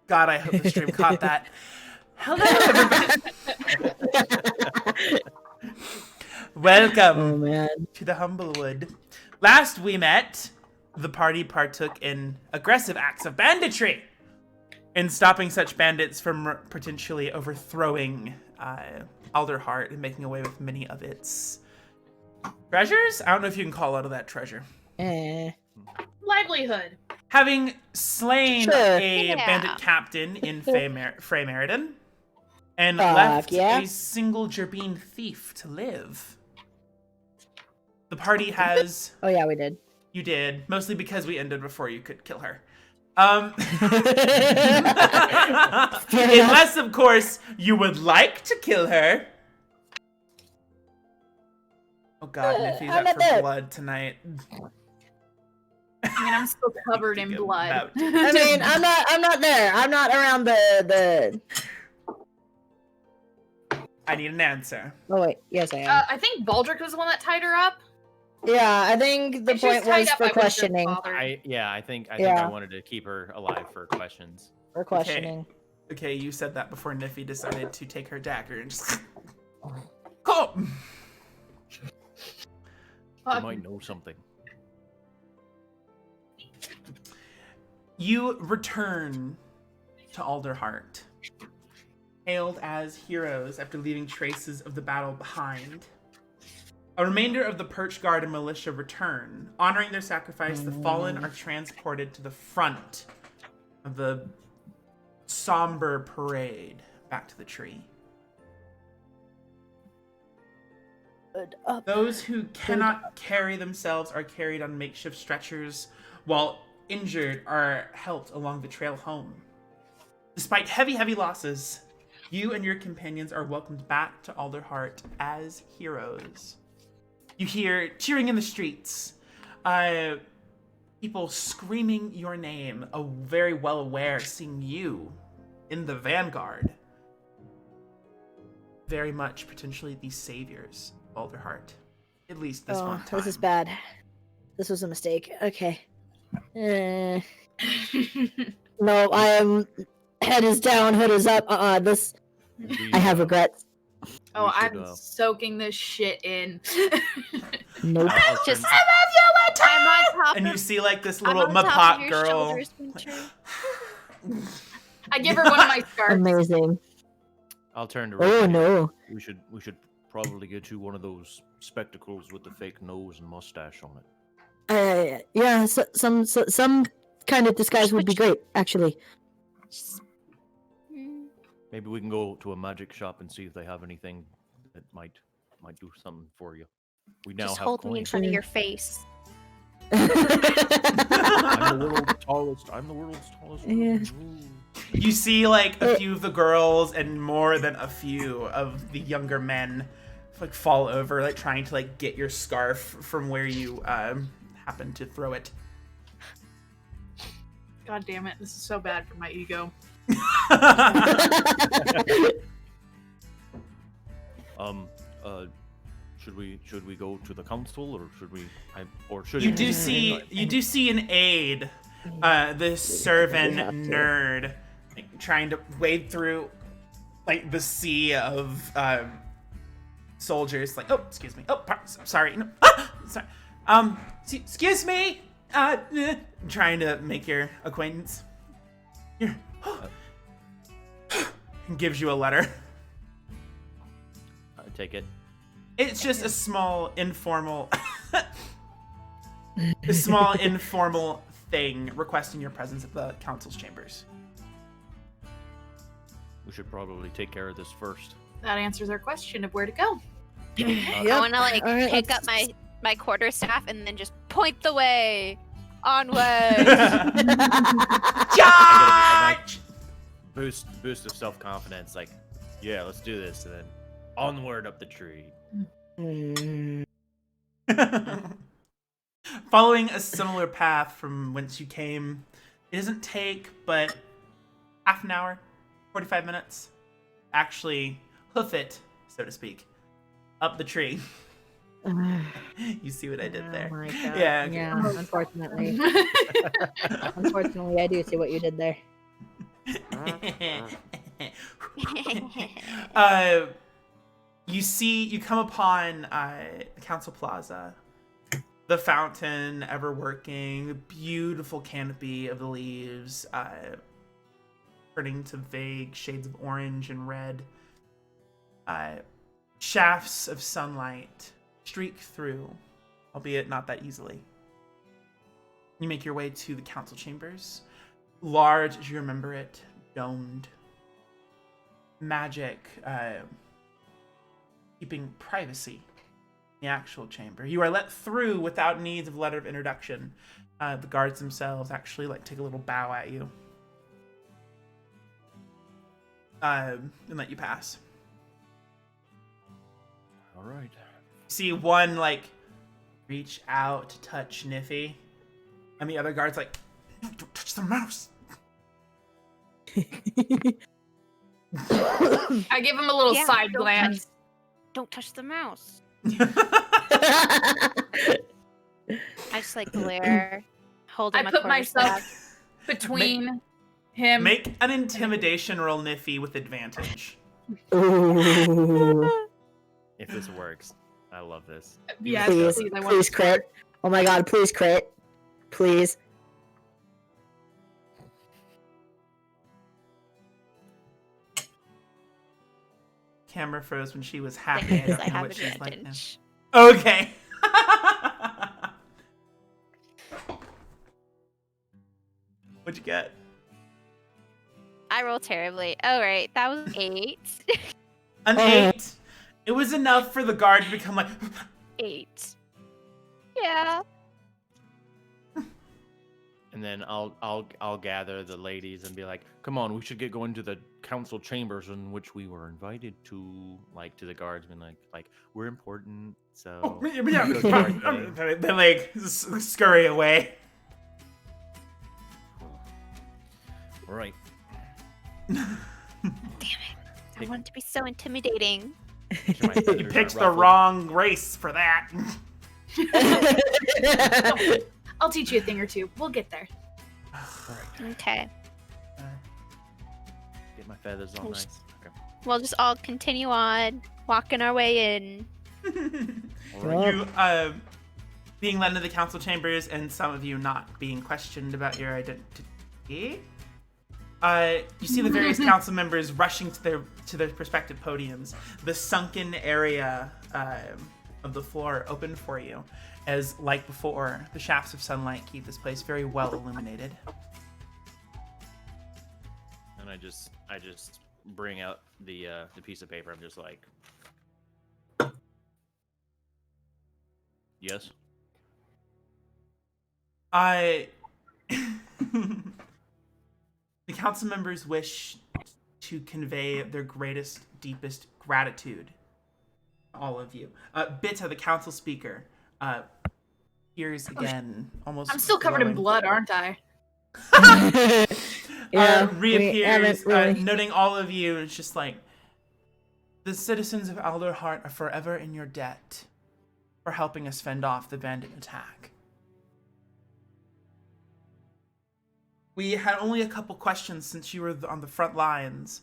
God, I hope the stream caught that. Hello, everybody. Welcome to the Humblewood. Last we met, the party partook in aggressive acts of banditry in stopping such bandits from potentially overthrowing Alderheart and making away with many of its treasures? I don't know if you can call out of that treasure. Livelihood. Having slain a bandit captain in Freymeriden and left a single Gerbine thief to live. The party has... Oh yeah, we did. You did. Mostly because we ended before you could kill her. Unless, of course, you would like to kill her. Oh god, Niffy's up for blood tonight. I mean, I'm still covered in blood. I mean, I'm not there. I'm not around the... I need an answer. Oh wait, yes I am. I think Baldric was the one that tied her up. Yeah, I think the point was for questioning. I think I wanted to keep her alive for questions. For questioning. Okay, you said that before Niffy decided to take her dagger and just... Cool! You might know something. You return to Alderheart, hailed as heroes after leaving traces of the battle behind. A remainder of the Perch Guard and militia return. Honoring their sacrifice, the fallen are transported to the front of the somber parade back to the tree. Those who cannot carry themselves are carried on makeshift stretchers, while injured are helped along the trail home. Despite heavy losses, you and your companions are welcomed back to Alderheart as heroes. You hear cheering in the streets, people screaming your name, very well aware seeing you in the vanguard. Very much potentially the saviors of Alderheart. At least this one time. This is bad. This was a mistake. Okay. No, I am... Head is down, hood is up. I have regrets. Oh, I'm soaking this shit in. Nope. I love you, I'm on top and you see like this little Mapot girl. I give her one of my scarves. Amazing. I'll turn to Oh no. We should probably get you one of those spectacles with the fake nose and mustache on it. Yeah, some kind of disguise would be great, actually. Maybe we can go to a magic shop and see if they have anything that might do something for you. We now just have hold coins. me in front of your face. I'm the world's tallest. Yeah. You see like a few of the girls and more than a few of the younger men like fall over, like trying to like get your scarf from where you happen to throw it. God damn it, this is so bad for my ego. Should we go to the council, or should we? You do see an aide, this servant nerd, like, trying to wade through like the sea of soldiers. Like, oh, excuse me. Oh, sorry. No, sorry. Excuse me. Trying to make your acquaintance. Here. Gives you a letter. I take it. It's just a small informal thing requesting your presence at the council's chambers. We should probably take care of this first. That answers our question of where to go. I want to pick up my quarterstaff and then just point the way. Onward. Charge! Boost of self-confidence, like, yeah, let's do this, and then onward up the tree. Following a similar path from whence you came, it doesn't take but half an hour, 45 minutes, actually hoof it, so to speak, up the tree. You see what I did there? Oh my God. Yeah. Okay. Yeah. Unfortunately, I do see what you did there. You come upon the council plaza, the fountain ever working, the beautiful canopy of the leaves, turning to vague shades of orange and red. Shafts of sunlight streak through, albeit not that easily. You make your way to the council chambers, large as you remember it, domed. Magic, keeping privacy in the actual chamber. You are let through without needs of letter of introduction. The guards themselves actually take a little bow at you and let you pass. All right. See one reach out to touch Niffy, and the other guard's like, "No, don't touch the mouse." I give him a little side glance. Don't touch the mouse. I just glare, holding my put quarterstaff. myself between him. Make an intimidation roll, Niffy, with advantage. Ooh. If this works, I love this. Yes, Please, please, I want please to crit. Oh my god, please crit. Please. Camera froze when she was happy. I Because don't I know have what she's like now. advantage. Okay. What'd you get? I roll terribly. Oh, right. That was 8. An 8. It was enough for the guard to become like 8. Yeah. And then I'll gather the ladies and be like, "Come on, we should get going to the council chambers in which we were invited to." To the guardsmen, we're important, so. Oh, yeah. They scurry away. All right. Damn it. I want it to be so intimidating. You picked the wrong race for that. I'll teach you a thing or two. We'll get there. Okay. Get my feathers all nice. Okay. We'll just all continue on, walking our way in. You, being led into the council chambers, and some of you not being questioned about your identity. You see the various council members rushing to their respective podiums. The sunken area of the floor opened for you, as like before, the shafts of sunlight keep this place very well illuminated. And I just bring out the piece of paper. I'm just like, yes. The council members wish to convey their greatest, deepest gratitude to all of you. Bitta, the council speaker, hears again, almost. I'm still covered in glowing. blood, aren't I? Reappears, really. noting all of you. It's just like, the citizens of Alderheart are forever in your debt for helping us fend off the bandit attack. We had only a couple questions since you were on the front lines.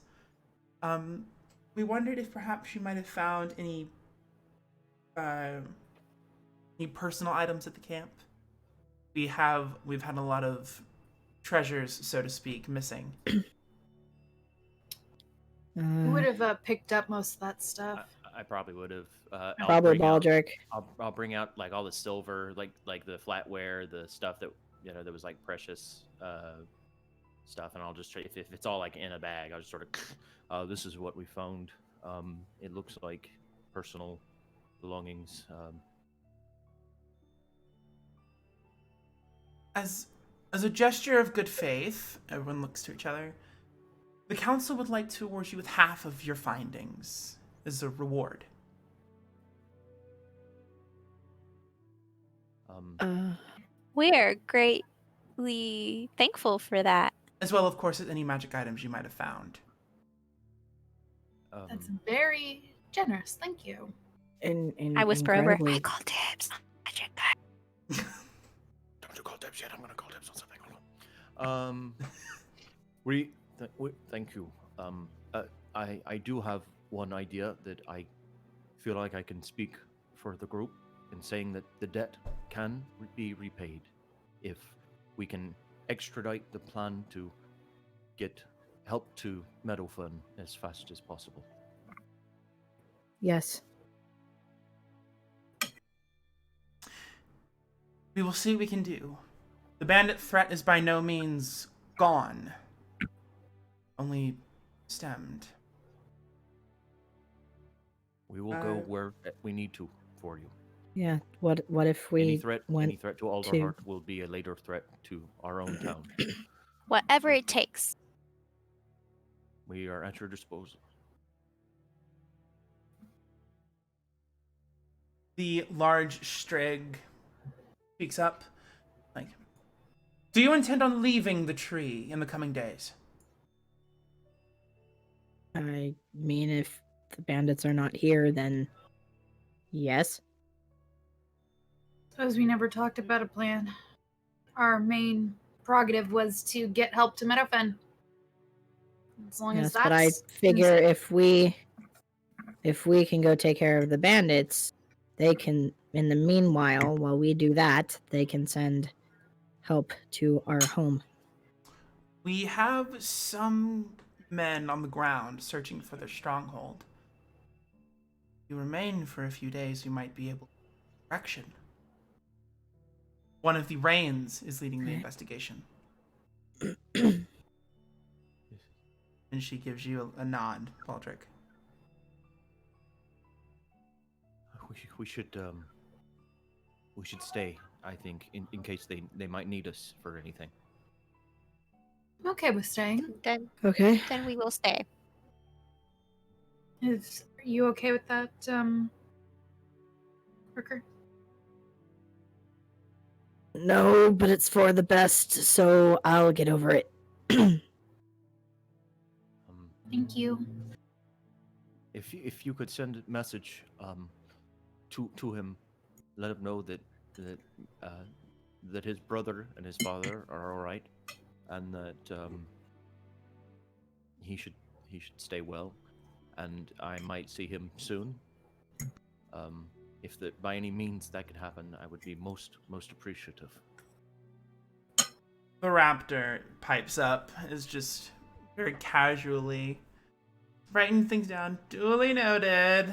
We wondered if perhaps you might have found any personal items at the camp. We've had a lot of treasures, so to speak, missing. Who would have picked up most of that stuff? I probably would have. Probably Baldric. I'll bring out all the silver, like the flatware, the stuff that that was precious stuff, and I'll just try if it's all in a bag. I'll just sort of, this is what we found. It looks like personal belongings. As a gesture of good faith, everyone looks to each other. The council would like to award you with half of your findings as a reward. We're greatly thankful for that. As well, of course, as any magic items you might have found. That's very generous. Thank you. I whisper over, incredibly- I call dibs on magic. Don't you call dibs yet? I'm gonna call dibs on something. Hold on. Thank you. I do have one idea that I feel like I can speak for the group in saying that the debt can be repaid if we can extradite the plan to get help to Meadowfen as fast as possible. Yes. We will see what we can do. The bandit threat is by no means gone. Only stemmed. We will go where we need to for you. Yeah. What if we Any threat went to Alderheart will be a later threat to our own town. Whatever it takes. We are at your disposal. The large Strigg speaks up. Like, do you intend on leaving the tree in the coming days? I mean, if the bandits are not here, then yes. Suppose we never talked about a plan. Our main prerogative was to get help to Meadowfen. As long as Yes, that's... but I figure if we can go take care of the bandits, they can, in the meanwhile, while we do that, they can send help to our home. We have some men on the ground searching for their stronghold. If you remain for a few days, we might be able to get direction. One of the Rains is leading the investigation. And she gives you a nod, Baldric. We should stay, I think, in case they might need us for anything. I'm okay with staying. Then we will stay. Are you okay with that, Worker? No, but it's for the best, so I'll get over it. Thank you. If you could send a message to him, let him know that his brother and his father are all right, and that he should stay well, and I might see him soon. If that by any means that could happen, I would be most appreciative. The raptor pipes up, is just very casually writing things down. Duly noted.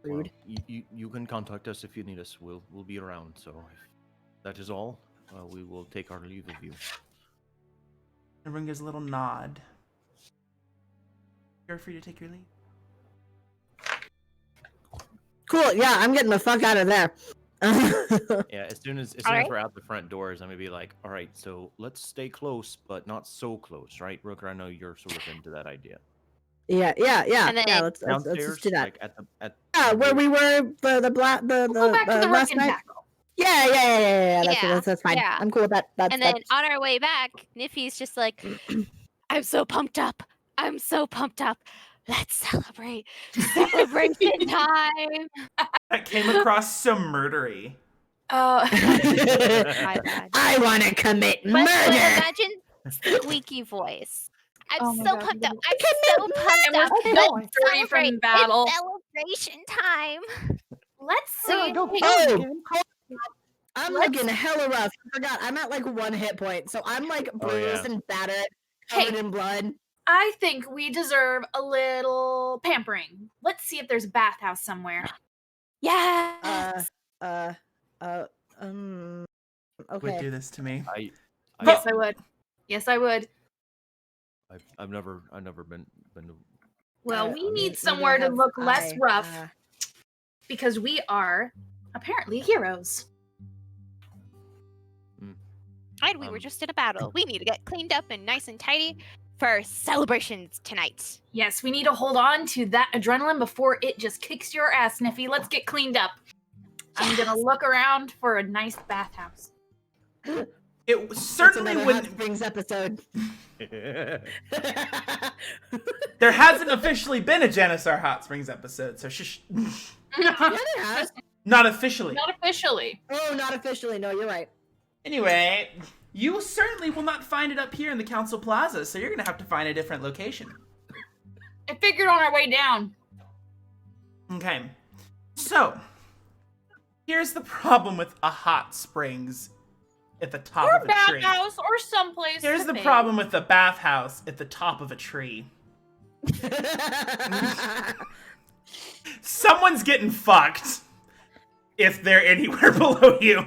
Well, you can contact us if you need us. We'll be around. So if that is all, we will take our leave of you. Everyone gives a little nod. You're free to take your leave. Cool, yeah, I'm getting the fuck out of there. Yeah, as soon as we're out the front doors, I'm gonna be like, all right, so let's stay close, but not so close, right, Rooker? I know you're sort of into that idea. Yeah. And then Let's just do that. Like where we were the Go back to the last Rook and night. Tackle. Yeah. That's fine. Yeah. I'm cool with that. And then on our way back, Niffy's just like, I'm so pumped up. Let's celebrate. Celebration time. That came across so murdery. Oh. My bad. I want to commit But murder. imagine squeaky voice. I'm Oh my so God, pumped up. you I'm so pumped And we're up. still Let's dirty from celebrate. battle. It's celebration time. Let's see. I'm looking hella rough. I forgot. I'm at like 1 hit point, so I'm like bruised and battered, covered in blood. I think we deserve a little pampering. Let's see if there's a bathhouse somewhere. Yes. Okay. Would do this to me. Yes, I would. Yes, I would. I've never been to. Well, we need somewhere to look less rough because we are apparently heroes. And we were just in a battle. We need to get cleaned up and nice and tidy for our celebrations tonight. Yes, we need to hold on to that adrenaline before it just kicks your ass, Niffy. Let's get cleaned up. I'm gonna look around for a nice bathhouse. It certainly wouldn't. Hot Springs episode. There hasn't officially been a Janissar Hot Springs episode, so shush. Yeah, it has. Not officially. Not officially. Oh, not officially. No, you're right. Anyway, You certainly will not find it up here in the Council Plaza, so you're gonna have to find a different location. I figured on our way down. Okay. So, here's the problem with a hot springs at the top Or of a tree. bathhouse, or someplace. Here's to the bathe. problem with the bathhouse at the top of a tree. Someone's getting fucked if they're anywhere below you.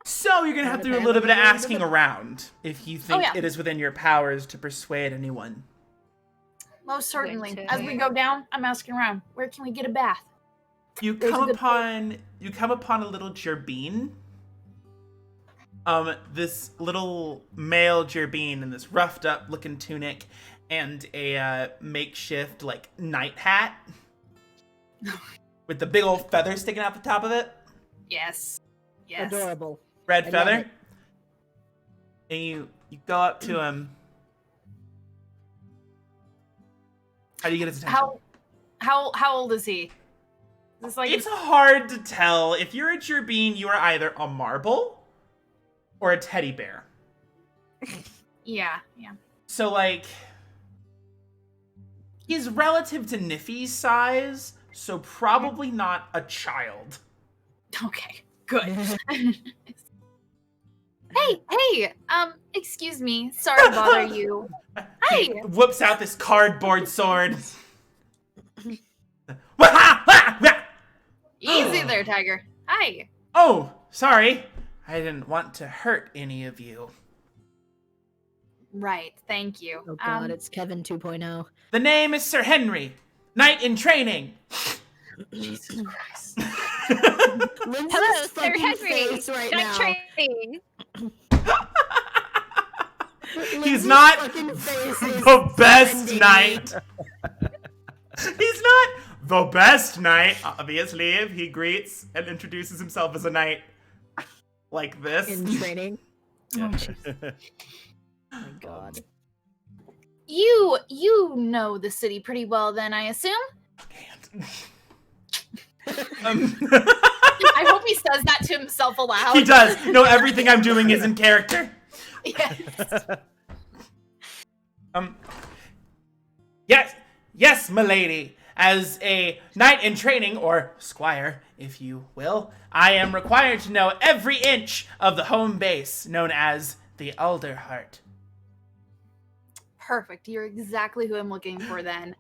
So you're gonna have to do a little bit of asking around if you think it is within your powers to persuade anyone. Most certainly. Winter. As we go down, I'm asking around, where can we get a bath? You There's a come good upon a little gerbine. This little male gerbine in this roughed up looking tunic and a makeshift like night hat with the big old feather sticking out the top of it. Yes. Yes. Adorable. Red I love feather. it. And you go up to him. How do you get his attention? How old is he? Is this like It's hard to tell. If you're a gerbine, you are either a marble or a teddy bear. Yeah. So, like, he's relative to Niffy's size, so probably not a child. Okay. Good. Hey, excuse me. Sorry to bother you. He Hi. whoops out this cardboard sword. Easy there, Tiger. Hi. Oh, sorry. I didn't want to hurt any of you. Right, thank you. Oh god, it's Kevin 2.0. The name is Sir Henry, knight in training. Jesus Christ. Lindsay's Hello, Sir fucking Henry. face right Not now. training. He's Lindsay's not fucking face is the best sending knight. He's not the best knight, obviously, if he greets and introduces himself as a knight like this. in training. Oh, jeez. Oh my god. You know the city pretty well then, I assume? I hope he says that to himself aloud. He does. No, everything I'm doing is in character. Yes. Yes, milady. As a knight in training, or squire, if you will, I am required to know every inch of the home base, known as the Alderheart. Perfect. You're exactly who I'm looking for then.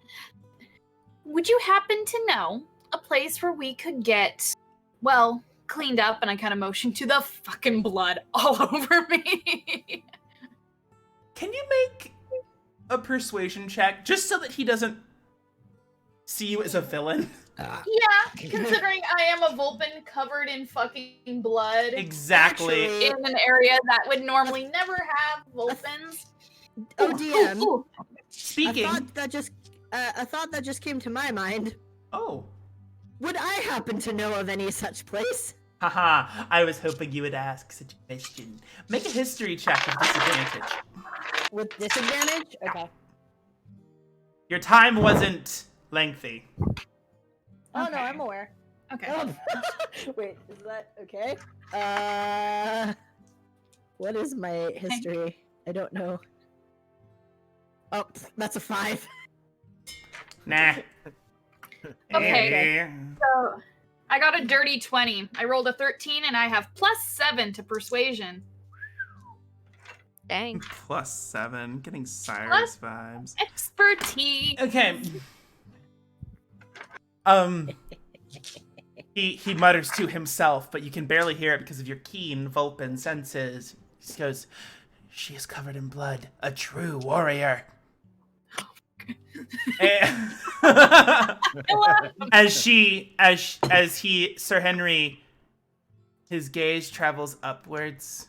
Would you happen to know a place where we could get, well, cleaned up? And I kind of motioned to the fucking blood all over me. Can you make a persuasion check, just so that he doesn't see you as a villain? Yeah, considering I am a Vulpin covered in fucking blood Exactly. Actually- in an area that would normally never have Vulpins. Oh, DM. Ooh. Speaking. A thought that just came to my mind. Oh. Would I happen to know of any such place? Haha, I was hoping you would ask such a question. Make a history check with disadvantage. With disadvantage? Okay. Your time wasn't lengthy. Oh no, Okay. I'm aware. Okay. Oh. Wait, is that okay? What is my history? I don't know. Oh, that's a 5. Nah. Okay. Eh. So I got a dirty 20. I rolled a 13 and I have +7 to persuasion. Dang. +7, getting Cyrus vibes. Expertise. Okay. He mutters to himself, but you can barely hear it because of your keen Vulpin senses. He goes, "She is covered in blood, a true warrior." And- Sir Henry, his gaze travels upwards.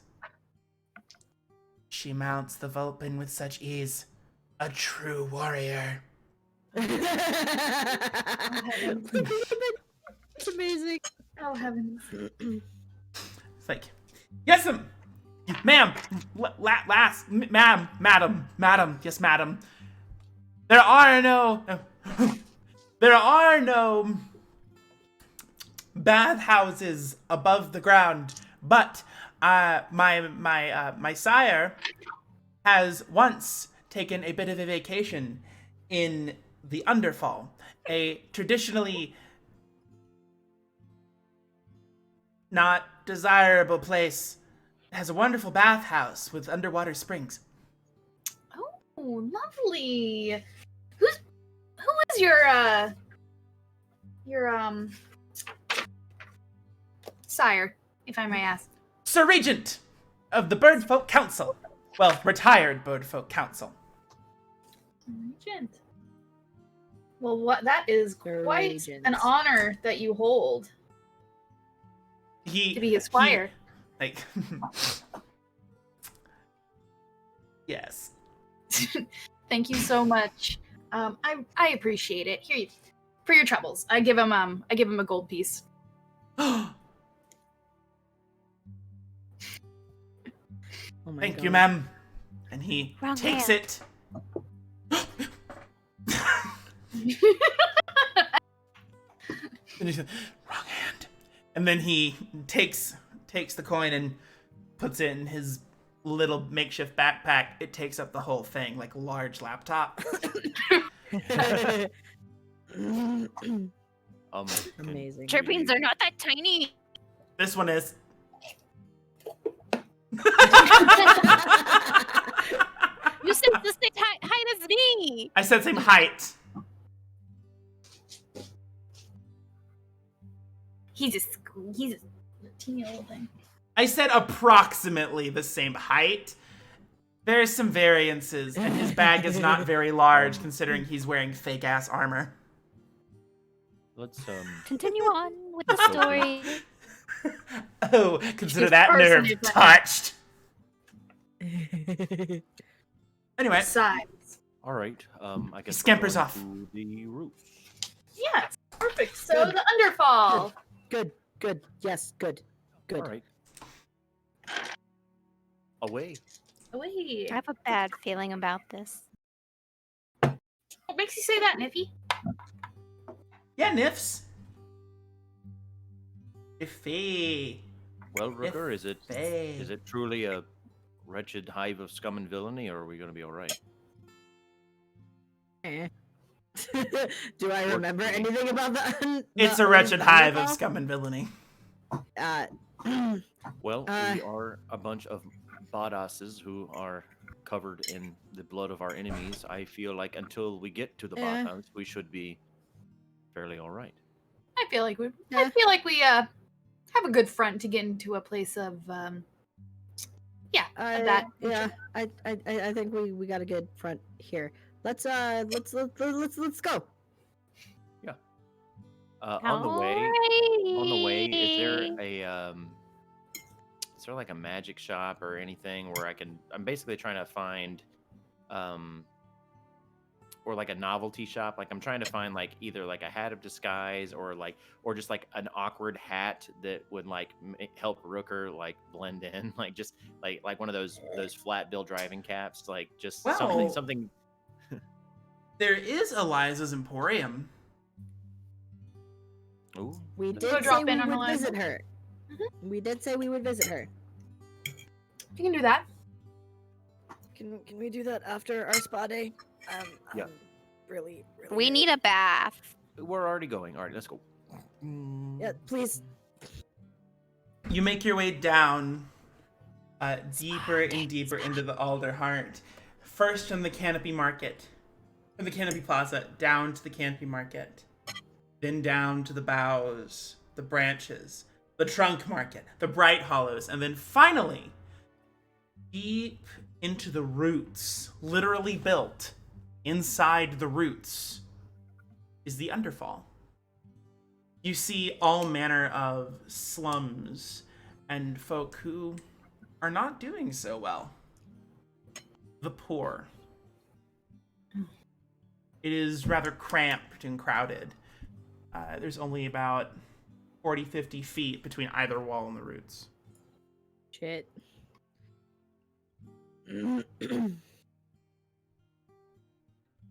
She mounts the Vulpin with such ease, a true warrior. It's amazing. Oh heavens. It's like, yes, ma'am, madam, yes, madam. There are no bathhouses above the ground, but My sire has once taken a bit of a vacation in the Underfall, a traditionally not desirable place. It has a wonderful bathhouse with underwater springs. Oh, lovely. Who is your sire, if I may ask? Sir Regent of the Birdfolk Council. Well, retired Birdfolk Council. Regent. Well, that is quite Regent. an honor that you hold to be his squire. Like, yes. Thank you so much. I appreciate it. Here, for your troubles. I give him a gold piece. Oh my Thank God. you, ma'am. And he Wrong takes hand. it. And he said, wrong hand. And then he takes the coin and puts it in his little makeshift backpack. It takes up the whole thing, like a large laptop. Amazing. Chirpings are not that tiny. This one is. You said the same height as me. I said same height. He's a teeny little thing. I said approximately the same height. There's some variances, and his bag is not very large considering he's wearing fake ass armor. Let's Continue on with the story. Oh, consider His that nerve personage, like- touched. Anyway, Besides. all right. I guess we're scampers going off. to the roof. Yes, perfect. So the Underfall. Good. Yes, good. All right. Away. Away. I have a bad feeling about this. What makes you say that, Niffy? Yeah, Nifs. Iffy. Well, Rooker, is it Iffy. truly a wretched hive of scum and villainy, or are we going to be all right? Eh. Do I remember anything about that? It's a wretched hive of scum and villainy. Well, we are a bunch of badasses who are covered in the blood of our enemies. I feel like until we get to the bathhouse, we should be fairly all right. I feel like we have a good front to get into a place of that. I think we got a good front here. Let's go. Yeah. On the way, is there like a magic shop or anything where I'm basically trying to find, or like a novelty shop. Like I'm trying to find like either like a hat of disguise or just like an awkward hat that would like help Rooker like blend in, like just like one of those flat bill driving caps, like just Well, something. There is Eliza's Emporium. Ooh, We that's did Go say drop we in on would Eliza. visit her. We did say we would visit her. You can do that. Can we do that after our spa day? Yeah. Really. We need a bath. We're already going. All right, let's go. Yeah, please. You make your way down deeper and deeper into the Alderheart. First from the Canopy Market, from the Canopy Plaza, down to the Canopy Market. Then down to the boughs, the branches, the Trunk Market, the Bright Hollows, and then finally, deep into the roots, literally built inside the roots, is the Underfall. You see all manner of slums and folk who are not doing so well. The poor. It is rather cramped and crowded. There's only about 40, 50 feet between either wall and the roots. Shit.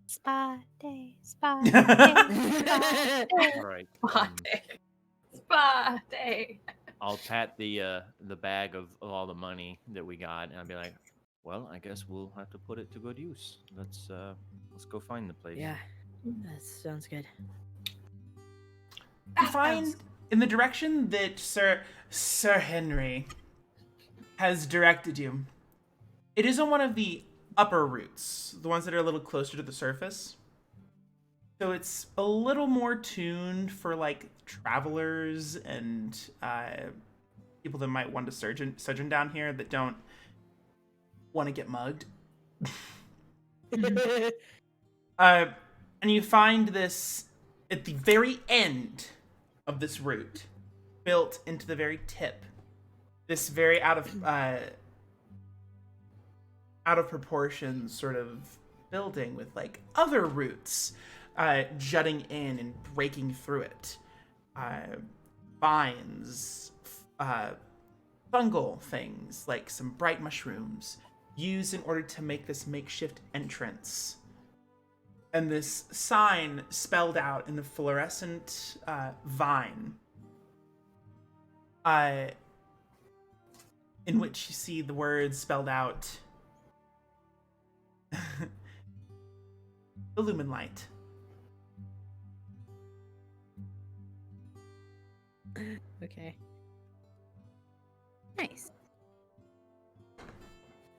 Spa day, spa day. All right. Spa day. Spa day. I'll pat the bag of all the money that we got, and I'll be like, "Well, I guess we'll have to put it to good use. Let's go find the place." Yeah, that sounds good. You find in the direction that Sir Henry has directed you. It is on one of the upper routes, the ones that are a little closer to the surface. So it's a little more tuned for like travelers and people that might want to sojourn down here that don't want to get mugged. And you find this at the very end of this route, built into the very tip. This very out of proportion sort of building with like other routes jutting in and breaking through it. Vines, fungal things like some bright mushrooms used in order to make this makeshift entrance. And this sign spelled out in a fluorescent vine, in which you see the words spelled out, Illuminlight. Okay. Nice.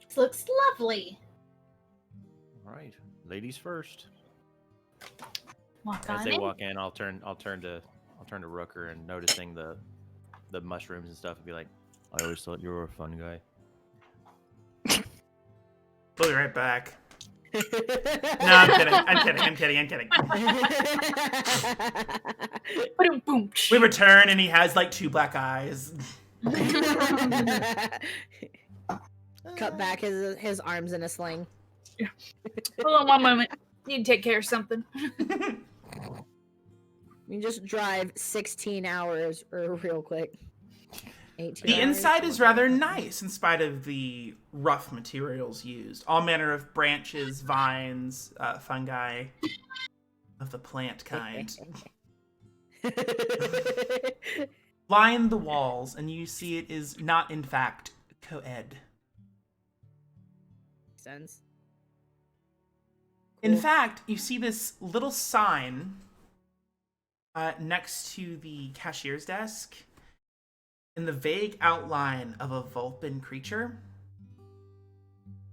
This looks lovely. All right, ladies first. Walk As on they in. walk in, I'll turn to Rooker and noticing the mushrooms and stuff, and be like, "I always thought you were a fun guy." We'll be right back. No, I'm kidding. Boom, boom. We return and he has like 2 black eyes. Cut back his arms in a sling. Hold on one moment. Need to take care of something. You just drive 16 hours real quick. 18 The hours. inside is rather nice in spite of the rough materials used. All manner of branches, vines, fungi of the plant kind. Line the walls, and you see it is not, in fact, co-ed. Sense. In Cool. fact, you see this little sign next to the cashier's desk in the vague outline of a Vulpin creature.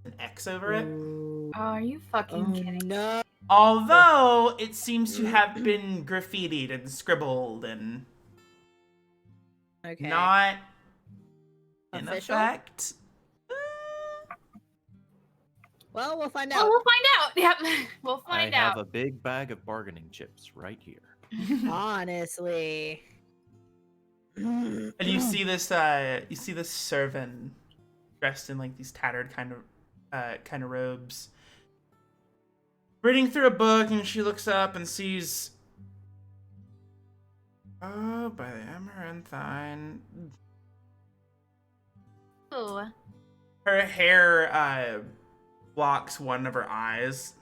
An X over it. Ooh. Are you fucking kidding? No. Although it seems to have been graffitied and scribbled and Okay. not in Official? effect. Well, we'll find Well, out. we'll find out. Yep, we'll I find have out. a big bag of bargaining chips right here. Honestly. And you see this servant dressed in like these tattered kind of robes, reading through a book, and she looks up and sees, oh, by the amaranthine. Ooh. Her hair blocks one of her eyes.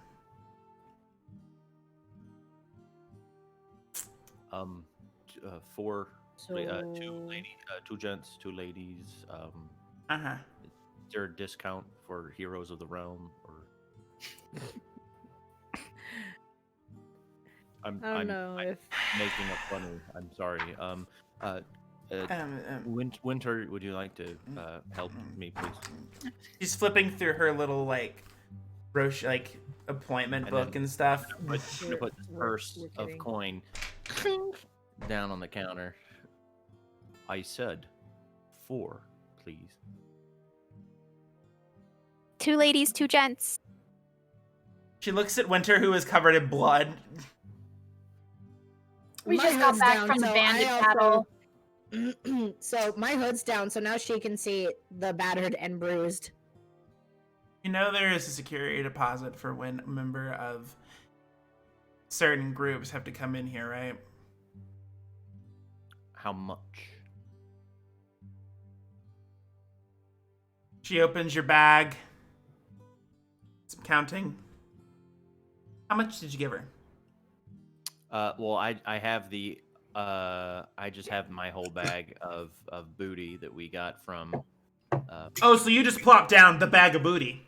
Four, So... two gents, 2 ladies. Uh-huh. Is there a discount for Heroes of the Realm, or? I'm know if... making a funny. I'm sorry. Winter, would you like to help me, please? She's flipping through her little like appointment And book then- and stuff. I'm gonna put this purse we're of kidding. coin down on the counter. I said 4, please. 2 ladies, 2 gents. She looks at Winter, who is covered in blood. We My just got hood's back down, from the so bandit I battle. also- So my hood's down, so now she can see the battered and bruised. You know there is a security deposit for when a member of certain groups have to come in here, right? How much? She opens your bag. Some counting. How much did you give her? Well, I have the I just have my whole bag of booty that we got from. Oh, so you just plop down the bag of booty.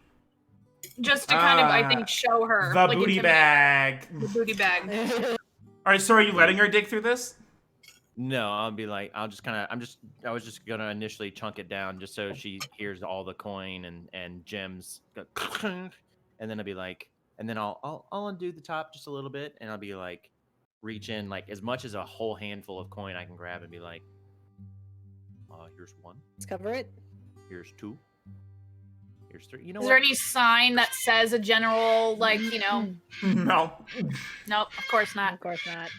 Just to kind of, I think, show her. The like, booty intimidate her. bag. The booty bag. All right, so are you letting her dig through this? No, I'll be like, I was just gonna initially chunk it down just so she hears all the coin and gems, and then I'll be like, and then I'll undo the top just a little bit, and I'll be like, reach in like as much as a whole handful of coin I can grab and be like, here's one, Let's cover it. here's two, here's three. You know Is what? there any sign that says a general, like, No. Nope, of course not. Of course not.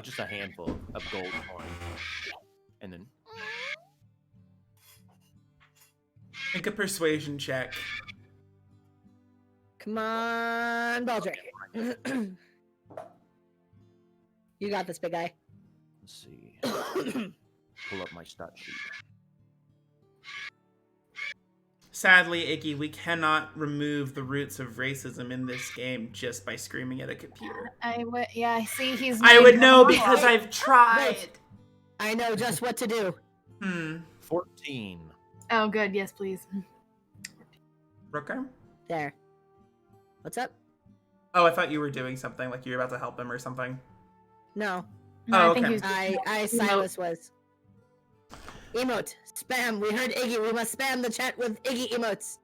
Just a handful of gold coin, and then Make a persuasion check. Come on, Baldric. You got this, big guy. let's see, pull up my stat sheet. Sadly, Iggy, we cannot remove the roots of racism in this game just by screaming at a computer. Yeah, see, he's. I would made know one because more. I've tried. I know just what to do. 14. Oh, good. Yes, please. Rooker? There. What's up? Oh, I thought you were doing something, like you were about to help him or something. No. No, Oh, I think okay. he was. I Silas was. Emote. Spam. We heard Iggy. We must spam the chat with Iggy emotes.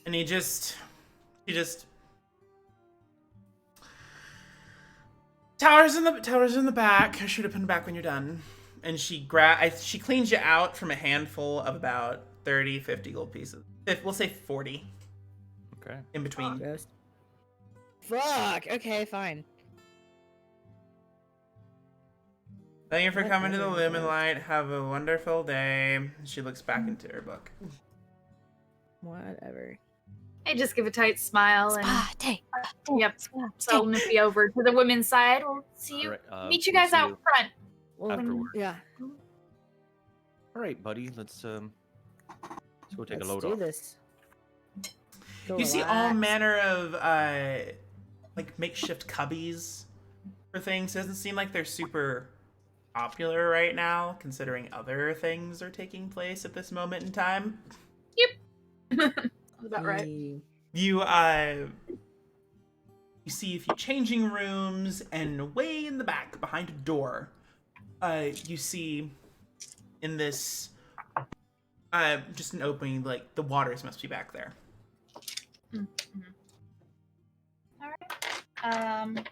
And he just towers in the back. Shoot up in the back when you're done. And she cleans you out from a handful of about 30, 50 gold pieces. We'll say 40 Okay. in between. Ghost. Fuck. Okay, fine. Thank you for coming to the Lumen Light. Have a wonderful day. She looks back into her book. Whatever. I just give a tight smile and. Day. Yep. So nip you over to the women's side. We'll see you. All right, Meet you we'll guys see out you front. Well, afterward. yeah. All right, buddy. Let's go take Let's a load do off. this. Go You see all relax. manner of like makeshift cubbies for things. It doesn't seem like they're super popular right now, considering other things are taking place at this moment in time. That's about right. You see a few changing rooms, and way in the back, behind a door, you see in this just an opening, like the waters must be back there. All right.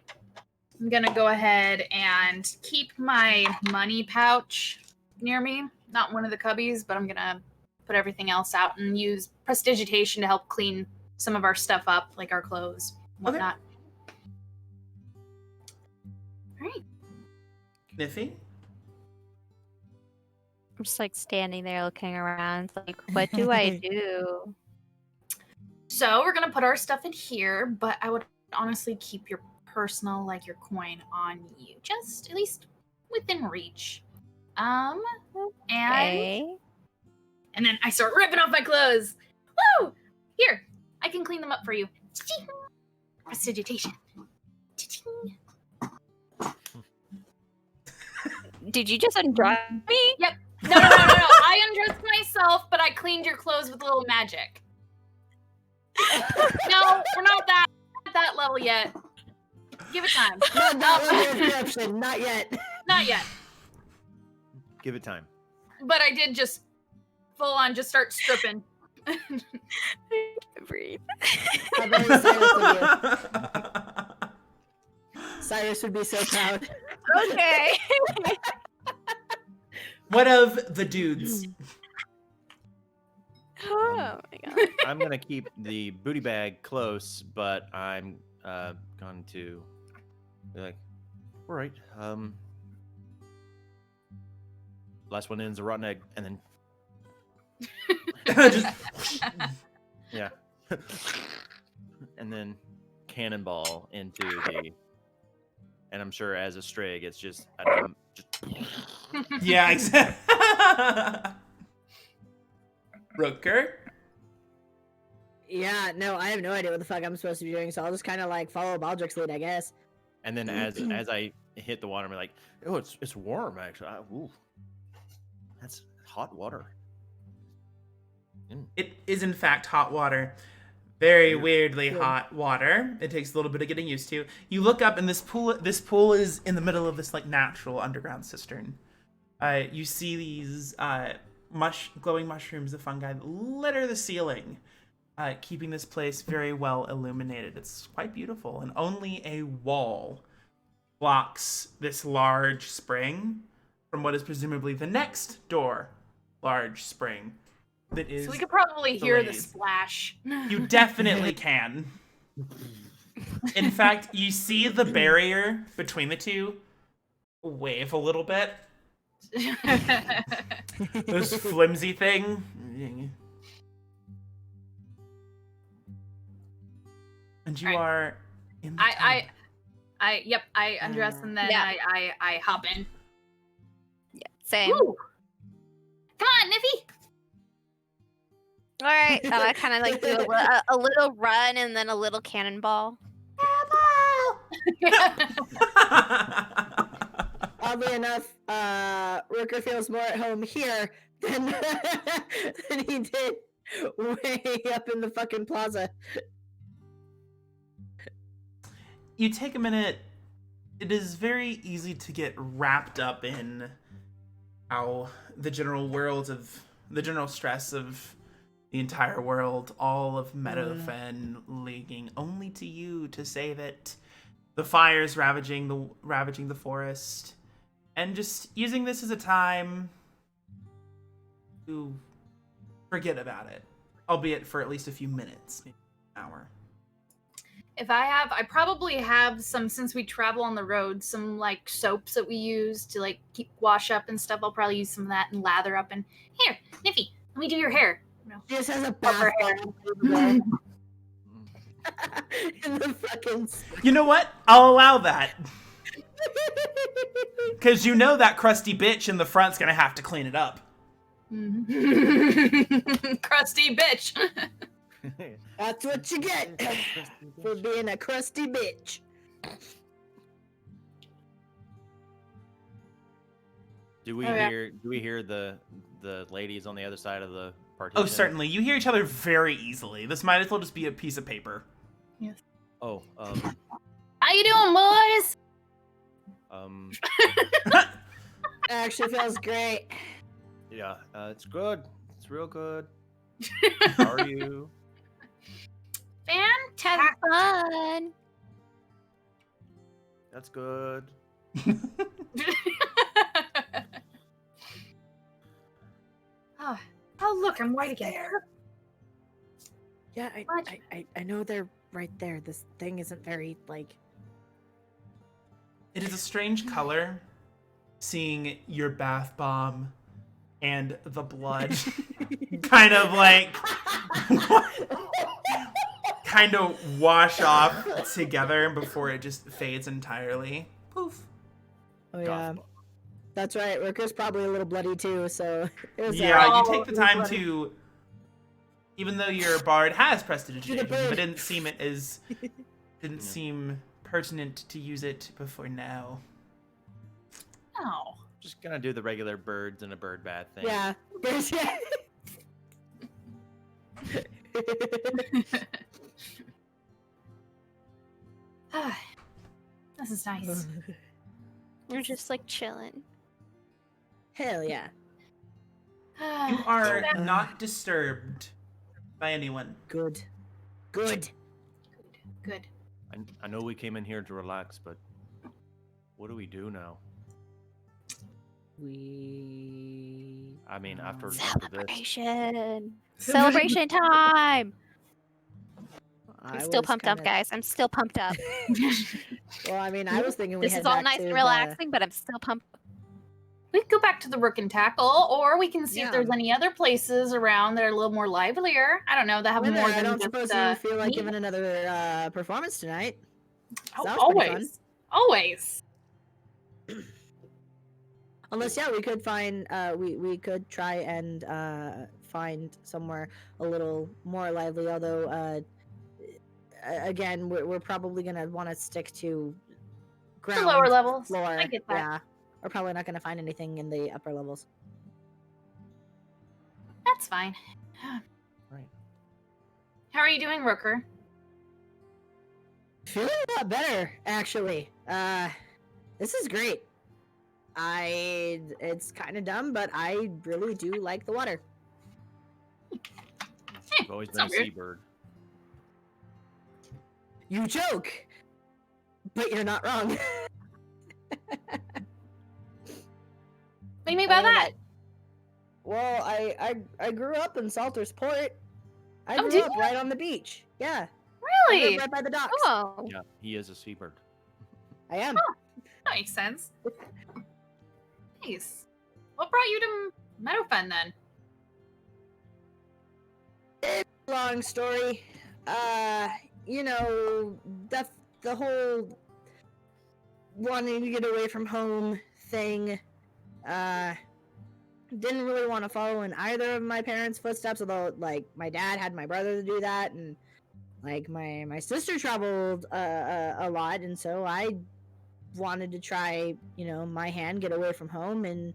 I'm gonna go ahead and keep my money pouch near me. Not one of the cubbies, but I'm gonna put everything else out and use prestidigitation to help clean some of our stuff up, like our clothes, whatnot. All right. Niffy? I'm just like standing there looking around, like, what do I do? So we're gonna put our stuff in here, but I would honestly keep your personal, like your coin, on you, just at least within reach. And Okay. and then I start ripping off my clothes. Woo! Here, I can clean them up for you. Cha-ching! Prestidigitation. Cha-ching! Did you just undress me? Yep. No. I undressed myself, but I cleaned your clothes with a little magic. No, we're not at that level yet. Give it time. Not corruption. Not yet. Not yet. Give it time. But I did just full on just start stripping. Breathe. How very Cyrus would you? Cyrus would be so proud. Okay. What of the dudes? Oh my god. I'm gonna keep the booty bag close, but I'm going to be like, all right. Last one ends a rotten egg, and then Just, yeah, and then cannonball into the. And I'm sure as a strig, it's just yeah, exactly. Rooker? Yeah, no, I have no idea what the fuck I'm supposed to be doing, so I'll just kind of like follow Baldric's lead, I guess. And then as I hit the water and be like, oh, it's warm actually. Ooh, that's hot water. It is in fact hot water. Very weirdly Good. hot water. It takes a little bit of getting used to. You look up and this pool is in the middle of this like natural underground cistern. You see these glowing mushrooms of fungi that litter the ceiling, keeping this place very well illuminated. It's quite beautiful, and only a wall blocks this large spring from what is presumably the next door large spring. That is So we could probably hear the delayed. splash. You definitely can. In fact, you see the barrier between the two wave a little bit. This flimsy thing. And you Alright. are in the tub. I undress and then Yeah. I hop in. Same. Woo! Come on, Niffy! All right. I kind of like do a little run and then a little cannonball. Oddly enough, Rooker feels more at home here than than he did way up in the fucking plaza. You take a minute. It is very easy to get wrapped up in how the general stress of the entire world, all of Meadowfen leaguing only to you to save it, the fires ravaging the forest, and just using this as a time to forget about it, albeit for at least a few minutes, maybe an hour. I probably have some, since we travel on the road, some like soaps that we use to like keep wash up and stuff. I'll probably use some of that and lather up. And here, Niffy, let me do your hair. No. She just has a Cover bath hair. bomb in the fucking. You know what? I'll allow that. Because you know that crusty bitch in the front's gonna have to clean it up. Crusty bitch. That's what you get for being a crusty bitch. Do we Oh, yeah. hear the ladies on the other side of the partition? Oh, certainly. You hear each other very easily. This might as well just be a piece of paper. Oh, How you doing, boys? Actually feels great. yeah, it's good. It's real good. How are you? Fantastic. Fun. That's good. Oh, look, I'm white again. Yeah, What? I know they're right there. This thing isn't very like. It is a strange color, seeing your bath bomb and the blood kind of like kind of wash off together before it just fades entirely. Poof. Oh yeah, that's right. Rooker's probably a little bloody too. So it was. Yeah, you Oh, take the time to, even though your bard has prestidigitation, but didn't seem pertinent to use it before now. Oh. Just gonna do the regular birds in a bird bath thing. Yeah. This is nice. We're just like chilling. Hell yeah. You are not disturbed by anyone. Good. Good. Good. I know we came in here to relax, but what do we do now? I mean, after this. Celebration. Celebration time. I'm still pumped up, guys. I'm still pumped up. Well, I mean, I was thinking This is all nice and relaxing, but I'm still pumped up. We could go back to the Rook and Tackle, or we can see if Yeah. there's any other places around that are a little more livelier. I don't know, that have more I than don't just, suppose you feel like meat. giving another performance tonight. Oh, Sounds pretty fun. always. Unless, yeah, we could find, we could try and find somewhere a little more lively. Although, again, we're probably gonna want to stick to ground lower levels. floor. I get that. Yeah, we're probably not gonna find anything in the upper levels. That's fine. Right. How are you doing, Rooker? Feeling a lot better, actually. This is great. It's kind of dumb, but I really do like the water. I've always it's been a not weird. seabird. You joke, but you're not wrong. What do you mean by that? Well, I grew up in Salter's Port. I Oh, grew did up you? right on the beach. Yeah. I Really? live right by the docks. Oh. Yeah, he is a seabird. I am. That makes sense. Nice. What brought you to Meadowfen then? Long story. You know, the whole wanting to get away from home thing. Didn't really want to follow in either of my parents' footsteps, although like my dad had my brother to do that, and like my sister traveled a lot, and so I wanted to try, you know, my hand, get away from home, and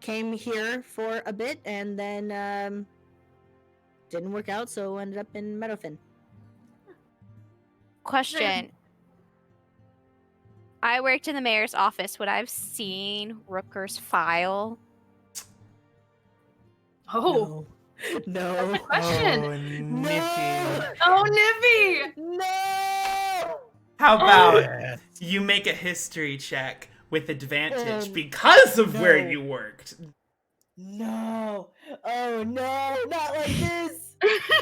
came here for a bit, and then didn't work out, so ended up in Meadowfen. Question. I worked in the mayor's office. Would I have seen Rooker's file? Oh. No. That's a question. Oh, Nippy. Oh, Nippy! No. How about Yeah. you make a history check with advantage Um, because of where no. you worked? No. Oh no, not like this.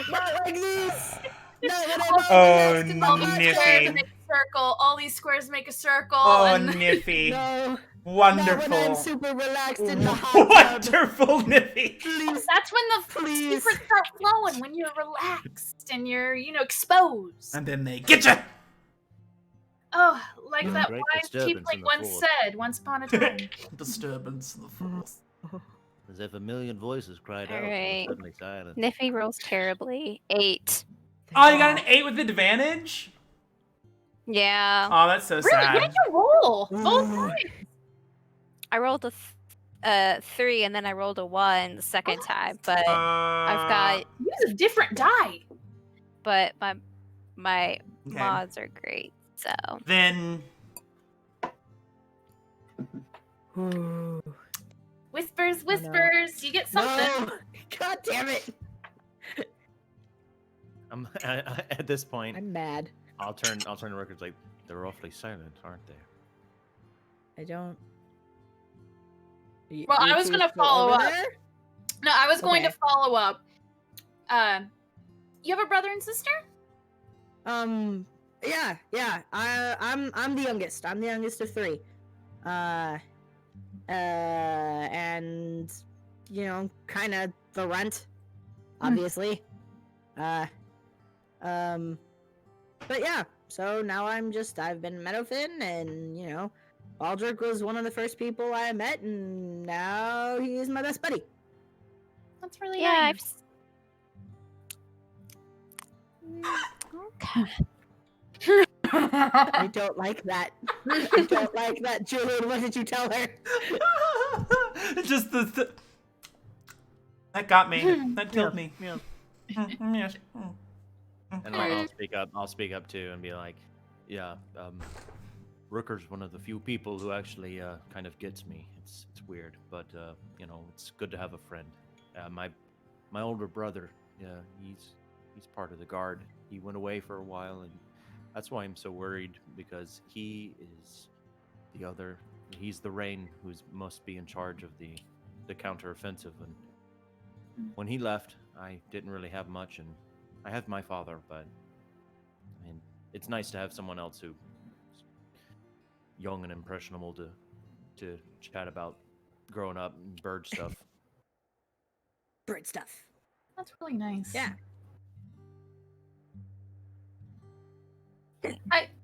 Not like this. Not when I'm Oh, lost in All the these Nippy. squares monster. make a circle. All these squares make a circle. Oh, and Nippy. No. Wonderful. Not when I'm super relaxed in the hot tub. Wonderful, Nippy. Please. that's when the Please. secrets start flowing. When you're relaxed and you're, exposed. And then they get you. Oh, like that Great wise disturbance in tiefling the once forest. said, once upon a time. Disturbance in the forest. As if a million voices cried out Alright. and suddenly silent. Niffy rolls terribly. 8. Oh, you got an 8 with advantage? Yeah. Oh, that's so Really? sad. What did you roll? Both Ooh. times. I rolled a 3 and then I rolled a 1 the second time, but I've got Use a different die. but my Okay. mods are great. So Then Ooh. Whispers, whispers. You get something. No. God damn it. At this point, I'm mad. I'll turn the records like they're awfully silent, aren't they? I don't. Well, I was gonna follow up. No, I was going to Okay. follow up. You have a brother and sister? Yeah. I'm the youngest. I'm the youngest of 3. And you know, kind of the runt, obviously. But yeah. So now I've been Meadowfen, and you know, Baldric was one of the first people I met, and now he is my best buddy. That's really yeah, nice. okay. I don't like that. I don't like that, Julian. What did you tell her? just the that got me. That killed me. Yeah. Yes. And I'll speak up too and be like, yeah, Rooker's one of the few people who actually kind of gets me. It's weird, but you know, it's good to have a friend. My older brother, yeah, he's part of the guard. He went away for a while, and that's why I'm so worried, because he's the Rain who's must be in charge of the counteroffensive. And when he left, I didn't really have much, and I have my father, but I mean, it's nice to have someone else who's young and impressionable to chat about growing up and bird stuff. Bird stuff. That's really nice. Yeah.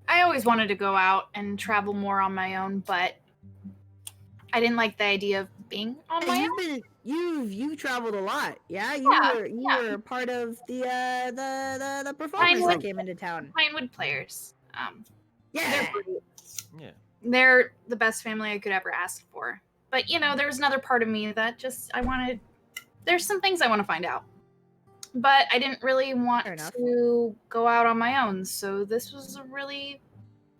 I always wanted to go out and travel more on my own, but I didn't like the idea of being on my own. You've traveled a lot, yeah. You were part of the performers Pinewood. that came into town. Pinewood players. Yeah. They're great. Yeah. They're the best family I could ever ask for. But there's another part of me that just there's some things I want to find out. But I didn't really want Fair enough. to go out on my own, so this was a really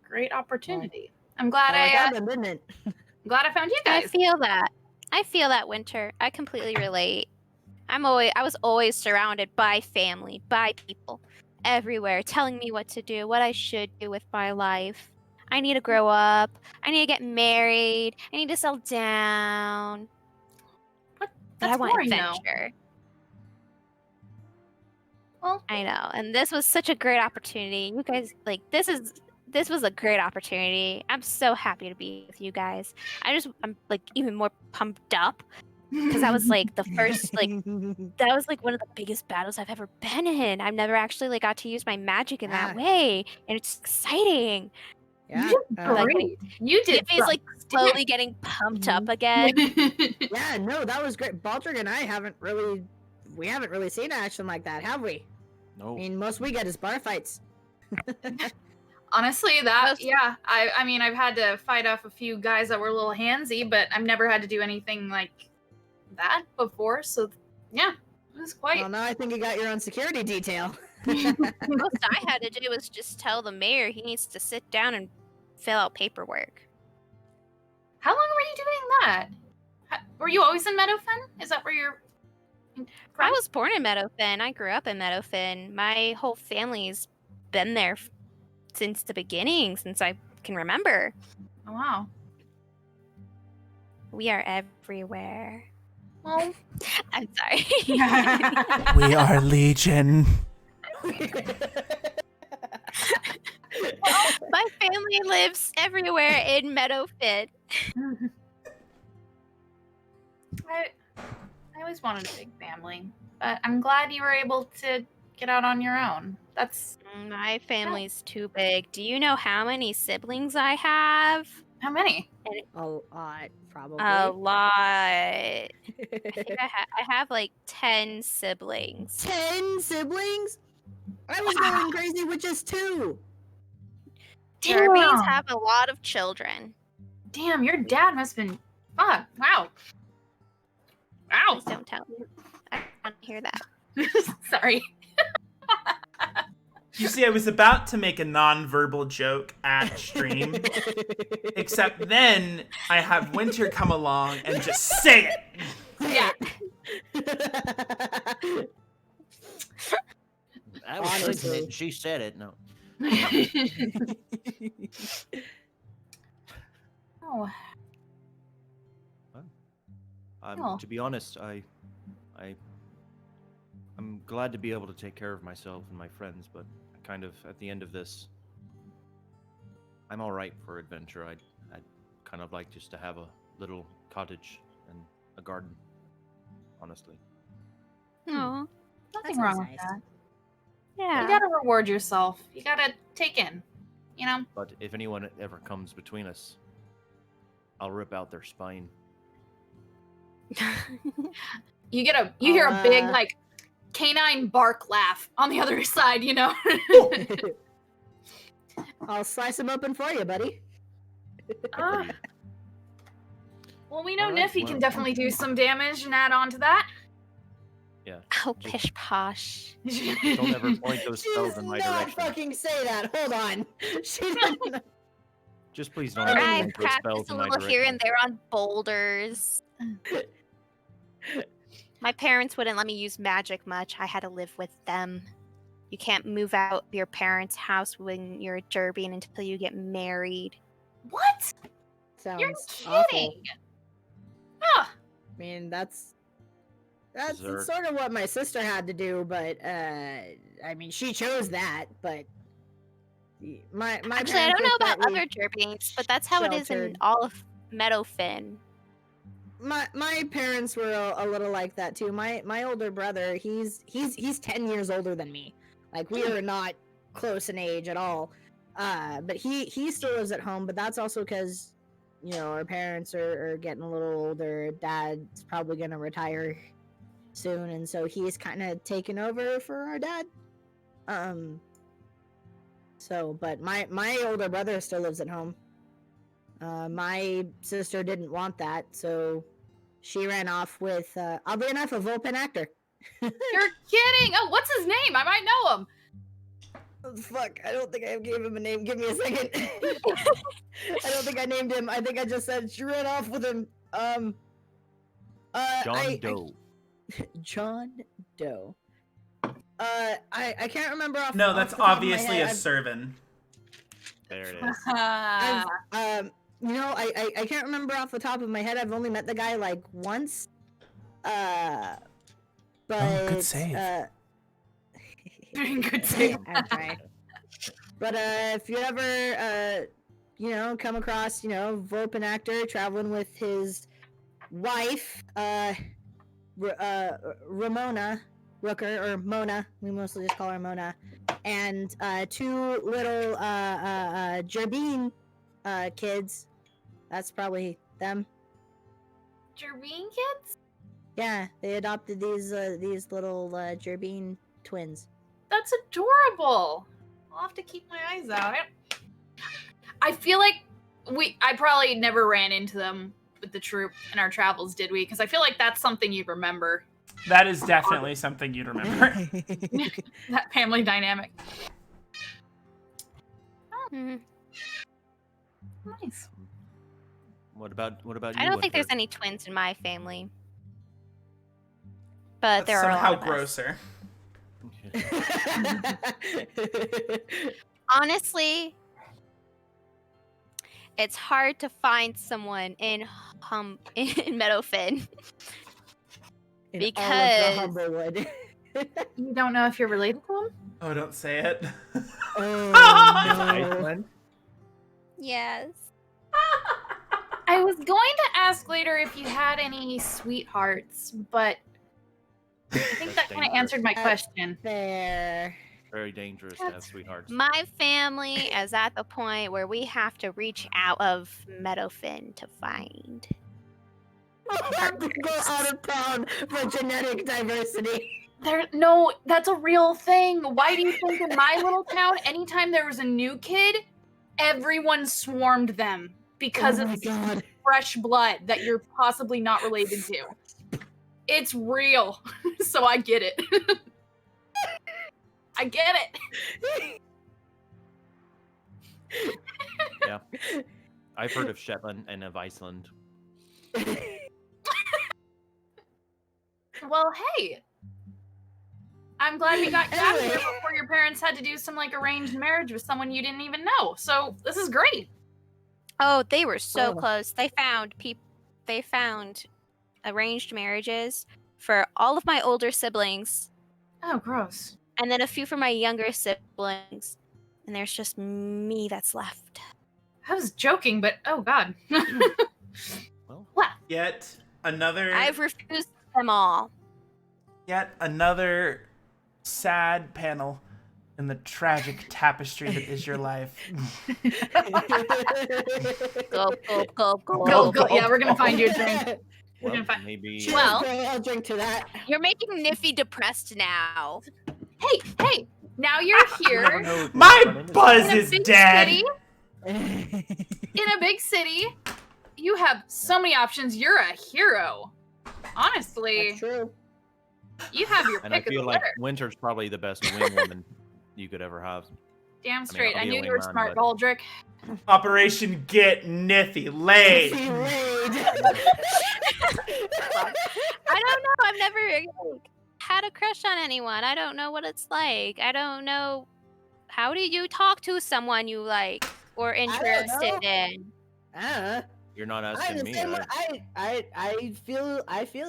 great opportunity. I'm glad Didn't it? glad I found you I guys. feel that. I feel that, Winter. I completely relate. I was always surrounded by family, by people everywhere telling me what to do, what I should do with my life. I need to grow up. I need to get married. I need to settle down. But That's I want boring, though. adventure. Well, I know. And this was such a great opportunity. You guys, this was a great opportunity. I'm so happy to be with you guys. I'm like even more pumped up because that was like the first that was like one of the biggest battles I've ever been in. I've never actually got to use my magic in that way, and it's exciting. Yeah. You did like, great. You did. Tiffany's like slowly getting pumped up again. Yeah, no, that was great. Baldric and I haven't really seen action like that, have we? No. I mean, most we get is bar fights. Honestly, I mean, I've had to fight off a few guys that were a little handsy, but I've never had to do anything like that before. So, yeah, it was quite. Well, now I think you got your own security detail. Most I had to do was just tell the mayor he needs to sit down and fill out paperwork. How long were you doing that? Were you always in Meadowfen? Is that where you're from? I was born in Meadowfen. I grew up in Meadowfen. My whole family's been there since the beginning, since I can remember. Oh, wow. We are everywhere. Well, I'm sorry. We are Legion. My family lives everywhere in Meadowfen. I always wanted a big family, but I'm glad you were able to get out on your own. That's My family's too big. Do you know how many siblings I have? how many? A lot, probably. A lot. I think I have like 10 siblings. 10 siblings? I was going crazy with just 2. Derbies have a lot of children. Damn, your dad must have been. Fuck! Wow. Wow. Please don't tell me. I want to hear that. Sorry. You see, I was about to make a non-verbal joke at stream, except then I have Winter come along and just say it. Yeah. I was thinking it and she said it. No. Oh. Oh. To be honest, I'm glad to be able to take care of myself and my friends, but kind of at the end of this, I'm all right for adventure. I'd kind of like just to have a little cottage and a garden, honestly. Aw. Nothing That wrong sounds with nice. that. Yeah. You gotta reward yourself. You gotta take in. You know? But if anyone ever comes between us, I'll rip out their spine. You hear a big, like, canine bark laugh on the other side, you know? I'll slice them open for you, buddy. Well, we know All right, Niffy can well. definitely do some damage and add on to that. Yeah. Oh, pish posh. Don't ever point those She spells did in my not direction. fucking say that. Hold on. She didn't. Just please don't ever I point those spells practiced a in my little here direction. and there on boulders. My parents wouldn't let me use magic much. I had to live with them. You can't move out your parents' house when you're a Derbian until you get married. What? Sounds You're awful. kidding. Huh. I mean, that's Dessert. sort of what my sister had to do, but I mean, she chose that. But my Actually, I parents don't know were about slightly other Derbians, but that's how it is in sheltered. all of Meadowfen. My parents were a little like that too. My older brother, he's 10 years older than me. Like, we are not close in age at all. But he still lives at home, but that's also because, you know, our parents are getting a little older. Dad's probably gonna retire soon, and so he's kind of taken over for our dad. So, but my older brother still lives at home. My sister didn't want that, so she ran off with, oddly enough, a Vulpin actor. You're kidding! Oh, what's his name? I might know him. Oh, fuck, I don't think I gave him a name. Give me a second. I don't think I named him. I think I just said she ran off with him. John Doe. John Doe. I can't remember off. No, off that's the top of my obviously head. a servant. There it is. You know, I can't remember off the top of my head. I've only met the guy like once. But good save. Good save. I'm trying. But if you ever you know, come across, you know, Vulpin actor traveling with his wife, Ramona Rooker, or Mona, we mostly just call her Mona, and two little Gerbine kids. That's probably them. Gerbine kids? Yeah, they adopted these little Gerbine twins. That's adorable. I'll have to keep my eyes out. I feel like I probably never ran into them with the troop in our travels, did we? Because I feel like that's something you'd remember. That is definitely something you'd remember. That family dynamic. Mhm. Nice. What about you? I don't think there's Winter? any twins in my family, but That's there are a somehow lot of us. grosser. Honestly, it's hard to find someone in Meadowfen. In Because- all of the Humblewood. You don't know if you're related to him? Oh, don't say it. Oh, Iceland? Yes. I was going to ask later if you had any sweethearts, but I think that kind of answered my question. Fair. Very dangerous to have sweethearts. My family is at the point where we have to reach out of Meadowfen to find. We'll have to go out of town for genetic diversity. No, that's a real thing. Why do you think in my little town, anytime there was a new kid, everyone swarmed them because Oh my it's god. fresh blood that you're possibly not related to. It's real. So I get it. I get it. Yeah. I've heard of Shetland and of Iceland. Well, hey. I'm glad we got you out of here Anyway. before your parents had to do some like arranged marriage with someone you didn't even know. So this is great. Oh, they were so Oh. close. They found arranged marriages for all of my older siblings, Oh, gross. and then a few for my younger siblings. And there's just me that's left. I was joking, but oh god. Well, Yet another I've refused them all. sad panel in the tragic tapestry that is your life. Go, go, go, go. Go, go. Yeah, we're gonna find you a drink. We're gonna find. maybe. Cheers, Well- girl, I'll drink to that. You're making Niffy depressed now. Hey, now you're here My buzz in a is big dead. city. In a big city, you have so many options. You're a hero. Honestly, That's true. you have your And I pick of feel the like litter. Winter's probably the best wing woman you could ever have. Damn straight. I'll I be a knew you were wingman, smart, but- Baldric. Operation Get Niffy Laid. She laid. I don't know. I've never like, had a crush on anyone. I don't know what it's like. I don't know. How do you talk to someone you like or interested in? You're not I'm asking the me. same. right? I feel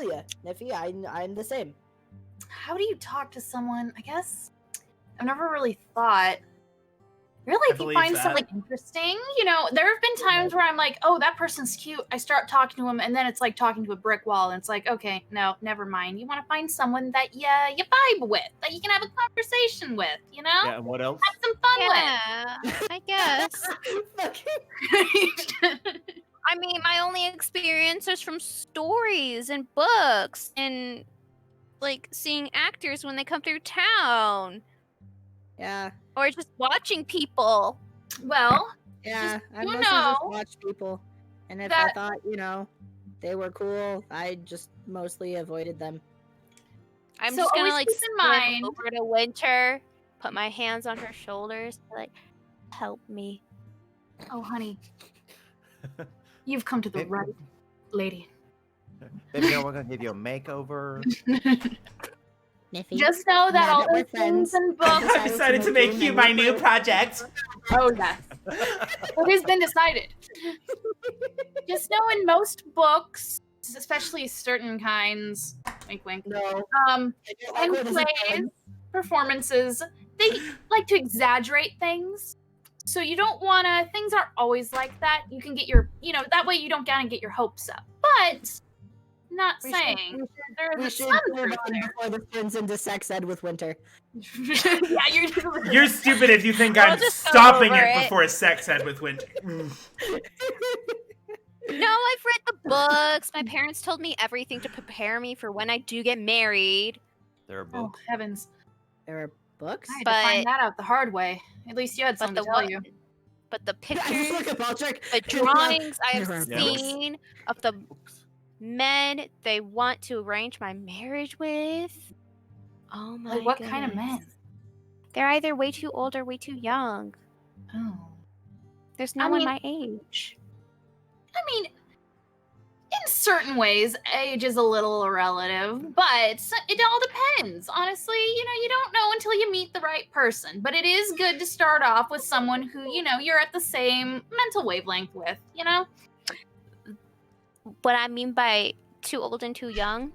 you, Niffy. I'm the same. How do you talk to someone? I guess I've never really thought. Really, I if you believe find that. something interesting, you know, there have been times where I'm like, oh, that person's cute. I start talking to him, and then it's like talking to a brick wall, and it's like, okay, no, never mind. You want to find someone that you vibe with, that you can have a conversation with, you know? Yeah, and what else? Have some fun Yeah, I guess. with. I mean, my only experience is from stories and books and like seeing actors when they come through town. Yeah. Or just watching people. Well, Yeah. I you mostly just know watch people. And if that- I thought, they were cool, I just mostly avoided them. I'm So just gonna always like keep in swim mind- over to Winter, put my hands on her shoulders, like, help me. oh, honey, you've come to the right lady. Baby girl, we're gonna give you a makeover. Niffy. Just know that Now all that we're those things friends, and I books. I decided to make you my new project. Oh yes, it has been decided. Just know in most books, especially certain kinds, wink wink, No. and plays, performances, they like to exaggerate things. So you don't wanna, things aren't always like that. You can get your, that way you don't gotta get your hopes up. But, not saying, We there's should some move truth on before this turns into sex ed with Winter. there. Yeah, You're stupid if you think We'll I'm just go stopping over it it. before sex ed with Winter. No, I've read the books. My parents told me everything to prepare me for when I do get married. There are Oh, books. heavens. There are books? I had to find But- that out the hard way. At least you had But something the to tell you. But the I just look pictures, at Baldric. the drawings I have There are books. seen of the men they want to arrange my marriage with. Oh my Like, what kind of goodness. men? They're either way too old or way too young. Oh. There's I no one mean- my age. I mean, in certain ways, age is a little relative, but it all depends. Honestly, you don't know until you meet the right person. But it is good to start off with someone who, you're at the same mental wavelength with, What I mean by too old and too young,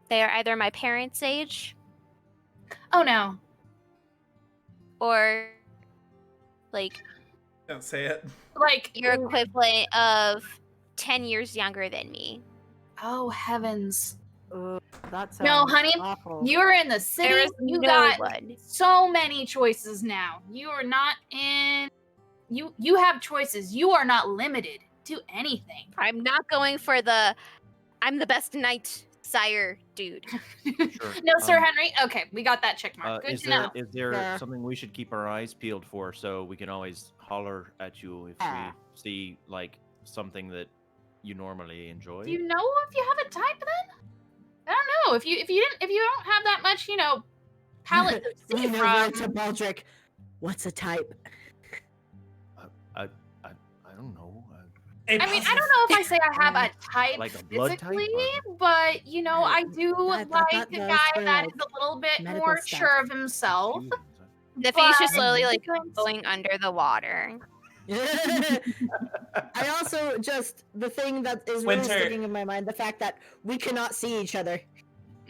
they are either my parents' age Oh no. or like Don't say it. Like, your equivalent of 10 years younger than me. oh heavens. That sounds No, honey, awful. You're in the city. There is You no got one. so many choices now. You are not in. You have choices. You are not limited to anything. I'm not going for I'm the best knight sire dude. Sure. No, Sir Henry. Okay, we got that check mark. Good Is to there know. is there Yeah. something we should keep our eyes peeled for so we can always holler at you if we see like something that you normally enjoy? Do you know if you have a type then? I don't know. If you don't have that much, palette to see Lean from. over to Baldric. What's a type? I don't know. I mean, I don't know if I say I have a type Like a blood type, physically, or- but I do I thought like a those guy were, that like, is a little bit medical more stuff. sure of himself. The face just But- slowly like going under the water. I also the thing that is really Winter. sticking in my mind, the fact that we cannot see each other.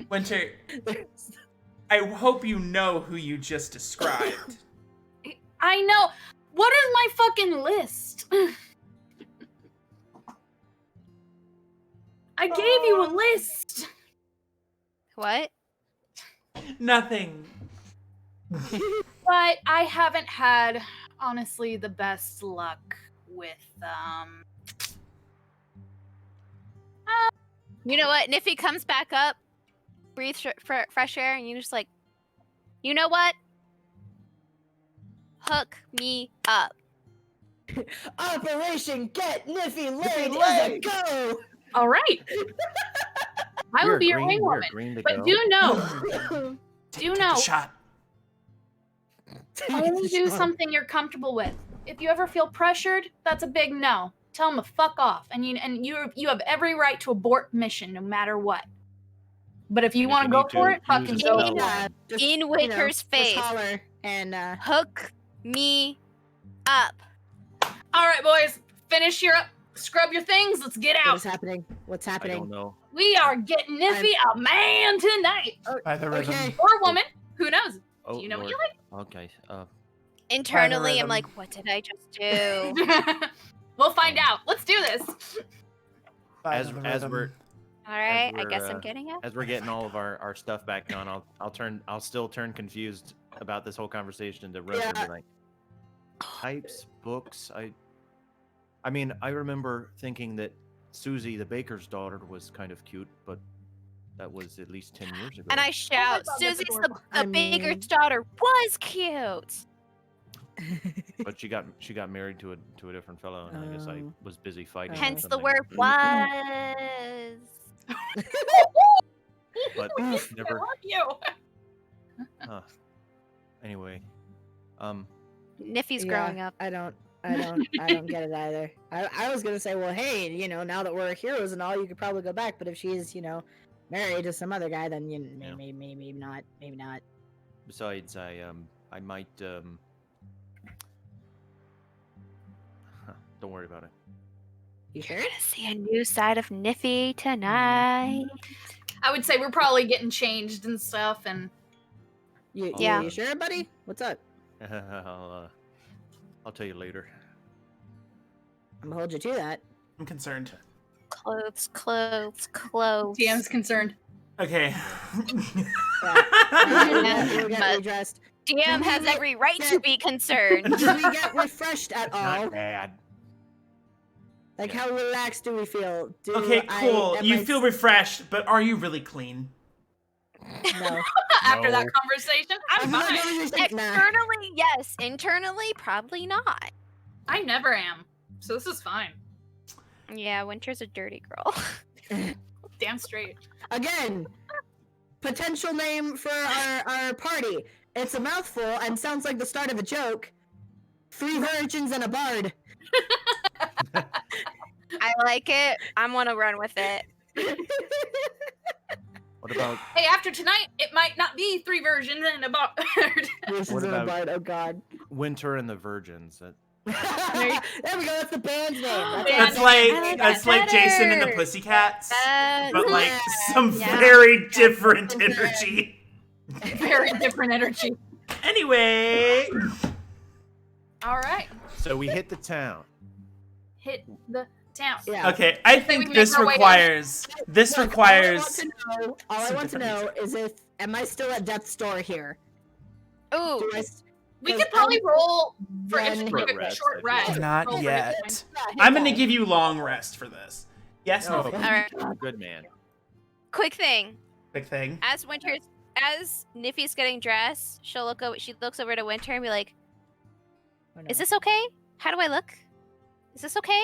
Winter, I hope you know who you just described. I know. What is my fucking list? I gave you a list. What? Nothing. But I haven't had, honestly, the best luck with, You know what? Niffy comes back up, breathe fresh air, and you just like, you know what? Hook me up. Operation Get Niffy Laid is a Laid. go! all right. I will We're be your green- wing we're woman. green to But go. do know, Take a shot. only do something you're comfortable with. If you ever feel pressured, that's a big no. Tell them to fuck off, and you have every right to abort mission, no matter what. But if you And if want to you go need for to it, fucking use go a for spell. it. Just, In Winter's just face. holler and Hook me up. All right, boys, finish your scrub your things. Let's get what out. is happening? What's I happening? don't know. We are getting Niffy a man tonight, By the rhythm. Okay. or a woman. Who knows? Oh, Do you know what Lord. you Okay. Internally, I'm rhythm. like, what did I just do? like? We'll find out. Let's do this. By as the as rhythm. we're All right, I we're, guess I'm getting it. as we're getting all of our stuff back on, I'll still turn confused about this whole conversation to Rosa and be like, types, books. I mean, I remember thinking that Susie, the baker's daughter, was kind of cute, but That was at least 10 years ago. And I shout, Oh, that's Susie's adorable. the baker's daughter was cute. But she got married to a different fellow, and I guess I Oh. was busy fighting. Hence the something. word was. But I never. love you. Anyway, Niffy's Yeah, growing up. I don't get it either. I was gonna say, well, hey, now that we're heroes and all, you could probably go back. But if she's, married to some other guy, then maybe not. besides, I might don't worry about it. You You're sure? gonna see a new side of Niffy tonight. I would say we're probably getting changed and stuff, and Yeah. You sure, buddy? What's up? I'll tell you later. I'm gonna hold you to that. I'm concerned. Clothes. TM's concerned. Okay. We'll get But- redressed. DM has every right to be concerned. Do we get refreshed at all? Not bad. Like, how relaxed do we feel? Okay, cool. am You I feel refreshed, but are you really clean? No. After that No. conversation, I'm I'm fine. not Externally, yes. Internally, probably not. I never am, so this is fine. Yeah, Winter's a dirty girl. Damn straight. Again, potential name for our party. It's a mouthful and sounds like the start of a joke. 3 virgins and a bard. I like it. I'm gonna run with it. What about Hey, after tonight, it might not be 3 versions and a bard. Virgins What and a about- bard. Oh God. Winter and the Virgins? There we go. That's the band's name. That's Yeah, That's no, like I like that's that like Jason and the better. Pussycats, That- but like some Yeah. very different energy. Very different energy. Anyway, All right, So we hit the town. hit the town. Yeah. okay, I think we think make this our way up. requires Look, requires. All I some want to know is if am I still at death's door here? Ooh, Do I We could probably roll for if Then- we Short give it a rest, short I feel rest. like. Not Roll for yet. this I'm gonna give you long rest for this. Yes, Oh, no. okay. all right. Good man. Quick thing. Big thing. As Niffy's getting dressed, she looks over to Winter and be like, "Is this okay? How do I look? Is this okay?"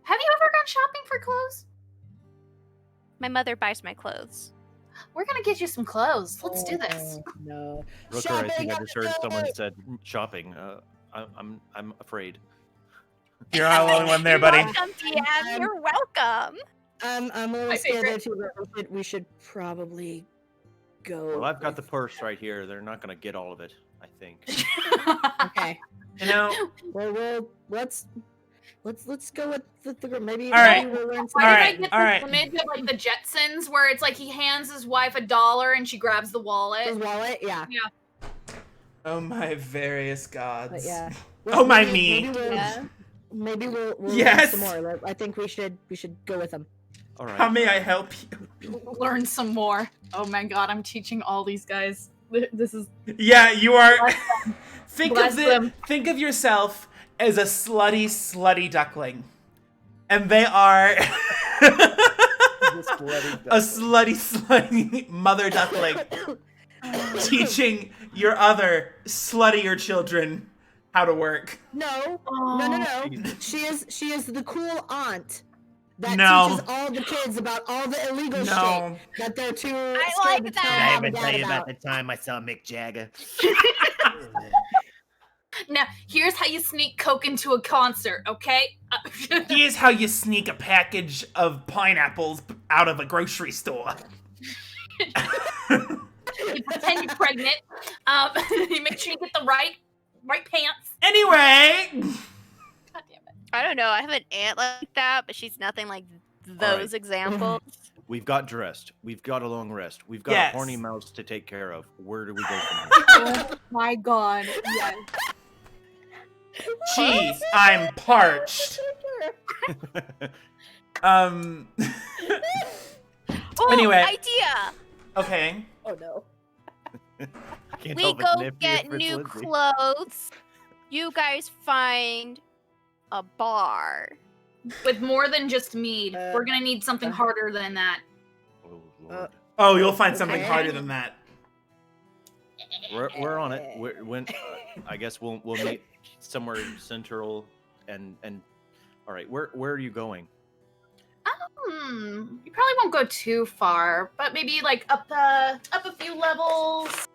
Have you ever gone shopping for clothes? My mother buys my clothes. We're gonna get you some clothes. Let's do this. Oh, no. Rooker, I think Shopping I at just the heard someone store. said shopping. I'm afraid. You're not the only one there, buddy. Welcome, DM. You're welcome. I'm a little My scared there favorite. too, but we should probably go. Well, I've got the with- purse right here. They're not gonna get all of it, I think. Okay. You know, Let's go with the group. Maybe, All right. maybe we'll learn Why something. All did I right, get all this right. image of like the Jetsons where it's like he hands his wife $1 and she grabs the His wallet? wallet, yeah. oh my various gods. But yeah. Oh, my Maybe me. we'll, Yeah. maybe we'll Yes. learn some more. I think we should go with them. All right. How may I help you? Learn some more. Oh my god, I'm teaching all these guys. This is Yeah, you are. Bless think them. think of yourself as a slutty duckling, and they are a slutty mother duckling teaching your other sluttier children how to work. No, Oh. no. She is the cool aunt that No. teaches all the kids about all the illegal No. shit that they're too I scared like to tell that. mom and dad about. the time I saw Mick Jagger. Now, here's how you sneak coke into a concert, okay? Here's how you sneak a package of pineapples out of a grocery store. You pretend you're pregnant. You make sure you get the right pants. Anyway, God damn it. I don't know. I have an aunt like that, but she's nothing like those examples. We've got dressed. We've got a long rest. We've got Yes. a horny mouse to take care of. Where do we go from Oh my god. Yes. gee, I'm parched. here? Um. Oh, Anyway. idea. Okay. Oh no. Can't We help it, go Nippy, get if it's new Lindsay. clothes. You guys find a bar. With more than just mead. We're gonna need something harder than that. Oh, Lord. Oh, you'll find something Okay. harder than that. We're on it. I guess we'll meet somewhere central and all right. Where are you going? You probably won't go too far, but maybe like up a few levels.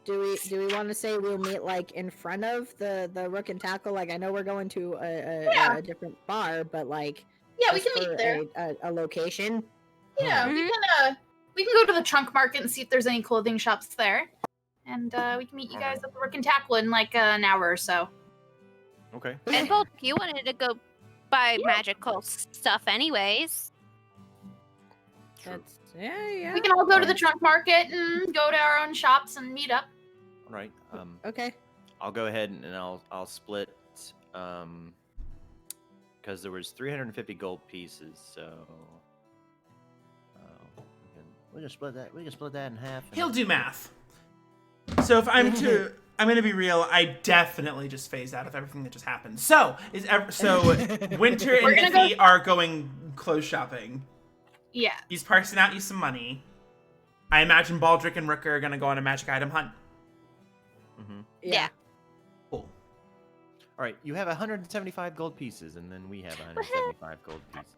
Do we want to say we'll meet like in front of the Rook and Tackle? Like I know we're going to Yeah. a different bar, but like Yeah, we just can meet for there. a location. Yeah, we can go to the trunk market and see if there's any clothing shops there, and we can meet you guys at the Rook and Tackle in like an hour or so. Okay. And Bolt, you wanted to go buy magical stuff anyways. That's yeah. We can all go to the trunk market and go to our own shops and meet up. All right. Okay. I'll go ahead and I'll split because there was 350 gold pieces, so we can split that. We can split that in half. He'll do math. So if I'm gonna be real. I definitely just phased out of everything that just happened. So Winter and We're gonna Niffy are going clothes shopping. Yeah. He's parsing out you some money. I imagine Baldric and Rooker are gonna go on a magic item hunt. Mm-hmm. Yeah. Cool. All right. You have 175 gold pieces, and then we have 175 gold pieces.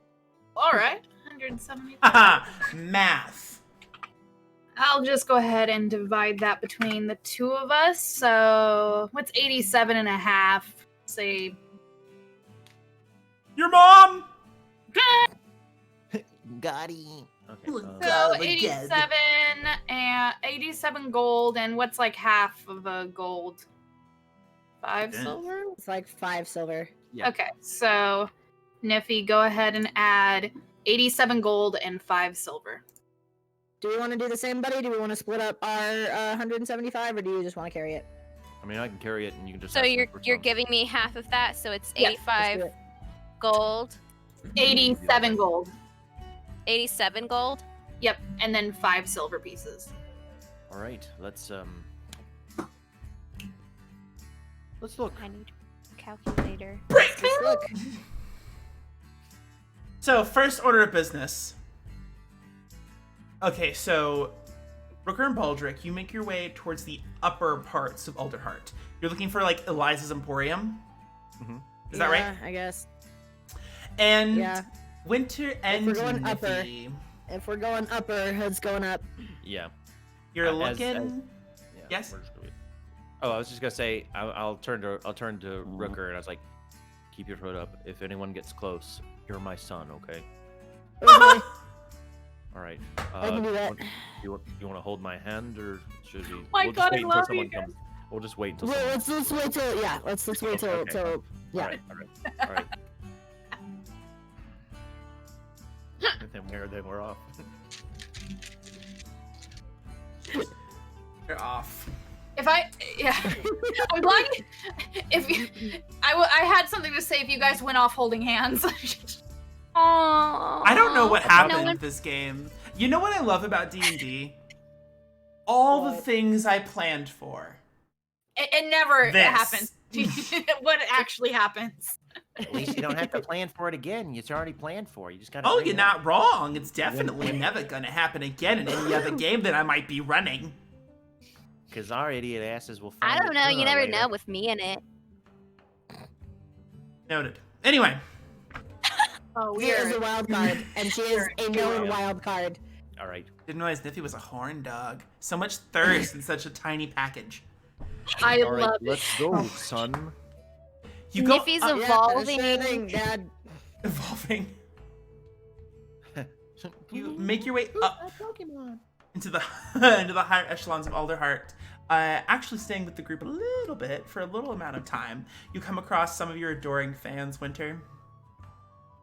All right. 170. Haha, math. I'll just go ahead and divide that between the two of us. So what's 87 and a half? Say Your mom. Gotti. Okay. so 87 gold, and what's like half of a gold? 5 Yeah. silver? It's like 5 silver. Yeah. Okay, so Niffy, go ahead and add 87 gold and 5 silver. Do we want to do the same, buddy? Do we want to split up our 175, or do you just want to carry it? I mean, I can carry it, and you can just. So have some you're for you're some. giving me half of that, so it's Yeah, Let's 85 do it. gold. 87 gold. 87 gold. Yep, and then 5 silver pieces. All right. Let's look. I need a calculator. Let's look. So first order of business. Okay, so Rooker and Baldric, you make your way towards the upper parts of Alderheart. You're looking for like Eliza's Emporium. Mhm. Is that right? Yeah, I guess. And Yeah. Winter and we're going upper. Niffy, If we're going upper, it's going up. Yeah. you're As- looking. Yeah, Yes? we're just gonna be- Oh, I was just gonna say I'll turn to Rooker and I was like, keep your foot up. If anyone gets close, you're my son, okay? Okay. All right. I can do that. You want to hold my hand or should we? My we'll God, I just wait until love someone you guys. comes. We'll just wait until. Well, someone... let's wait till let's wait till Okay. till yeah. All right. And then we're off. You're off. I'm glad. I had something to say if you guys went off holding hands. Oh. I don't know what happened No one... this game. You know what I love about D&D? All the What? things I planned for. It never This. happens. What actually happens? At least you don't have to plan for it again. It's already planned for. You just gotta. Oh, bring you're it up. not wrong. It's definitely never gonna happen again in any other game that I might be running. Because our idiot asses will find I don't it know. You sooner or never later. know with me in it. Noted. Anyway, Oh, She is a wild card, and she is a known wild card. All right. didn't realize Niffy was a horn dog. So much thirst in such a tiny package. I All right. love it. Let's go, son. You go Niffy's up- evolving. Yeah, sure thing, Dad. evolving. You make your way up into the into the higher echelons of Alderheart. Actually staying with the group a little bit for a little amount of time. You come across some of your adoring fans, Winter.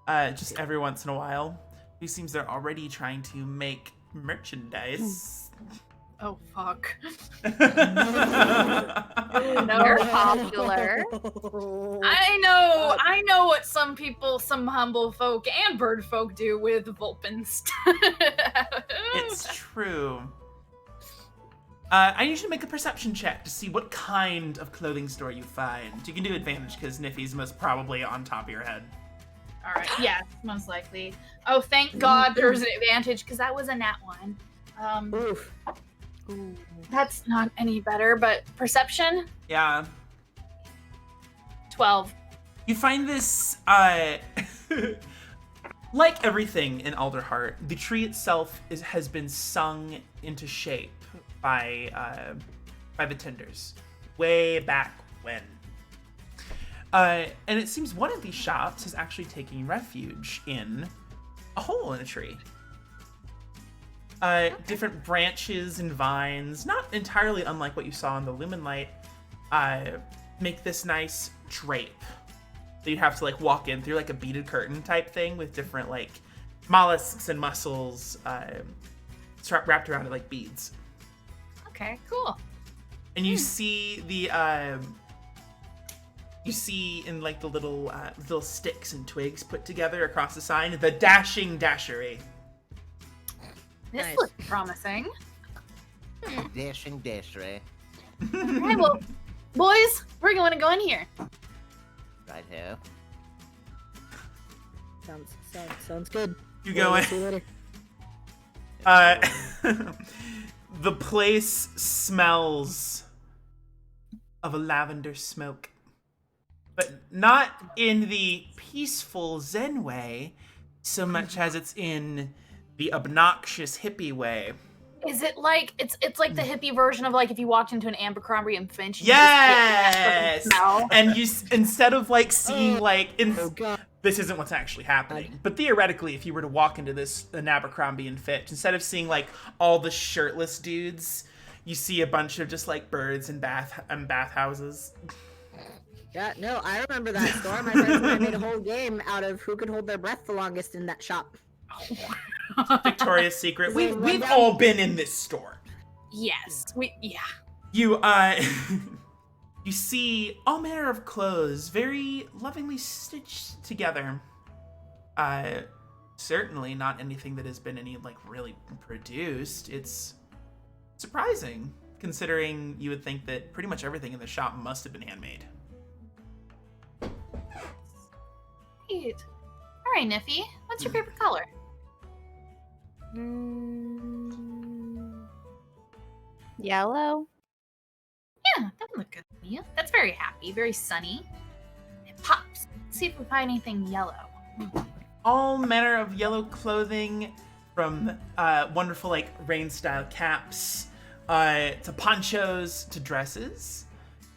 Just every once in a while. It seems they're already trying to make merchandise. Oh fuck. You're popular. I know what some people, some humble folk and bird folk do with Vulpins. It's true. I need you to make a perception check to see what kind of clothing store you find. You can do advantage because Niffy's most probably on top of your head. All right. Yes, most likely. Oh, thank God there's an advantage because that was a nat one. Oof. That's not any better, but perception? Yeah. 12. You find this, like everything in Alderheart, the tree itself has been sung into shape by the Tinders, way back when. And it seems one of these shops is actually taking refuge in a hole in a tree. Different branches and vines, not entirely unlike what you saw in the Lumen Light, make this nice drape that you have to like walk in through, like a beaded curtain type thing with different like mollusks and mussels wrapped around it like beads. Okay, cool. And you see the you see in like the little sticks and twigs put together across the sign, the Dashing Dashery. This Nice. looks promising. Dashing Dashery. Okay, well, boys, we're going to go in here. Right here. Sounds good. You Well, go we'll in. see you later. The place smells of a lavender smoke, but not in the peaceful Zen way so much as it's in the obnoxious hippie way. Is it like it's like the hippie version of like if you walked into an Abercrombie and Finch? And you Yes! just get that fucking smell? And you instead of like seeing like Oh god. this isn't what's actually happening, but theoretically, if you were to walk into an Abercrombie and Fitch, instead of seeing like all the shirtless dudes, you see a bunch of just like birds and bathhouses. Yeah, no, I remember that store. My friends and I made a whole game out of who could hold their breath the longest in that shop. Victoria's Secret. Wait, We've what all been in this store. Yes, yeah. You you see all manner of clothes very lovingly stitched together. Certainly not anything that has been any like really produced. It's surprising considering you would think that pretty much everything in the shop must have been handmade. Sweet. All right, Niffy, what's your favorite color? Yellow. Yeah, that would look good to me. That's very happy, very sunny. It pops. Let's see if we find anything yellow. All manner of yellow clothing, from wonderful like rain style caps to ponchos to dresses.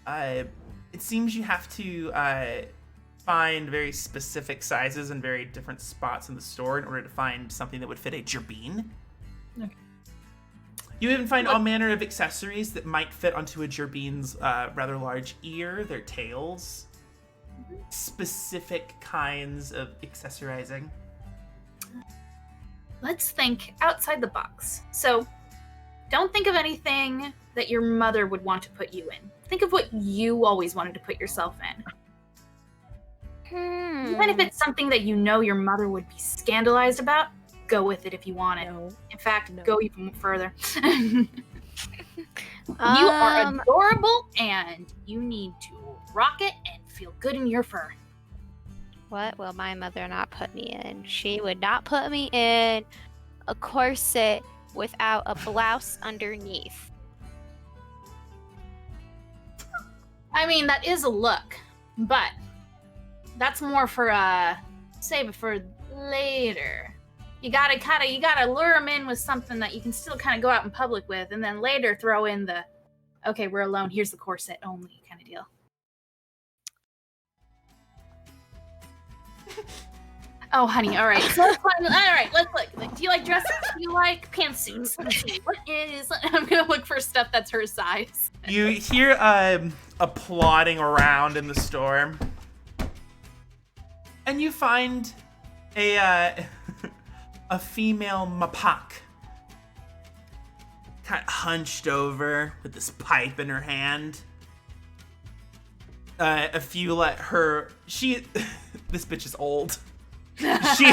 It seems you have to find very specific sizes and very different spots in the store in order to find something that would fit a gerbine. Okay. You even find all manner of accessories that might fit onto a gerbine's rather large ear, their tails. Specific kinds of accessorizing. Let's think outside the box. So, don't think of anything that your mother would want to put you in. Think of what you always wanted to put yourself in. Even if it's something that you know your mother would be scandalized about, go with it if you want it. No. In fact, No. go even further. You are adorable and you need to rock it and feel good in your fur. What will my mother not put me in? She would not put me in a corset without a blouse underneath. I mean, that is a look, but that's more for save it for later. You gotta lure them in with something that you can still kind of go out in public with, and then later throw in the, okay, we're alone, here's the corset only kind of deal. Oh, honey, all right. So let's find, all right, let's look. Like, do you like dresses? Do you like pantsuits? Let's see. What is? I'm gonna look for stuff that's her size. You hear applauding around in the store, and you find a a female mapak, kind of hunched over with this pipe in her hand. A few let her this bitch is old. She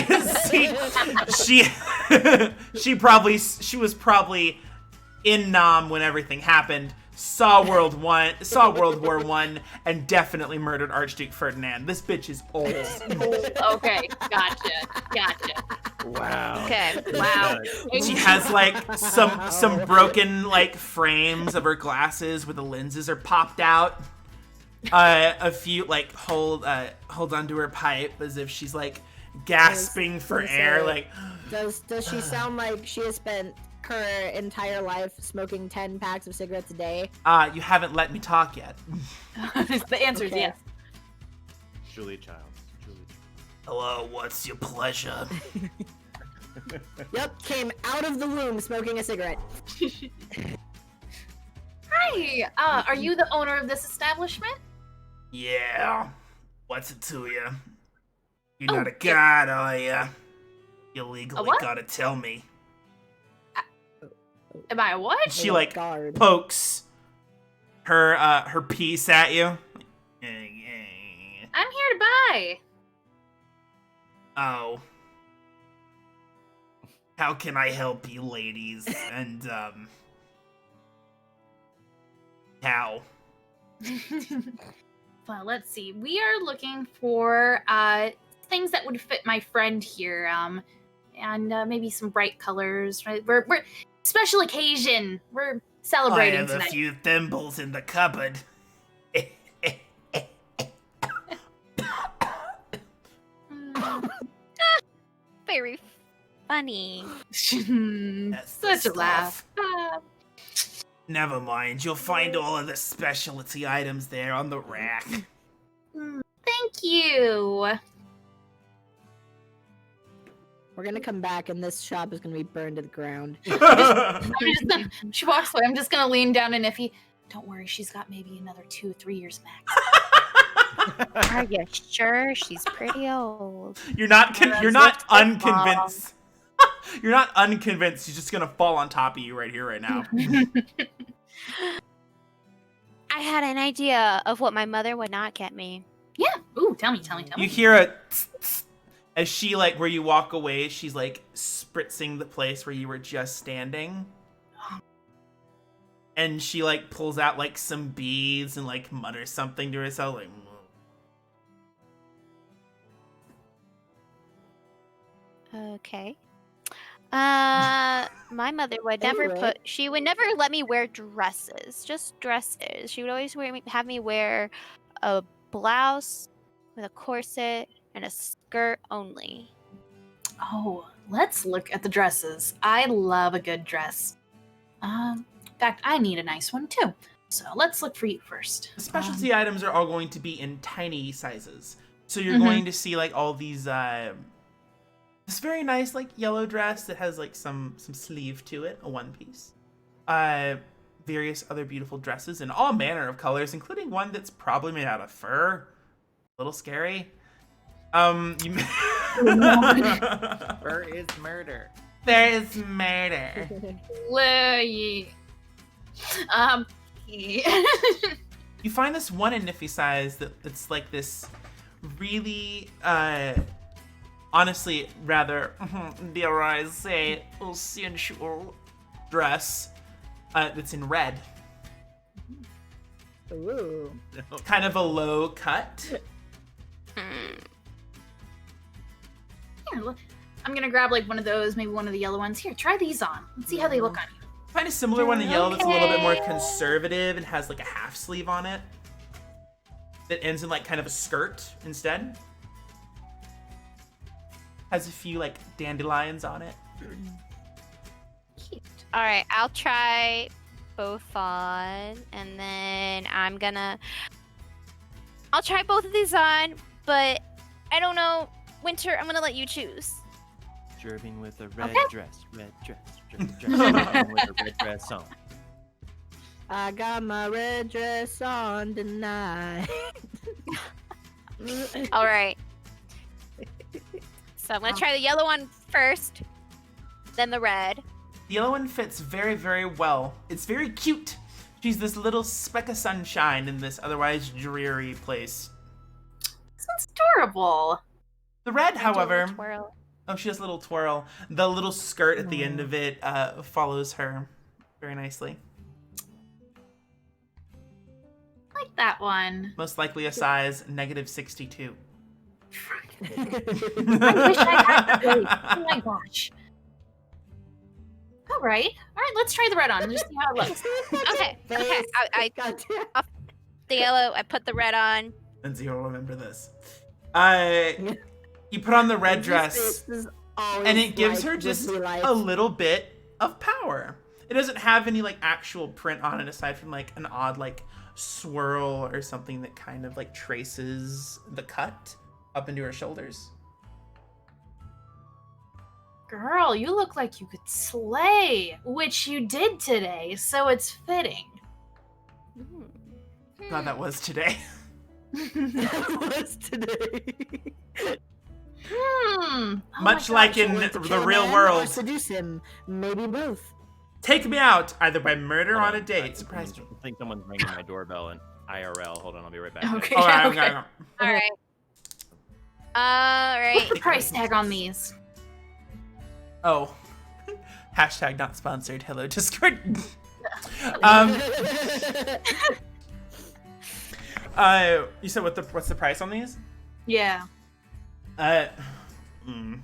was probably in Nam when everything happened, saw World War One, and definitely murdered Archduke Ferdinand. This bitch is old. Okay, gotcha. Wow. Okay. Wow. She has like some broken like frames of her glasses where the lenses are popped out. A few like hold onto her pipe as if she's like gasping for air. Like, Does she sound like she has spent her entire life smoking 10 packs of cigarettes a day? you haven't let me talk yet. The answer is Okay. yes. Julia Childs. Hello, what's your pleasure? Yep, came out of the womb smoking a cigarette. Hi, are you the owner of this establishment? Yeah. What's it to you? You're Oh, not a god, are ya? You legally what? gotta tell me. Am I a what? She Oh, like guard. pokes her piece at you. I'm here to buy. Oh. How can I help you, ladies? And how? Well, let's see. We are looking for things that would fit my friend here. And maybe some bright colors. Right? We're special occasion. We're I celebrating have a tonight. few thimbles in the cupboard. Mm. Very funny. That's the Such a laugh. Never mind, you'll find all of the specialty items there on the rack. Thank you. We're gonna come back and this shop is gonna be burned to the ground. She walks away. I'm just gonna lean down and Iffy. Don't worry, she's got maybe another 2 or 3 years max. Are you sure? She's pretty old. You're not Well, you're that's not just the unconvinced. You're not unconvinced. She's just gonna fall on top of you right here, right now. I had an idea of what my mother would not get me. Yeah. Ooh, tell me. You hear a tss, tss, as she like where you walk away. She's like spritzing the place where you were just standing, and she like pulls out like some beads and like mutters something to herself like. Okay. My mother would never Alright. she would never let me wear dresses, just dresses. She would always have me wear a blouse with a corset and a skirt only. Oh, let's look at the dresses. I love a good dress. In fact, I need a nice one too. So let's look for you first. The specialty items are all going to be in tiny sizes. So you're Mhm. going to see like all these this very nice like yellow dress that has like some sleeve to it, a one piece. Various other beautiful dresses in all manner of colors, including one that's probably made out of fur. A little scary. You Fur is murder. There is murder. Yeah. Yeah. You find this one in Niffy size that it's like this really honestly rather dare I say sensual dress that's in red. Ooh. It's kind of a low cut. Here, look. I'm gonna grab like one of those, maybe one of the yellow ones. Here, try these on. Let's see how they look on you. Find a similar one in yellow that's a little bit more Okay. conservative and has like a half sleeve on it that ends in like kind of a skirt instead. Has a few like dandelions on it. Cute. All right, I'll try both on, and then I'll try both of these on, but I don't know. Winter, I'm gonna let you choose. Jerving with a red Okay. dress. Jerving with a red dress on. I got my red dress on tonight. All right. So I'm gonna try the yellow one first, then the red. The yellow one fits very, very well. It's very cute. She's this little speck of sunshine in this otherwise dreary place. Sounds adorable. The red, Do a however, little twirl. oh, she has a little twirl. The little skirt at the end of it follows her very nicely. Like that one. Most likely a size -62. I wish I had space. Oh my gosh. All right, let's try the red on and just see how it looks. Okay. I Goddamn. the yellow. I put the red on. Lindsay will remember this. You put on the red dress, and it gives her just a little bit of power. It doesn't have any like actual print on it aside from like an odd like swirl or something that kind of like traces the cut up into her shoulders. Girl, you look like you could slay, which you did today, so it's fitting. God, that was today. That was today. Oh Much my like gosh. in Want to the kill a real man or world. seduce him, maybe both. Take me out, either by murder or Hold on a date. Surprise me. I think someone's ringing my doorbell in IRL. Hold on, I'll be right back. Okay. All right, Okay. okay. All right. All right. What's the price tag on these? Oh. Hashtag not sponsored. Hello, Discord. You said what's the price on these? Yeah.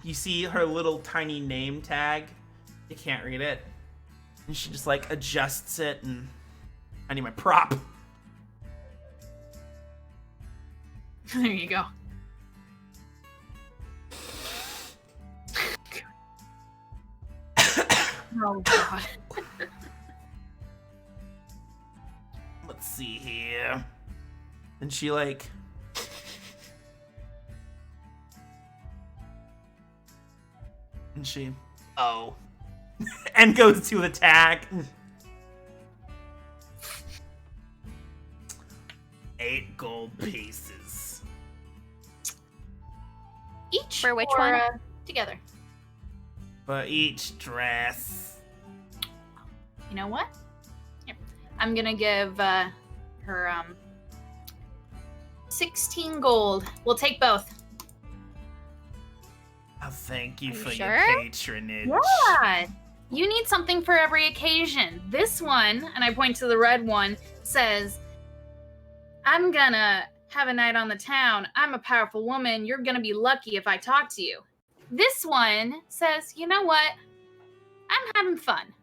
You see her little tiny name tag. You can't read it. And she just like adjusts it and I need my prop. There you go. Oh god. Let's see here. And she like and she and goes to attack. 8 gold pieces. Each For which or, one? Together. For each dress. You know what? Here. I'm gonna give her 16 gold. We'll take both. Oh, thank you Are you for sure? your patronage. Yeah. You need something for every occasion. This one, and I point to the red one, says, I'm gonna have a night on the town. I'm a powerful woman. You're gonna be lucky if I talk to you. This one says, you know what? I'm having fun.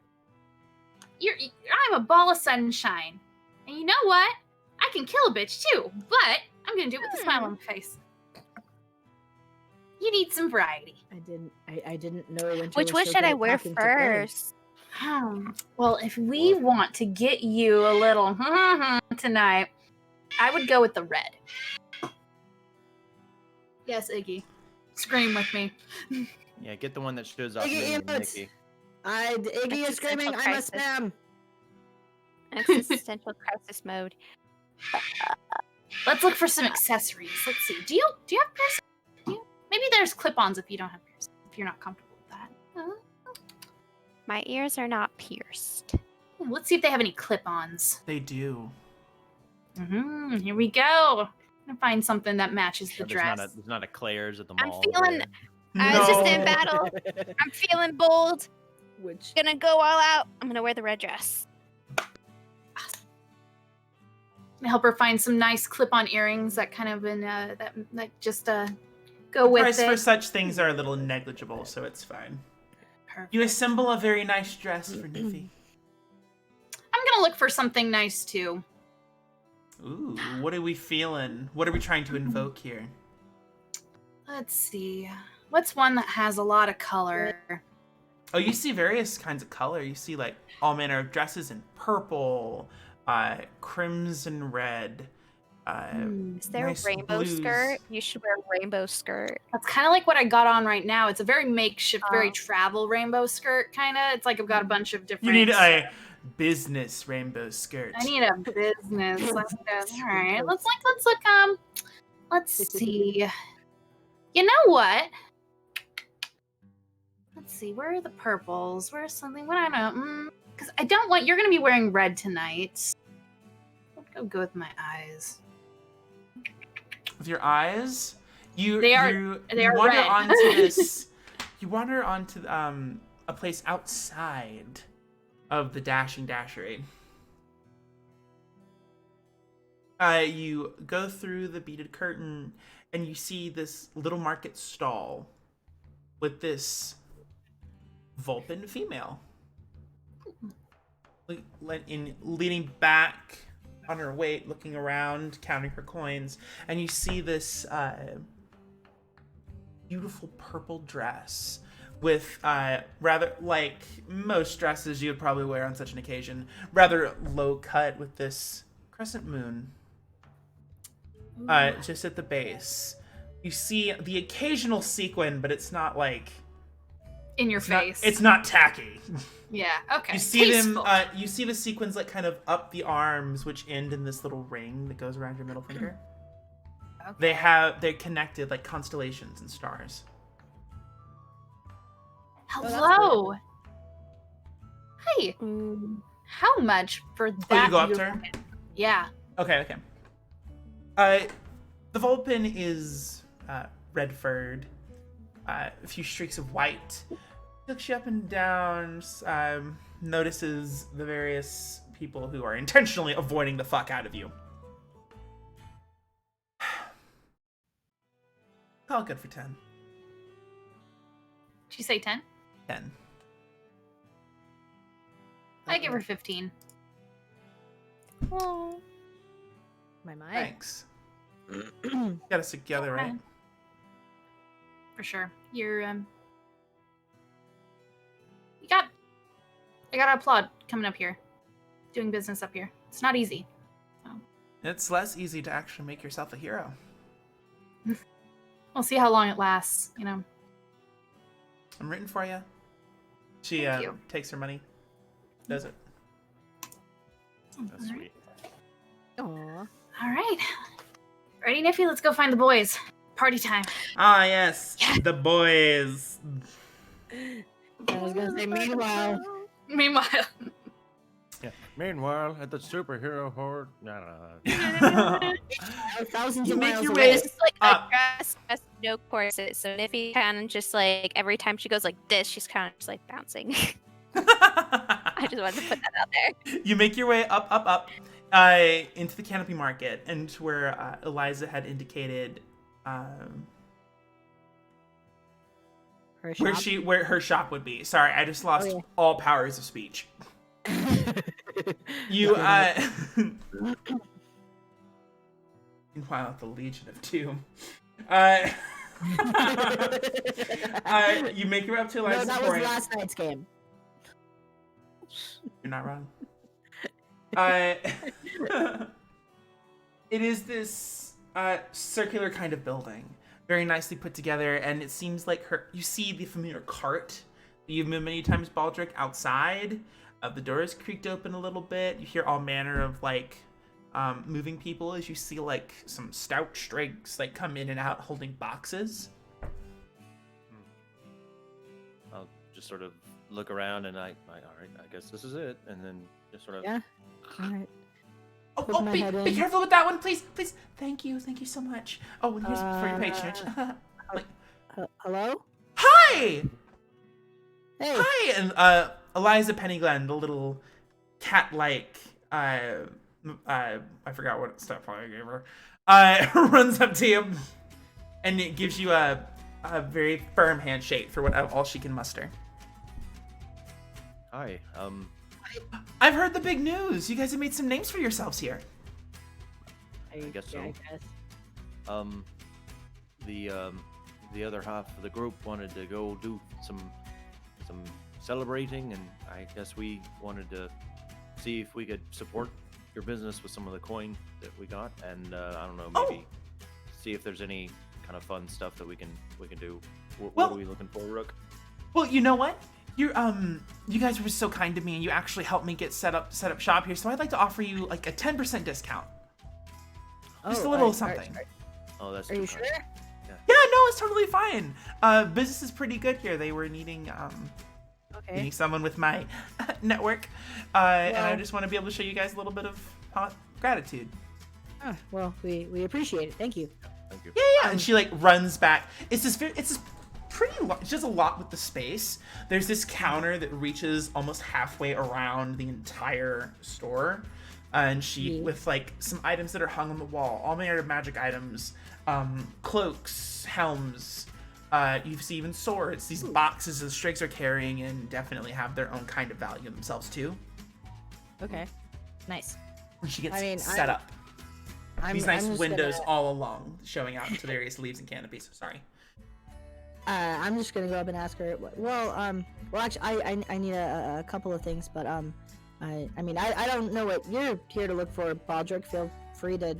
I'm a ball of sunshine. And you know what? I can kill a bitch too, but I'm gonna do it with a smile on my face. You need some variety. I didn't know winter Which was one so should I good wear talking to birds. first? Well, if we want to get you a little tonight, I would go with the red. Yes, Iggy. Scream with me. Yeah, get the one that shows up. Iggy me and emotes. Nikki. Iggy is screaming, I'm a Existential spam. Existential crisis mode. Let's look for some accessories. Let's see. Do you have piercing? Maybe there's clip-ons if you don't have piercing. If you're not comfortable with that. My ears are not pierced. Let's see if they have any clip-ons. They do. Here we go. I'm gonna find something that matches the There's dress. there's not a Claire's at the I'm mall. feeling- there. I was just in battle. I'm feeling bold. Which Gonna go all out. I'm gonna wear the red dress. Help her find some nice clip-on earrings that kind of that just go The with price it. for such things are a little negligible, so it's fine. Perfect. You assemble a very nice dress for Newfie. I'm gonna look for something nice too. Ooh, what are we feeling? What are we trying to invoke here? Let's see. What's one that has a lot of color? Oh, you see various kinds of color. You see like all manner of dresses in purple, crimson red. Is there nice a rainbow blues. skirt? You should wear a rainbow skirt. That's kind of like what I got on right now. It's a very makeshift, very travel rainbow skirt, kind of. It's like I've got a bunch of different. You need a business rainbow skirt. I need a business. Let's go. All right. Let's look. Let's see. You know what? Let's see. Where are the purples? Where's something? What I know? Because I don't want. You're gonna be wearing red tonight. I'll go with my eyes. With your eyes, you They are wander red. onto this. You wander onto a place outside, of the dashing dashery. You go through the beaded curtain, and you see this little market stall with this Vulpin female leaning back on her weight, looking around, counting her coins, and you see this beautiful purple dress with rather, like most dresses you would probably wear on such an occasion, rather low cut with this crescent moon just at the base. You see the occasional sequin, but it's not like in your face. It's not tacky. Yeah. Okay. You see Tasteful. them. You see the sequins like kind of up the arms, which end in this little ring that goes around your middle finger. Okay. They're connected like constellations and stars. Hello. Hi. How much for that? Oh, you go up to beautiful her? kid? Yeah. Okay. The Vulpin is red furred, a few streaks of white. Looks you up and down, notices the various people who are intentionally avoiding the fuck out of you. Call it good for 10. Did you say 10? 10. I give her 15. Oh. My. Thanks. Got us together, right? For sure. You're I gotta applaud coming up here. Doing business up here. It's not easy. It's less easy to actually make yourself a hero. We'll see how long it lasts, you know. I'm rooting for you. She Thank you. takes her money. Does it? That's sweet. Aw. All right. Ready, Niffy? Let's go find the boys. Party time. Ah, yes. The boys. I was gonna say, meanwhile. Meanwhile. Yeah. Meanwhile, at the superhero horde, no. Thousands You of make miles your away. way It's just like up. a dress, no corsets. So Niffy kind of just like every time she goes like this, she's kind of just like bouncing. I just wanted to put that out there. You make your way up, into the Canopy Market, and to where Eliza had indicated Her where shop? where her shop would be. Sorry, I just lost yeah. all powers of speech. You meanwhile at the Legion of Doom. You make your way up to No, Eliza's that was point. last night's game. You're not wrong. It is this circular kind of building, very nicely put together, and it seems like you see the familiar cart that you've moved many times, Baldric, outside. The door is creaked open a little bit. You hear all manner of like moving people as you see like some stout strigs like come in and out holding boxes. I'll just sort of look around and all right, I guess this is it, and then just sort of. Yeah. All right. Oh, Put my be head in. careful with that one, please. Thank you so much. Oh, and here's for your patronage. Hello? Hi! Hey. Hi! And Eliza Pennyglen, the little cat-like, I forgot what step I gave her, runs up to you and it gives you a very firm handshake for all she can muster. Hi. I've heard the big news. You guys have made some names for yourselves here. I guess so. I guess. The other half of the group wanted to go do some celebrating, and I guess we wanted to see if we could support your business with some of the coin that we got, and I don't know, maybe see if there's any kind of fun stuff that we can do. What are we looking for, Rook? Well, you know what? You guys were so kind to me, and you actually helped me get set up shop here. So I'd like to offer you like a 10% discount. Just a little something. Oh, that's Are too you kind. sure? Yeah, no, it's totally fine. Business is pretty good here. They were needing Okay. someone with my network, and I Well- just want to be able to show you guys a little bit of gratitude. Ah, well, we appreciate it. Thank you. Thank you. Yeah, and she like runs back. It's this she does a lot with the space. There's this counter that reaches almost halfway around the entire store. And she, with like some items that are hung on the wall, all manner of magic items, cloaks, helms, you see even swords. These boxes the Strigs are carrying and definitely have their own kind of value themselves too. Okay. Nice. When she gets set up. These nice windows all along, showing out into various leaves and canopies. Sorry. I'm just gonna go up and ask her. Well, actually, I need a couple of things, but I don't know what you're here to look for, Baldric. Feel free to,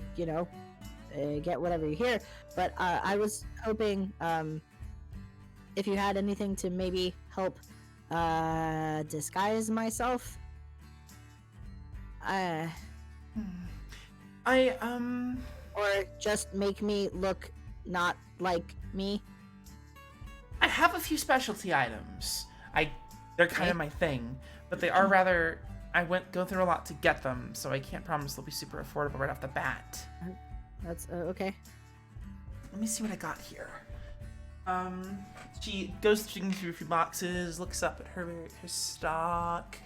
get whatever you hear. But I was hoping, if you had anything to maybe help disguise myself. Or just make me look not like me. I have a few specialty items. They're kind of my thing, but they are rather. I go through a lot to get them, so I can't promise they'll be super affordable right off the bat. That's okay. Let me see what I got here. She goes through a few boxes, looks up at her stock.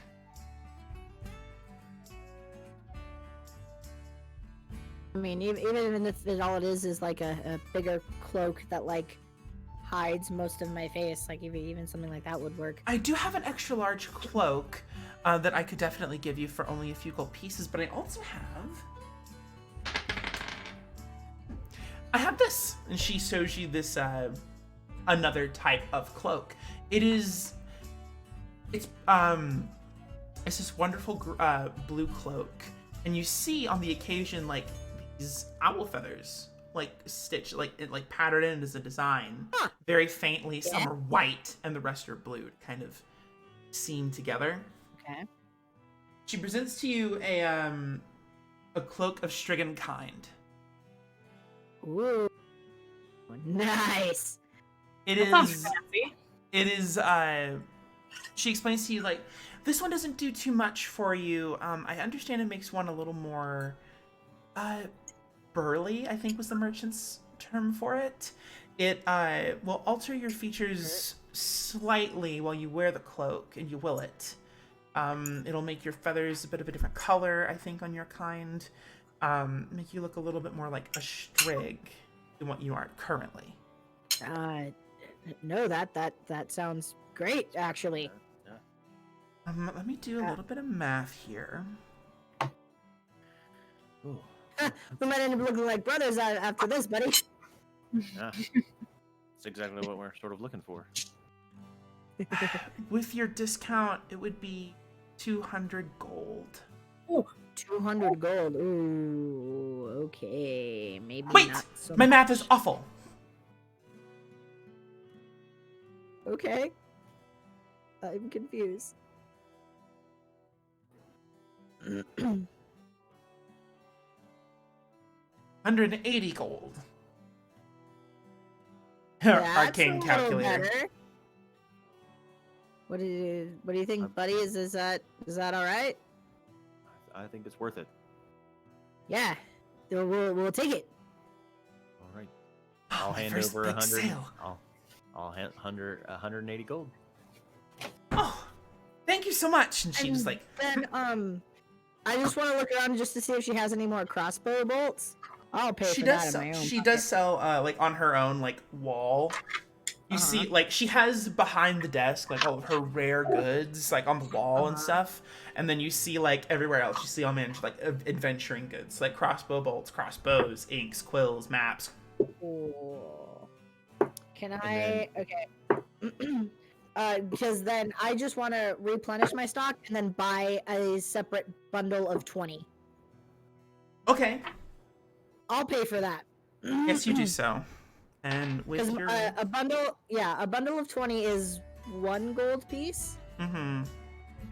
I mean, even if all it is like a bigger cloak that like hides most of my face, like even something like that would work. I do have an extra large cloak that I could definitely give you for only a few gold pieces, but I also have this, and she shows you this another type of cloak. It's this wonderful blue cloak, and you see on the occasion like these owl feathers like stitched, like patterned in as a design, very faintly. Some are white and the rest are blue, kind of seam together. Okay. She presents to you a cloak of stricken kind. Ooh, nice. That sounds fancy. It is. She explains to you like, this one doesn't do too much for you. I understand it makes one a little more burly, I think was the merchant's term for it. It will alter your features slightly while you wear the cloak and you will it. It'll make your feathers a bit of a different color, I think, on your kind. Make you look a little bit more like a Strig than what you are currently. No, that sounds great, actually. Let me do a little bit of math here. Ooh. We might end up looking like brothers after this, buddy. Yeah. That's exactly what we're sort of looking for. With your discount, it would be 200 gold. Ooh, 200 gold. Ooh, okay. Maybe Wait! not so My much. math is awful! Okay. I'm confused. 180 gold. That's Arcane a little calculator. better. What do you think, buddy? Is that all right? I think it's worth it. Yeah. We'll take it. All right. Oh, I'll my hand first over big 100. sale. I'll hand 180 gold. Oh, thank you so much. And she just like, Then I just want to look around just to see if she has any more crossbow bolts. I'll pay she for does that in my own. she does sell like on her own like wall. You see, like she has behind the desk like all of her rare goods like on the wall and stuff, and then you see like everywhere else you see all managed like adventuring goods like crossbow bolts, crossbows, inks, quills, maps. Ooh. Can I? Okay. Because then I just want to replenish my stock and then buy a separate bundle of 20. Okay. I'll pay for that. Yes, you do so. And with Because your a bundle of 20 is 1 gold piece, mm-hmm.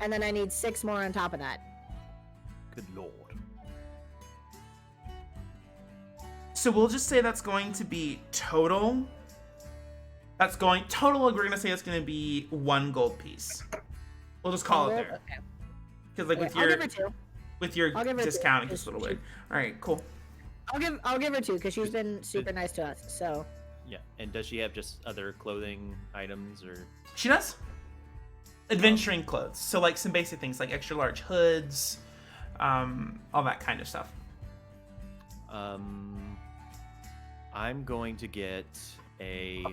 and then I need 6 more on top of that. Good lord. So we'll just say that's going to be total. Total. We're gonna say it's gonna be 1 gold piece. We'll just call it there. Okay. Because like I'll give her 2. with your I'll give her discount, it two. gets a little weird. All right, cool. I'll give her 2 because she's been super nice to us. So Yeah. And does she have just other clothing items or? She does. Adventuring clothes. So like some basic things like extra large hoods, all that kind of stuff. I'm going to get a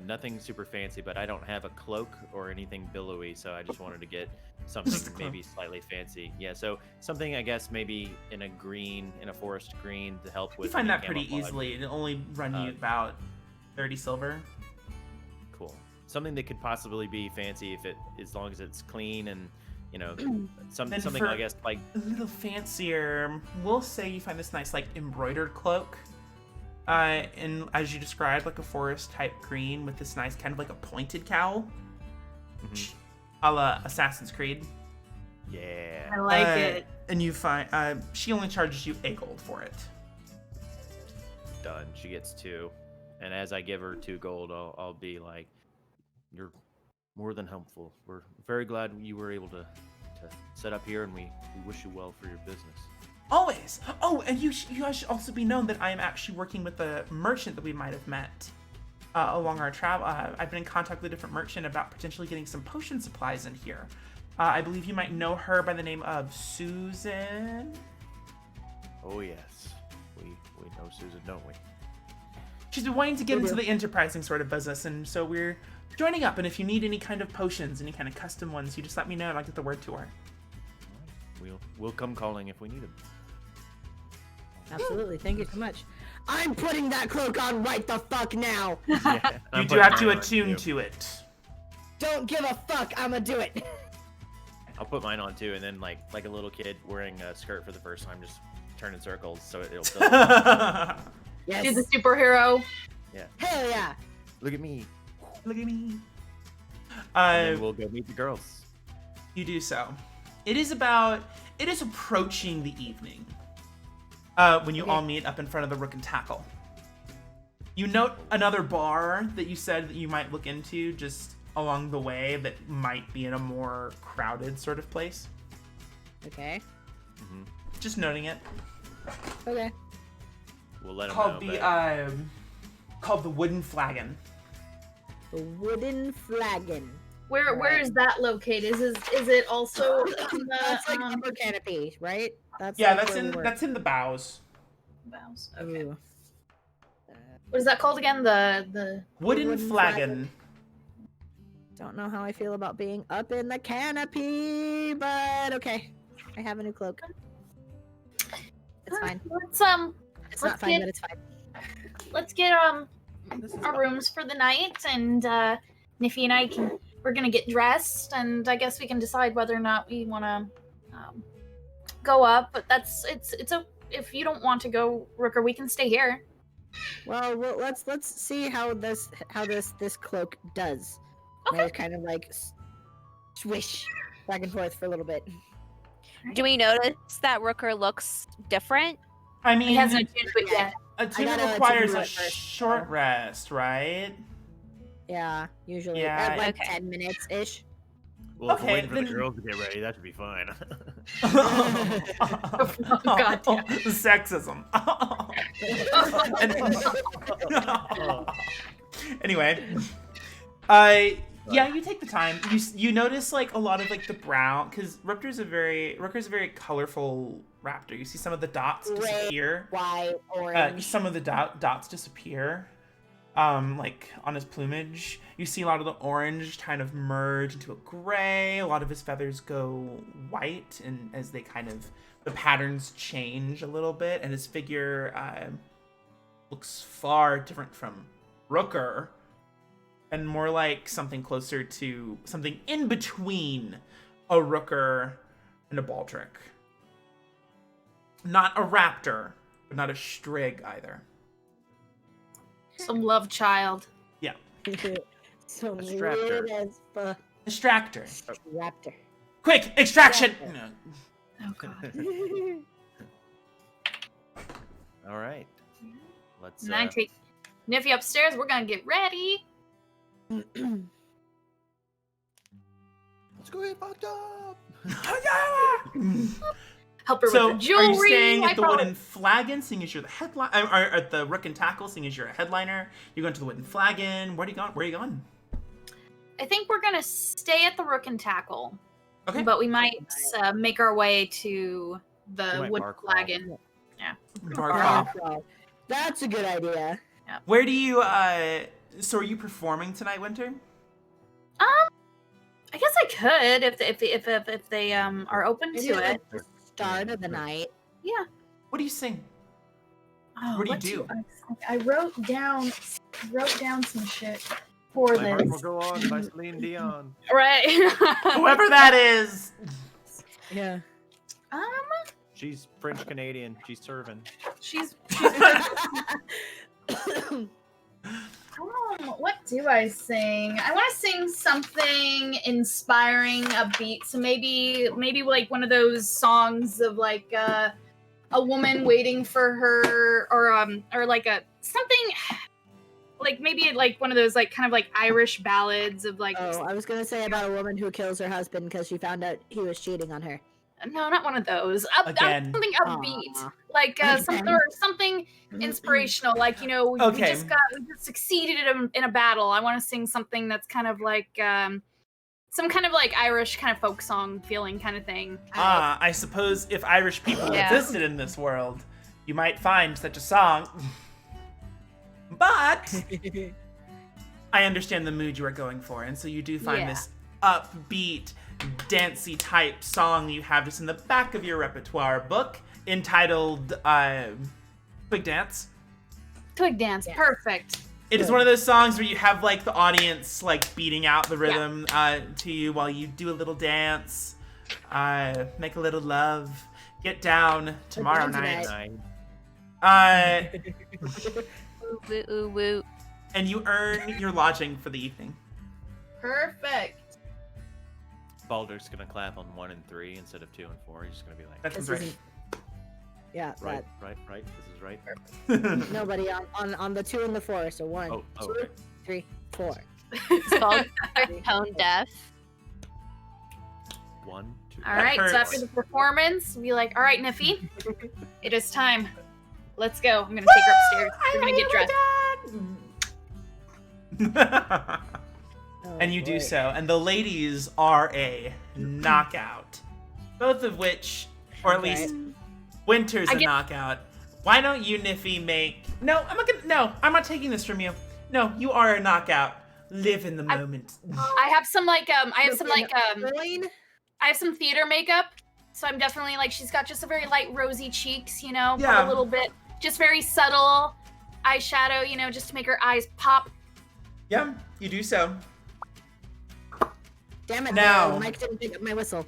nothing super fancy, but I don't have a cloak or anything billowy, so I just wanted to get something Just a cloak. maybe slightly fancy. Yeah, so something I guess maybe in a forest green to help with. You find any that pretty camouflage. easily. It'll only run you about 30 silver. Cool. Something that could possibly be fancy as long as it's clean and Then something for I guess like a little fancier, we'll say you find this nice like embroidered cloak. And as you described, like a forest type green with this nice kind of like a pointed cowl. A la Assassin's Creed. yeah. I like it. And you find she only charges you 8 gold for it. Done. She gets 2, and as I give her 2 gold, I'll be like, "You're more than helpful. We're very glad you were able to set up here, and we wish you well for your business." Always. Oh, and you guys should also be known that I am actually working with a merchant that we might have met along our travel. I've been in contact with a different merchant about potentially getting some potion supplies in here. I believe you might know her by the name of Susan. Oh yes, we know Susan, don't we? She's been wanting to get into the enterprising sort of business, and so we're joining up. And if you need any kind of potions, any kind of custom ones, you just let me know and I'll get the word to her. We'll come calling if we need them. Absolutely. Thank you so much. I'm putting that cloak on right the fuck now. Yeah, You do have to attune to it. Don't give a fuck. I'ma do it. I'll put mine on too, and then like a little kid wearing a skirt for the first time, just turn in circles so it'll fill. Yes. Do the superhero. Hell yeah. Look at me. Look at me. And then we'll go meet the girls. You do so. It is approaching the evening when you all meet up in front of the Rook and Tackle. You note another bar that you said that you might look into just along the way that might be in a more crowded sort of place. Okay. Just noting it. Okay. We'll let them Called know. the But called the Wooden Flagon. The wooden flagon. Where is that located? Is it also in the That's like upper canopy, right? That's Yeah, like where we were. that's in the bows. Bows? Okay. Ooh. What is that called again? The Wooden Wooden Flagon. Don't know how I feel about being up in the canopy, but okay. I have a new cloak. It's fine. Let's It's not fine, but it's fine. let's get our rooms for the night, and Niffy and I we're gonna get dressed, and I guess we can decide whether or not we want to go up. But if you don't want to go, Rooker, we can stay here. Well, let's see how this cloak does. Okay. I kind of like swish back and forth for a little bit. Do we notice that Rooker looks different? I mean, He hasn't attuned to it yet. attunement gotta requires attune a to it first, short rest, right? Yeah, usually Yeah, at like okay. 10 minutes ish. Well, if Okay, we're waiting for then- the girls to get ready, that should be fine. God damn. Sexism. Anyway, yeah, you take the time. You notice like a lot of like the brown, because Rooker's a very colorful raptor. You see some of the dots Gray. disappear. White, orange. Some of the dots disappear. Like on his plumage, you see a lot of the orange kind of merge into a gray. A lot of his feathers go white, and as they kind of the patterns change a little bit, and his figure looks far different from Rooker, and more like something closer to something in between a Rooker and a Baldric. Not a raptor, but not a Strigg either. Some love child. So Distractor. weird as fuck. Distractor. Raptor. Quick, extraction! No. Oh god. all right. Let's. And I take Niffy upstairs. We're gonna get ready. Let's go get fucked up. help her So, with the jewelry. are you staying I at the probably- Wooden Flagon, seeing as you're the headline, or at the Rook and Tackle, seeing as you're a headliner? You're going to the Wooden Flagon. Where are you going? Where are you going? I think we're gonna stay at the Rook and Tackle, Okay. but we might make our way to We the might Wood bar crawl. Flagon. Bar crawl. Well, that's a good idea. Where do you? So, are you performing tonight, Winter? I guess I could if they are open Maybe to like it. the start of the night. Yeah. What do you sing? Oh, What do you I wrote down some shit for My Heart Will this. Go On by Celine Dion. Right. Whoever that is. Yeah. She's French Canadian. She's serving. she's what do I sing? I want to sing something inspiring, upbeat. So maybe like one of those songs of like a woman waiting for her, or like a something like maybe like one of those like kind of like Irish ballads of like. Oh, I was gonna say about a woman who kills her husband because she found out he was cheating on her. No, not one of those. Again. Something upbeat, Aw. like something inspirational. Like we Okay. just succeeded in a battle. I want to sing something that's kind of like some kind of like Irish kind of folk song feeling kind of thing. I suppose if Irish people Yeah. existed in this world, you might find such a song. But I understand the mood you are going for, and so you do find Yeah. this upbeat, dancey type song you have just in the back of your repertoire book entitled Twig Dance. Twig dance, Yes. perfect. It is one of those songs where you have like the audience like beating out the rhythm to you while you do a little dance, make a little love, get down tomorrow down night. tonight. Ooh, woo, ooh, woo. And you earn your lodging for the evening. Perfect. Baldur's gonna clap on 1 and 3 instead of 2 and 4. He's just gonna be like, That This sounds isn't. Yeah, right. This is right. right. nobody on the 2 and the 4. So 1, Oh, 2, okay. 3, 4. It's called tone deaf. 1, 2. All right, so hurts. after the performance, be like, all right, Niffy, it is time. Let's go. I'm gonna take her upstairs. We're gonna get dressed. Oh, And you do boy. so, and the ladies are a knockout. Both of which, or at Okay. least Winter's I a get- knockout. Why don't you, Niffy, make... No, I'm not taking this from you. No, you are a knockout. Live in the moment. I have some Coin? I have some theater makeup, so I'm definitely like she's got just a very light rosy cheeks, but Yeah. a little bit, just very subtle eyeshadow, just to make her eyes pop. Yeah, you do so. Damn it! Now- No, Mike didn't pick up my whistle.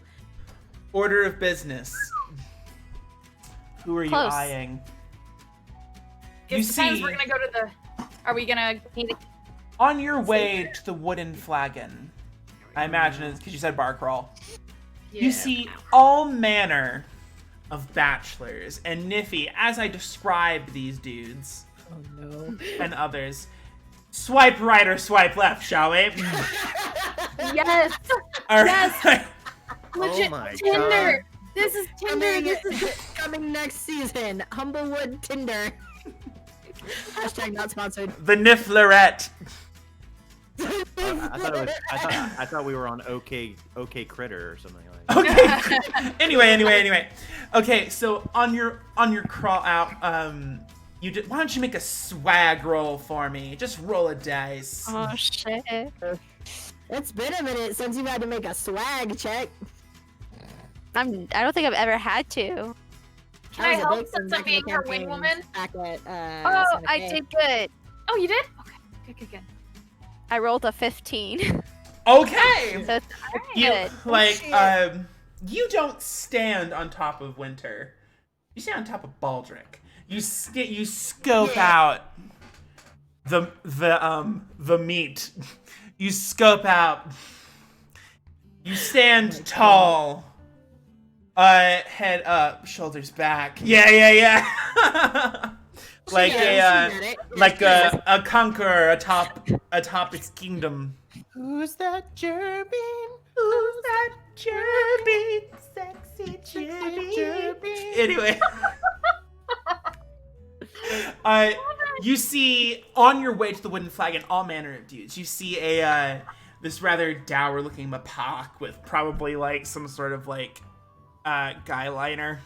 Order of business. Who are you Close. eyeing? It You depends. see- We're gonna go to the. Are we gonna? On your way to the Wooden Flagon, I imagine it's because you said bar crawl. You see all manner of bachelors, and Niffy, as I describe these dudes Oh no. and others, swipe right or swipe left, shall we? Yes. All Yes. right. Legit my Tinder. This is Tinder. Coming next season, Humblewood Tinder. Hashtag not sponsored. The Nifflerette. I thought we were on OK Critter or something like that. Okay. anyway. Okay, so on your crawl out, why don't you make a swag roll for me? Just roll a dice. Oh shit. It's been a minute since you've had to make a swag check. I don't think I've ever had to. Can I was a help big since fan I'm back in the being her wing campaigns woman? Back at, Oh, Sonic I Day. did good. Oh, you did? Okay. Good. I rolled a 15. Okay. So it's You good. you don't stand on top of Winter. You stand on top of Baldric. You scope out the meat. You scope out. You stand tall. Head up, shoulders back. Yeah. like a conqueror atop its kingdom. Who's that Jeremy? Who's that chirpy, sexy chirpy? Anyway. You see on your way to the wooden flagon all manner of dudes. You see a this rather dour-looking mapak with probably like some sort of like guy liner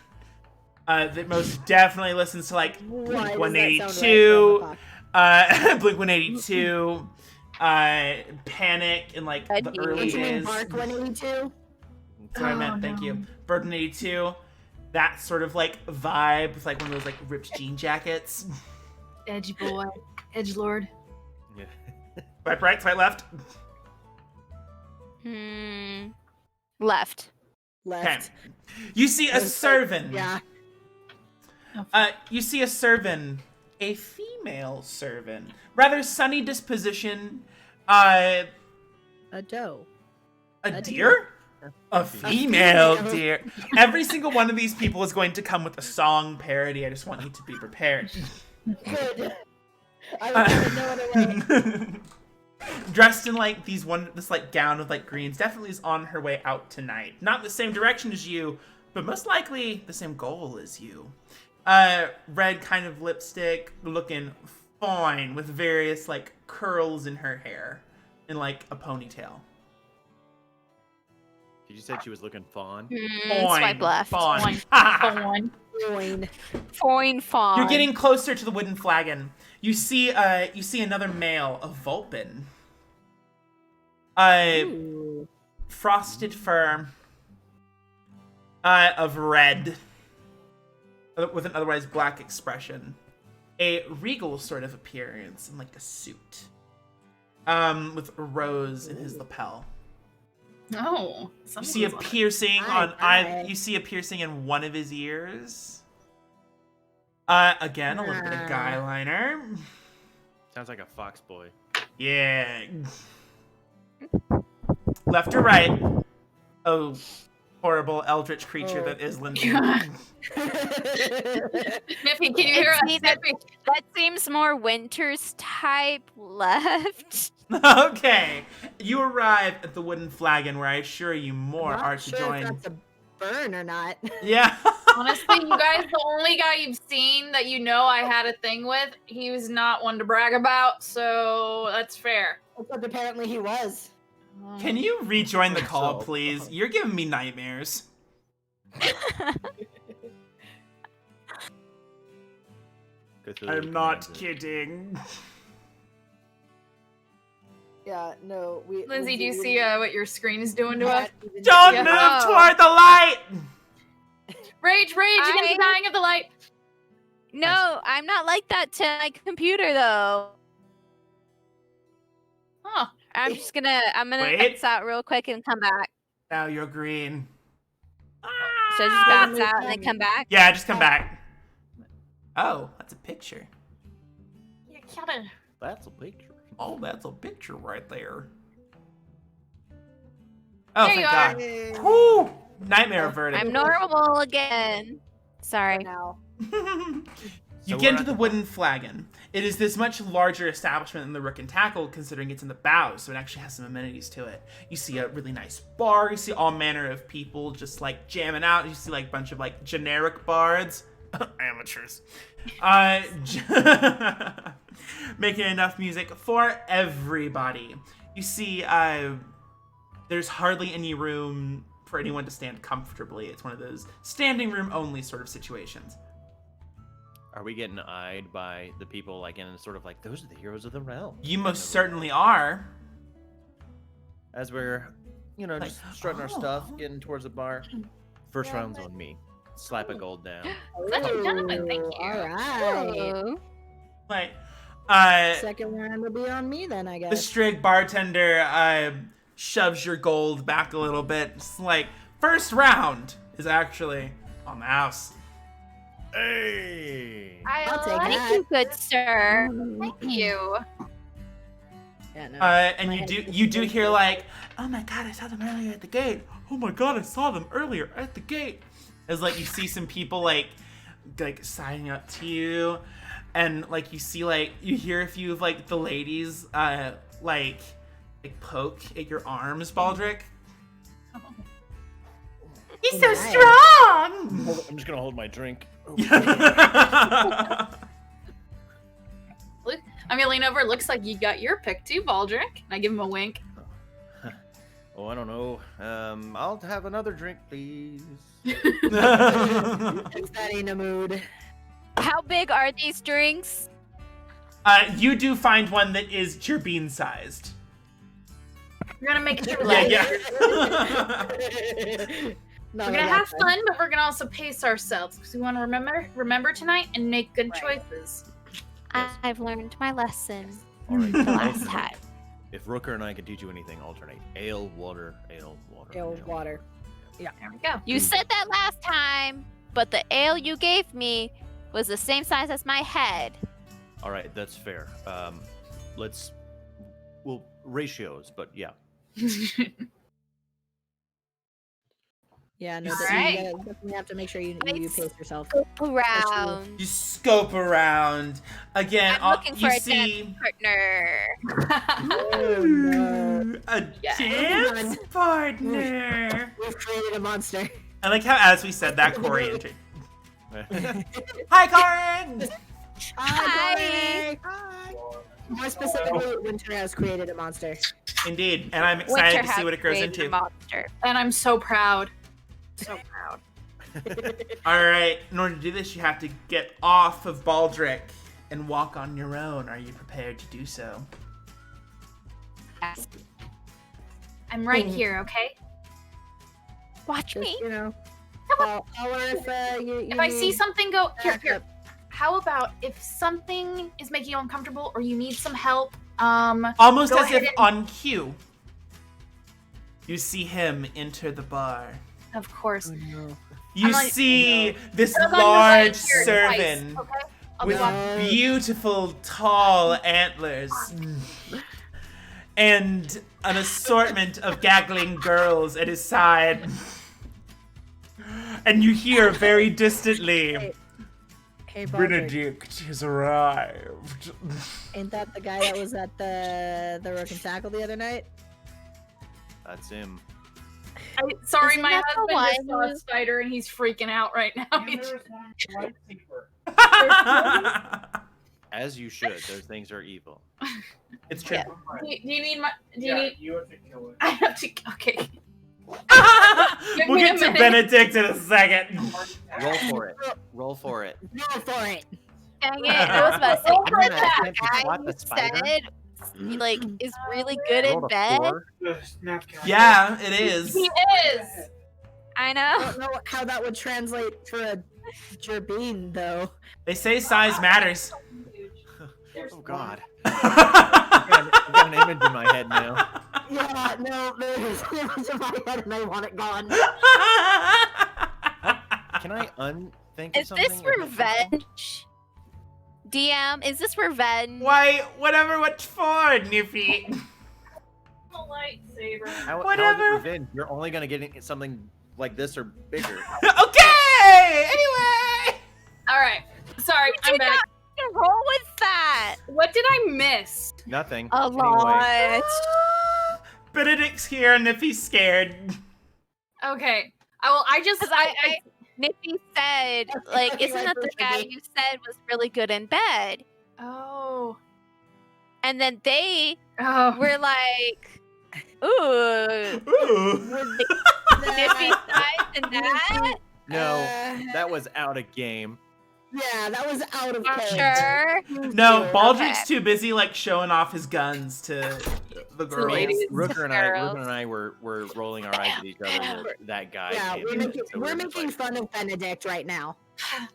that most definitely listens to like Blink 182, Blink 182, Panic in like the early days. Bark 182. That's what I meant. Thank you. Bird 182. That sort of like vibe with like one of those like ripped jean jackets. Edgy boy. Edgelord. Yeah. Swipe right, swipe left. Left. Okay. Left. You see a servant. Yeah. You see a servant, a female servant, rather sunny disposition. A doe. A deer? A female deer. Every single one of these people is going to come with a song parody. I just want you to be prepared. Good. I was going no other way. Dressed in like this like gown with like greens, definitely is on her way out tonight. Not the same direction as you, but most likely the same goal as you. Red kind of lipstick, looking fine with various like curls in her hair and like a ponytail. You said she was looking fawn. Swipe left. Fawn. Fawn. You're getting closer to the wooden flagon. You see another male, a Vulpin. Ooh. Frosted fur. Of red. With an otherwise black expression. A regal sort of appearance in like a suit. With a rose in his lapel. Oh. You see a piercing you see a piercing in one of his ears. Again, a little bit of guy liner. Sounds like a fox boy. Yeah. Left or right? Oh, horrible eldritch creature that is Lindsay. Nippy, can you hear us? Nippy? That seems more Winter's type. Left. Okay. You arrive at the wooden flagon where I assure you more Not are to sure join. if that's a burn or not. Yeah. Honestly, you guys, the only guy you've seen that you know I had a thing with, he was not one to brag about, so that's fair. But apparently he was. Can you rejoin the call, So- please? You're giving me nightmares. I'm not kidding. Yeah, no. Lindsay, do you see what your screen is doing to us? Don't Yeah. move Oh. toward the light! Rage, against the dying of the light. No, I'm not like that to my computer though. Huh. I'm gonna Wait. X out real quick and come back. Now you're green. So I just bounce out and then come back. Yeah, just come back. Oh, that's a picture. You gotta... That's a picture. Oh, that's a picture right there. Oh, There thank you God. Woo! Nightmare averted. I'm normal again. Sorry. Now. You So get we're into at the the wooden flagon. It is this much larger establishment than the Rook and Tackle, considering it's in the bows, so it actually has some amenities to it. You see a really nice bar. You see all manner of people just like jamming out. You see like a bunch of like generic bards, amateurs, making enough music for everybody. You see, there's hardly any room for anyone to stand comfortably. It's one of those standing room only sort of situations. Are we getting eyed by the people like in sort of like those are the heroes of the realm? You most certainly are. As we're, Like, just strutting our oh. stuff, getting towards the bar. First round's on me. Slap a gold down. Such a gentleman, thank you. All right. Ooh. Like, Second round will be on me then, I the guess. strig bartender shoves your gold back a little bit. It's like, first round is actually on the house. Hey! I'll take like that. Thank you, good sir. Thank you. Yeah, no. And My you do hear like, oh my God, I saw them earlier at the gate. Oh my God, I saw them earlier at the gate. As like you see some people like signing up to you, and like you see like you hear a few of like the ladies like poke at your arms, Baldric. He's so Nice. strong! I'm just gonna hold my drink. I'm gonna lean over. Looks like you got your pick too, Baldric. And I give him a wink. Oh, I don't know. I'll have another drink, please. That ain't a mood. How big are these drinks? You do find one that is turbine sized. We're gonna make it through. Yeah, No, We're gonna have fun, but we're gonna also pace ourselves because we want to remember tonight and make good choices. Yes. I've learned my lesson All right. the last time. If Rooker and I can teach you anything, alternate. Ale, water, ale, water. Ale, water. There we go. You said that last time, but the ale you gave me was the same size as my head. All right, that's fair. Well, ratios, but yeah. Yeah, no, Alright. you definitely have to make sure you pace yourself. Around. You scope around. Again, I'm looking for you a see partner. Oh, no. a Yeah. dance partner. We've created a monster. I like how, as we said that, Corey entered. Hi, Corey! Hi. More specifically, Winter has created a monster. Indeed, and I'm excited Winter to see has what it grows created a into. monster. And I'm so proud. So proud. All right, in order to do this, you have to get off of Baldric and walk on your own. Are you prepared to do so? Yes. I'm right here, okay? Watch Just, me. you know, I'll if you If I see need something go here, backup. How about if something is making you uncomfortable or you need some help, Almost Go as if ahead and- on cue, you see him enter the bar. of course. Oh, no. You I'm like- see this Look on the large right here twice, servant okay? I'll with be walking. beautiful, tall antlers and an assortment of gaggling girls at his side. And you hear very distantly, Hey, Baldric, Benedict has arrived. ain't that the guy that was at the Rook and Tackle the other night? That's him. Sorry, Isn't my that the husband just one saw a spider and he's freaking out right now. As you should. Those things are evil. It's true. Do you need my? Do you need? You have to kill it. I have to. Okay. We'll me get a to minute. Benedict in a second. Roll for it. Roll for it. Go for it. Dang it. I was about to say, Roll I'm for gonna that that guy Swat the you spider? said like is really good in Rolled a bed. 4. Yeah, it is. He is. I I know. don't know how that would translate for a Gerbine, though. They say size matters. Oh God. I've got an image in my head now. Yeah, no, there's an image in my head and I want it gone. Can I unthink of Is something? this revenge? DM, is this revenge? Why, whatever, what for, Niffy? A lightsaber. How is Whatever. it revenge? You're only gonna get something like this or bigger. Okay, anyway. All right. Sorry, I'm Did back. not roll with that. What did I miss? Nothing. A Anyway, lot. Benedict's here and Niffy's scared. Okay. I just Because I Nippy said, like, Okay, isn't my that the first guy idea. you said was really good in bed? Oh. And then they Oh. were like, ooh, Ooh. Nippy size and that? no, Uh, that was out of game. yeah, that was out of Sure. No, Yeah. Baldric's too busy like showing off his guns to the girls. ladies. Rooker Girls. and I were rolling our eyes at each other. When that guy. Yeah, came we're in, making, so we're just making like, fun of Benedict right now. I'm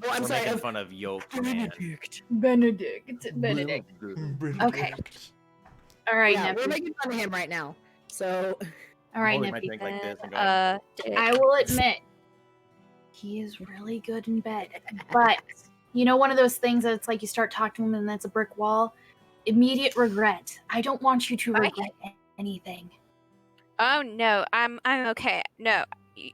we're sorry, making of- fun of Yoke Man. Benedict. Okay. All right, Yeah, we're Nippy. making fun of him right now. So, All right, Holding my Nippy. drink like this and going, I will admit, he is really good in bed. But you know, one of those things that it's like you start talking to him and that's a brick wall. Immediate regret. I don't want you to Right. regret anything. Oh no, I'm okay. No,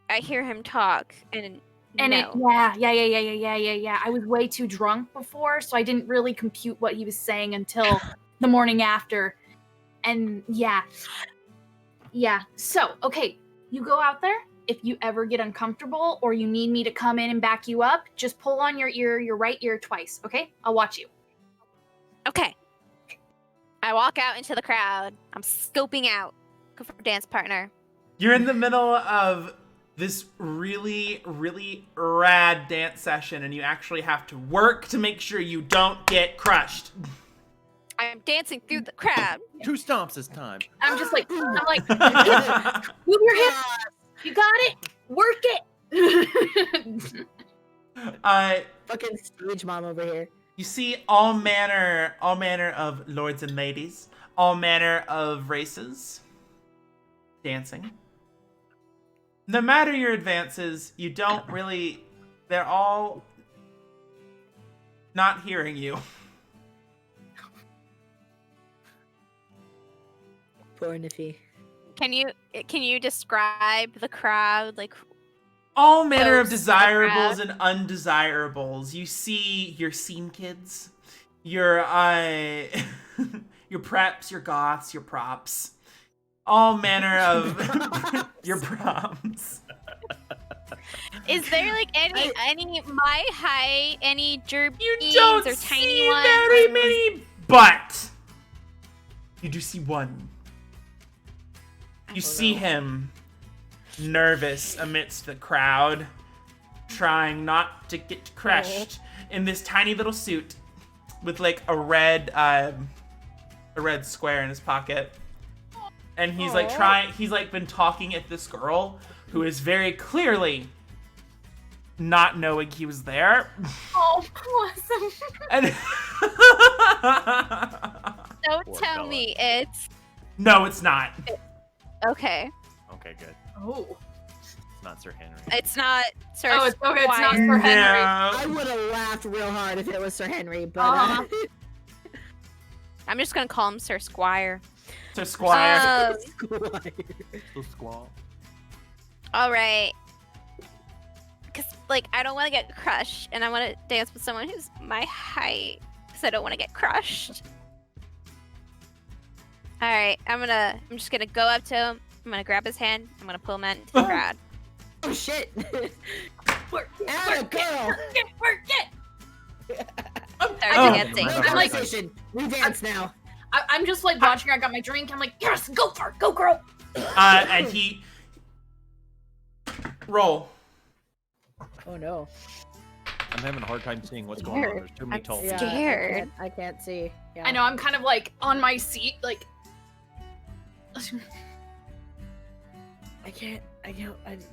I hear him talk, and And no. yeah. I was way too drunk before, so I didn't really compute what he was saying until the morning after. And yeah. So, okay, you go out there, if you ever get uncomfortable or you need me to come in and back you up, just pull on your right ear twice, okay? I'll watch you. Okay. I walk out into the crowd. I'm scoping out. Go for a dance partner. You're in the middle of this really, really rad dance session, and you actually have to work to make sure you don't get crushed. I'm dancing through the crowd. 2 stomps this time. I'm like, move your hips. You got it. Work it. Fucking stage mom over here. You see all manner of lords and ladies, all manner of races, dancing. No matter your advances, you don't really, they're all not hearing you. Poor Niffy. Can you describe the crowd? Like, All manner of Those desirables and undesirables. You see your scene kids, your your preps, your goths, your props. All manner of your proms. is there like any my height, any You derbies don't or see tiny ones? very many, but you do see one. You see him nervous amidst the crowd, trying not to get crushed in this tiny little suit with like a red square in his pocket. And he's like he's like been talking at this girl who is very clearly not knowing he was there. Oh, bless him. And Don't Poor tell fella. me it's no, it's not. okay. Okay, good. Oh. It's not Sir Henry. It's not Sir Oh, it's okay. It's not Squire. Sir Henry. I No. would have laughed real hard if it was Sir Henry, but I'm just gonna call him Sir Squire. Sir Squire. So squall. All right. Cause like I don't want to get crushed, and I want to dance with someone who's my height, cause I don't want to get crushed. All right, I'm just gonna go up to him. I'm gonna grab his hand. I'm gonna pull him out into the crowd. Oh shit! Work it, Atta work girl! it, work it. Start Oh. dancing. I'm No like- conversation. We dance now. I'm just like watching her. I got my drink. I'm like, yes, go for it, go girl. And he roll. Oh no. I'm having a hard time seeing what's going on. There's too many I'm tall Yeah. people. Scared. I can't see. Yeah. I know. I'm kind of like on my seat, like.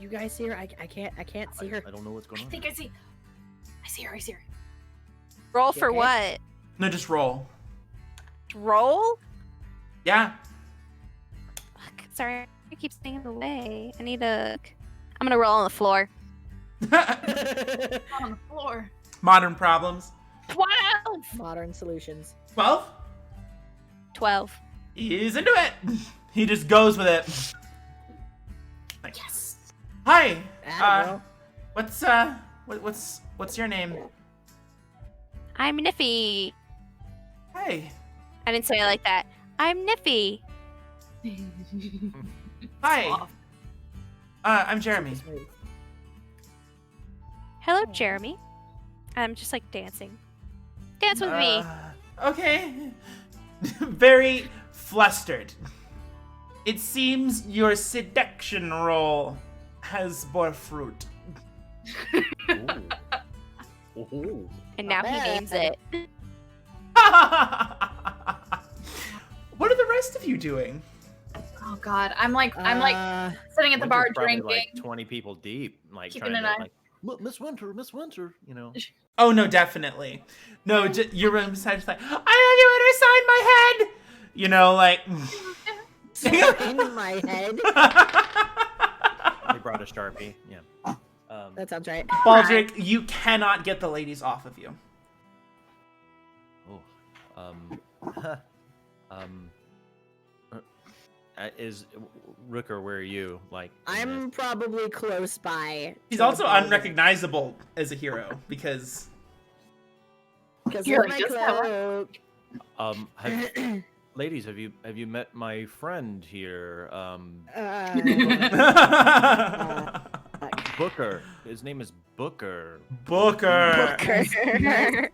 You guys see her? I can't see her. I don't know what's going I on. think I see her. I see her. Roll You for okay? what? No, just roll. Roll? Yeah. Fuck, sorry, I keep staying in the way. I need to. I'm gonna roll on the floor. On the floor. Modern problems. 12. Modern solutions. 12? 12. He's into it. He just goes with it. Like, Yes. hi. Atta What's your name? I'm Niffy. Hey. I didn't say it like that. I'm Niffy. Hi. I'm Jeremy. Hello, Jeremy. I'm just like dancing. Dance with me. Okay. Very flustered. It seems your seduction roll has bore fruit. Ooh. And now he bad. names it. What are the rest of you doing? Oh God, I'm like sitting at the Winter's bar probably, drinking. like 20 people deep, like Keeping trying an eye. to like, look, Miss Winter, you know. Oh no, definitely. No, your room besides like, I don't you understand my head. You know, like. in my head. They brought a Sharpie. Yeah. That sounds right. Baldric, you cannot get the ladies off of you. Is Rooker? Where are you? Like, I'm probably close by. He's so also probably- unrecognizable as a hero because Because You're of my like, just cloak. Have ladies, have you met my friend here? Booker. His name is Booker. Booker.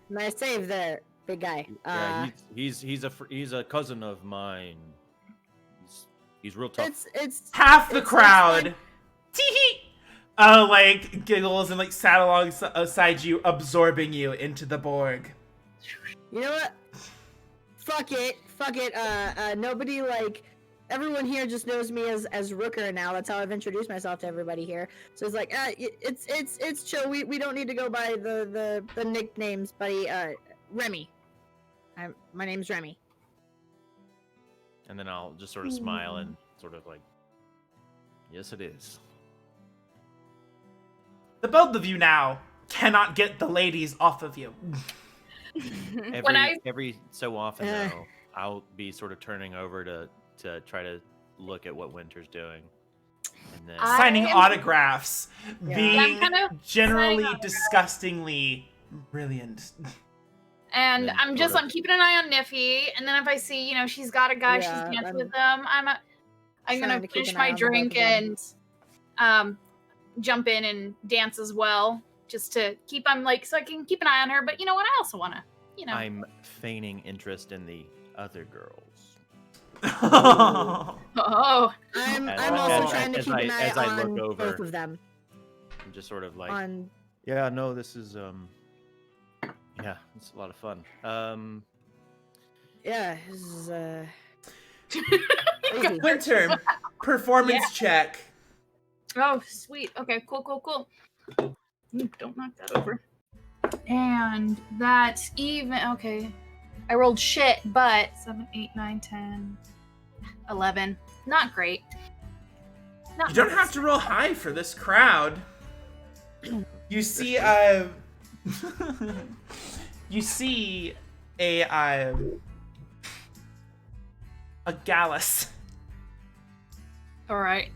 Nice save there, big guy. Yeah, he's a cousin of mine. He's real tough. It's Half the it's crowd. like- Tee-hee. Like giggles and like sat alongside you, absorbing you into the Borg. You know what? Fuck it. Nobody like everyone here just knows me as Rooker now. That's how I've introduced myself to everybody here. So it's like it's chill. We don't need to go by the nicknames, buddy. Remy. My name's Remy. And then I'll just sort of smile and sort of like, yes, it is. The both of you now cannot get the ladies off of you. Every so often, though, I'll be sort of turning over to try to look at what Winter's doing. And then Signing autographs, Yeah. being I'm kind of generally signing disgustingly brilliant. And Then I'm sort of- keeping an eye on Niffy, and then if I see, she's got a guy, she's Yeah, dancing I'm with them, I'm trying gonna to keep finish an eye my on the both drink of and jump in and dance as well, just to keep so I can keep an eye on her. But you know what? I also wanna, I'm feigning interest in the other girls. Oh, I'm As- also as- trying to as keep an eye as I on look over, both of them. I'm just sort of like, On Yeah, no, this is yeah, it's a lot of fun. yeah, this is crazy. Winter, performance check. oh, sweet. Okay, cool. Don't knock that over. And that's even. Okay, I rolled shit, but 7, 8, 9, 10, 11. Not great. Not You don't great. have to roll high for this crowd. You see, you see a Gallus. All right.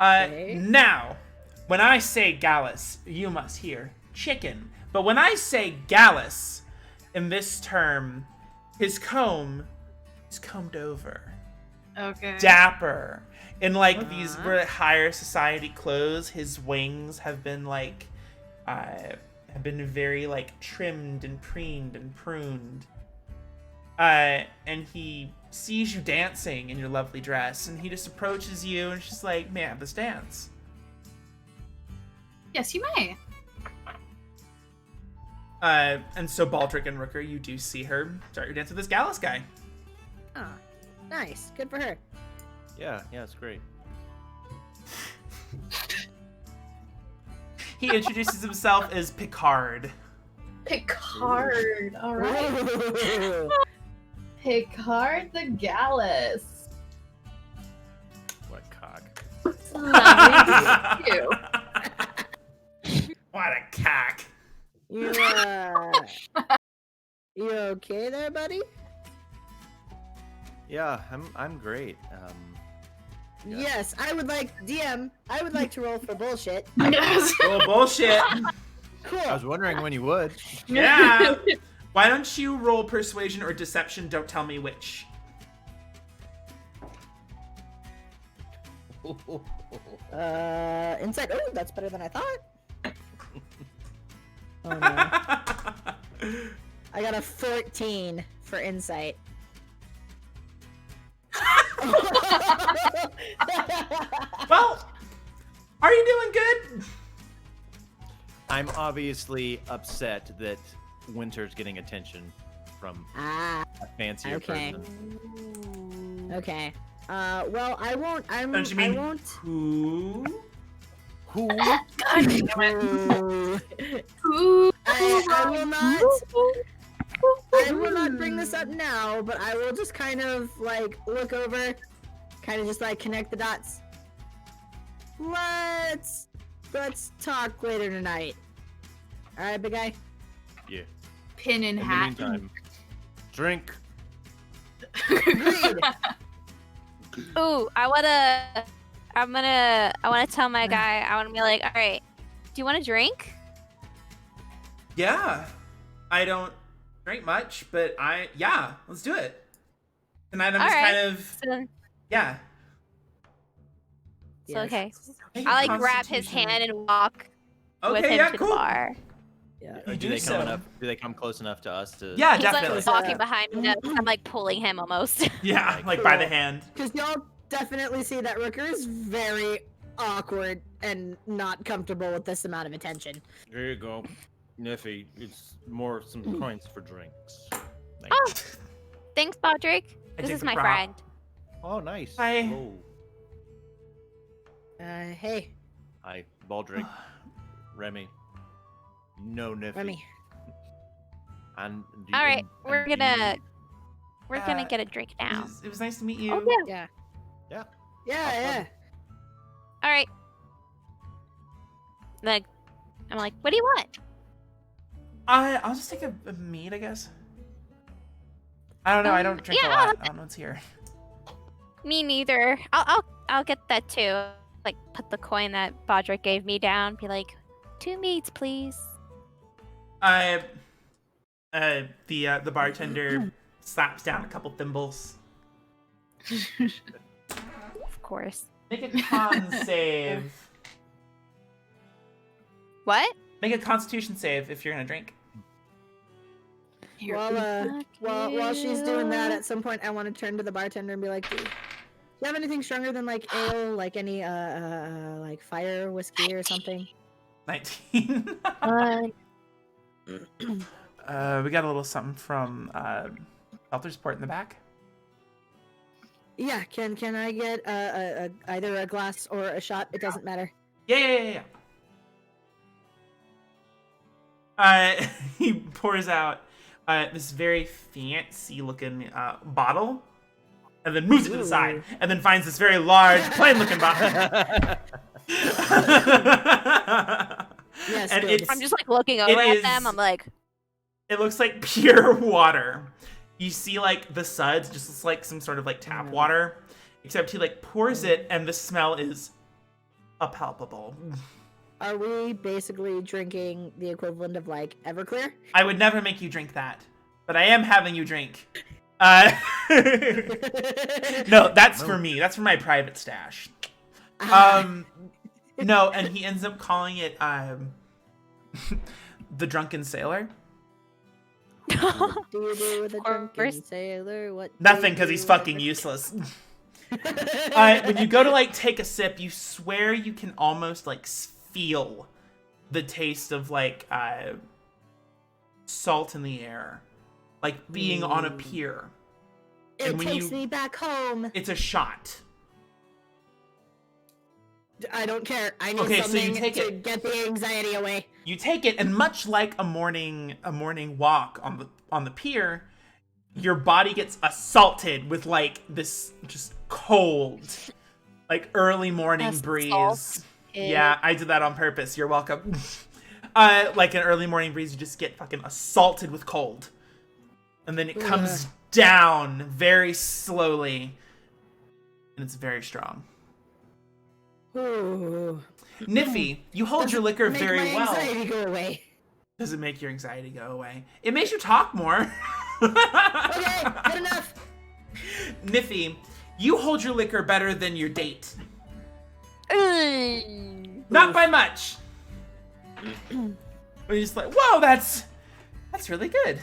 Okay. Now, when I say Gallus, you must hear chicken. But when I say Gallus, in this term, his comb is combed over. Okay. Dapper. In like these higher society clothes, his wings have been like have been very like trimmed and preened and pruned. And he sees you dancing in your lovely dress, and he just approaches you and she's like, "May I have this dance?" Yes, you may. And so Baldric and Rooker, you do see her start your dance with this Gallus guy. Oh, nice. Good for her. Yeah, it's great. He introduces himself as Picard. Picard. All right. Ooh. Picard the Gallus. What a cock. Lovely to meet you. What a cack. You you okay there, buddy? Yeah, I'm great. Yeah. Yes, I would like to roll for bullshit. Yes. Oh, bullshit. Cool. I was wondering when you would. Yeah. Why don't you roll persuasion or deception? Don't tell me which. Insight. Oh, that's better than I thought. Oh no. I got a 14 for insight. Well, are you doing good? I'm obviously upset that Winter's getting attention from Ah, a fancier Okay. person. okay. Well, I won't. Don't you I mean won't. who? Who? God damn it. Ooh. I will not. I will not bring this up now, but I will just kind of like look over, kind of just like connect the dots. Let's talk later tonight. All right, big guy. Yeah. Pin and In the hat. meantime, drink. Agreed. Ooh, I wanna tell my guy, I wanna be like, all right, do you want a drink? Yeah. I don't drink much, but yeah, let's do it. Tonight I'm just Alright. kind of So, yeah. so okay. Make a I like grab his constitution- hand and walk with Okay, him yeah, to cool. the bar. Yeah. You Do they come so. enough? Do they come close enough to us to? Yeah, He's definitely. like walking behind me. I'm like pulling him almost. Yeah, like by the Cool. hand. Because y'all definitely see that Rooker is very awkward and not comfortable with this amount of attention. There you go, Niffy. It's more some coins for drinks. Oh, Thanks. thanks, Bodrick. I This take is the my prop. friend. Oh, nice. Hi. Hello. Hey, Hi, Baldric, Remy. No, Niffy. Remy. And All right, we're gonna Uh, get a drink now. It was nice to meet you. Oh yeah. Yeah. fun. Yeah. All right. Like, I'm like, what do you want? I'll just take a mead, I guess. I don't know. I don't drink a yeah, lot. I don't know what's here. Me neither. I'll get that too. Like, put the coin that Bodrick gave me down. Be like, 2 meats, please. The bartender slaps down a couple thimbles. Of course. Make a con save. What? Make a Constitution save if you're gonna drink. While she's doing that, at some point I want to turn to the bartender and be like, "Do you have anything stronger than like ale, like any like fire whiskey or something?" 19. We got a little something from Shelter Support in the back. Yeah, can I get either a glass or a shot? It doesn't matter. Yeah. He pours out this very fancy-looking bottle, and then moves it to the side, and then finds this very large, plain-looking bottle. Yes, And good. it's I'm just like looking over it at is- them. I'm like, it looks like pure water. You see, like, the suds just looks like some sort of like tap water, except he like pours it, and the smell is palpable. Are we basically drinking the equivalent of like Everclear? I would never make you drink that, but I am having you drink. No, that's for me. That's for my private stash. No, and he ends up calling it the Drunken Sailor. What do you do with a Of drunken course. sailor? What? do Nothing, you because do he's with fucking a- useless. When you go to like take a sip, you swear you can almost like feel the taste of like salt in the air, like being on a pier. It And when takes you- me back home. It's a shot. I don't care. I need Okay, so you something take to it. get the anxiety away. You take it, and much like a morning walk on the pier, your body gets assaulted with like this just cold, like early morning breeze. Assault. Yeah, I did that on purpose. You're welcome. Like an early morning breeze, you just get fucking assaulted with cold, and then it comes down very slowly, and it's very strong. Ooh. Niffy, you hold your liquor Make very my well. anxiety go away. Does it make your anxiety go away? It makes you talk more. Okay, good enough. Niffy, you hold your liquor better than your date. Not by much. But you're just like, whoa, that's really good.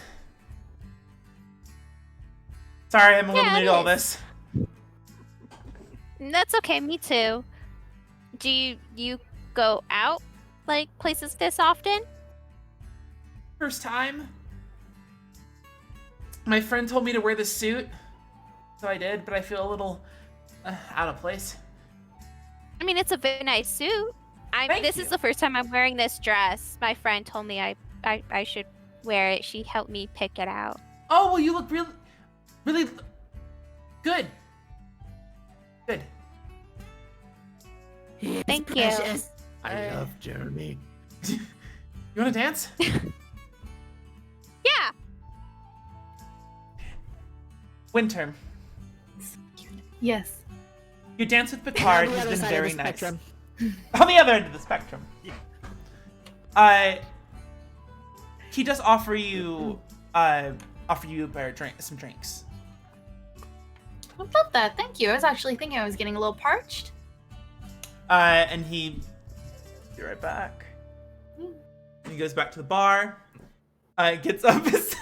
Sorry, I'm a little Yeah, new it to all is. this. That's okay. Me too. Do you go out like places this often? First time. My friend told me to wear this suit, so I did, but I feel a little out of place. I mean, it's a very nice suit. Thank This you. is the first time I'm wearing this dress. My friend told me I should wear it. She helped me pick it out. Oh, well, you look really good. Good. Thank you. Precious. I love Jeremy. You want to dance? Yeah. Winter, Yes. you dance with Picard. On the He's other been side of very the nice. spectrum. On the other end of the spectrum. He does offer you some drinks. I love that. Thank you. I was actually thinking I was getting a little parched. And he be right back. And he goes back to the bar. Gets up his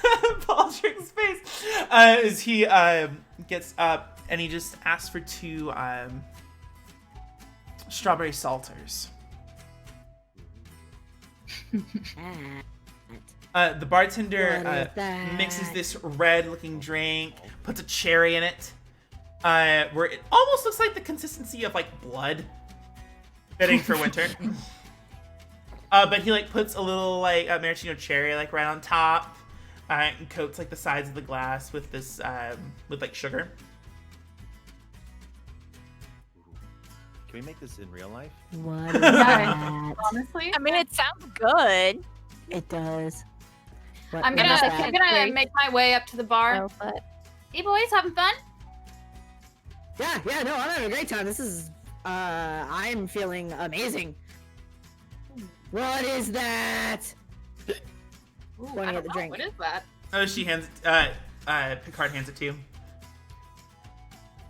Baldrick's face as he gets up and he just asks for 2 strawberry salters. The bartender mixes this red-looking drink, puts a cherry in it, where it almost looks like the consistency of like blood, fitting for winter. But he like puts a little like maraschino cherry like right on top, and coats like the sides of the glass with this with like sugar. Can we make this in real life? What is that? Honestly, I mean, it sounds good. It does. What I'm is gonna that? make my way up to the bar. No, but Hey boys, having fun? Yeah, no, I'm having a great time. This is, I'm feeling amazing. What is that? Ooh, Pointing I at don't the know. drink. What is that? Oh, she hands Picard hands it to you.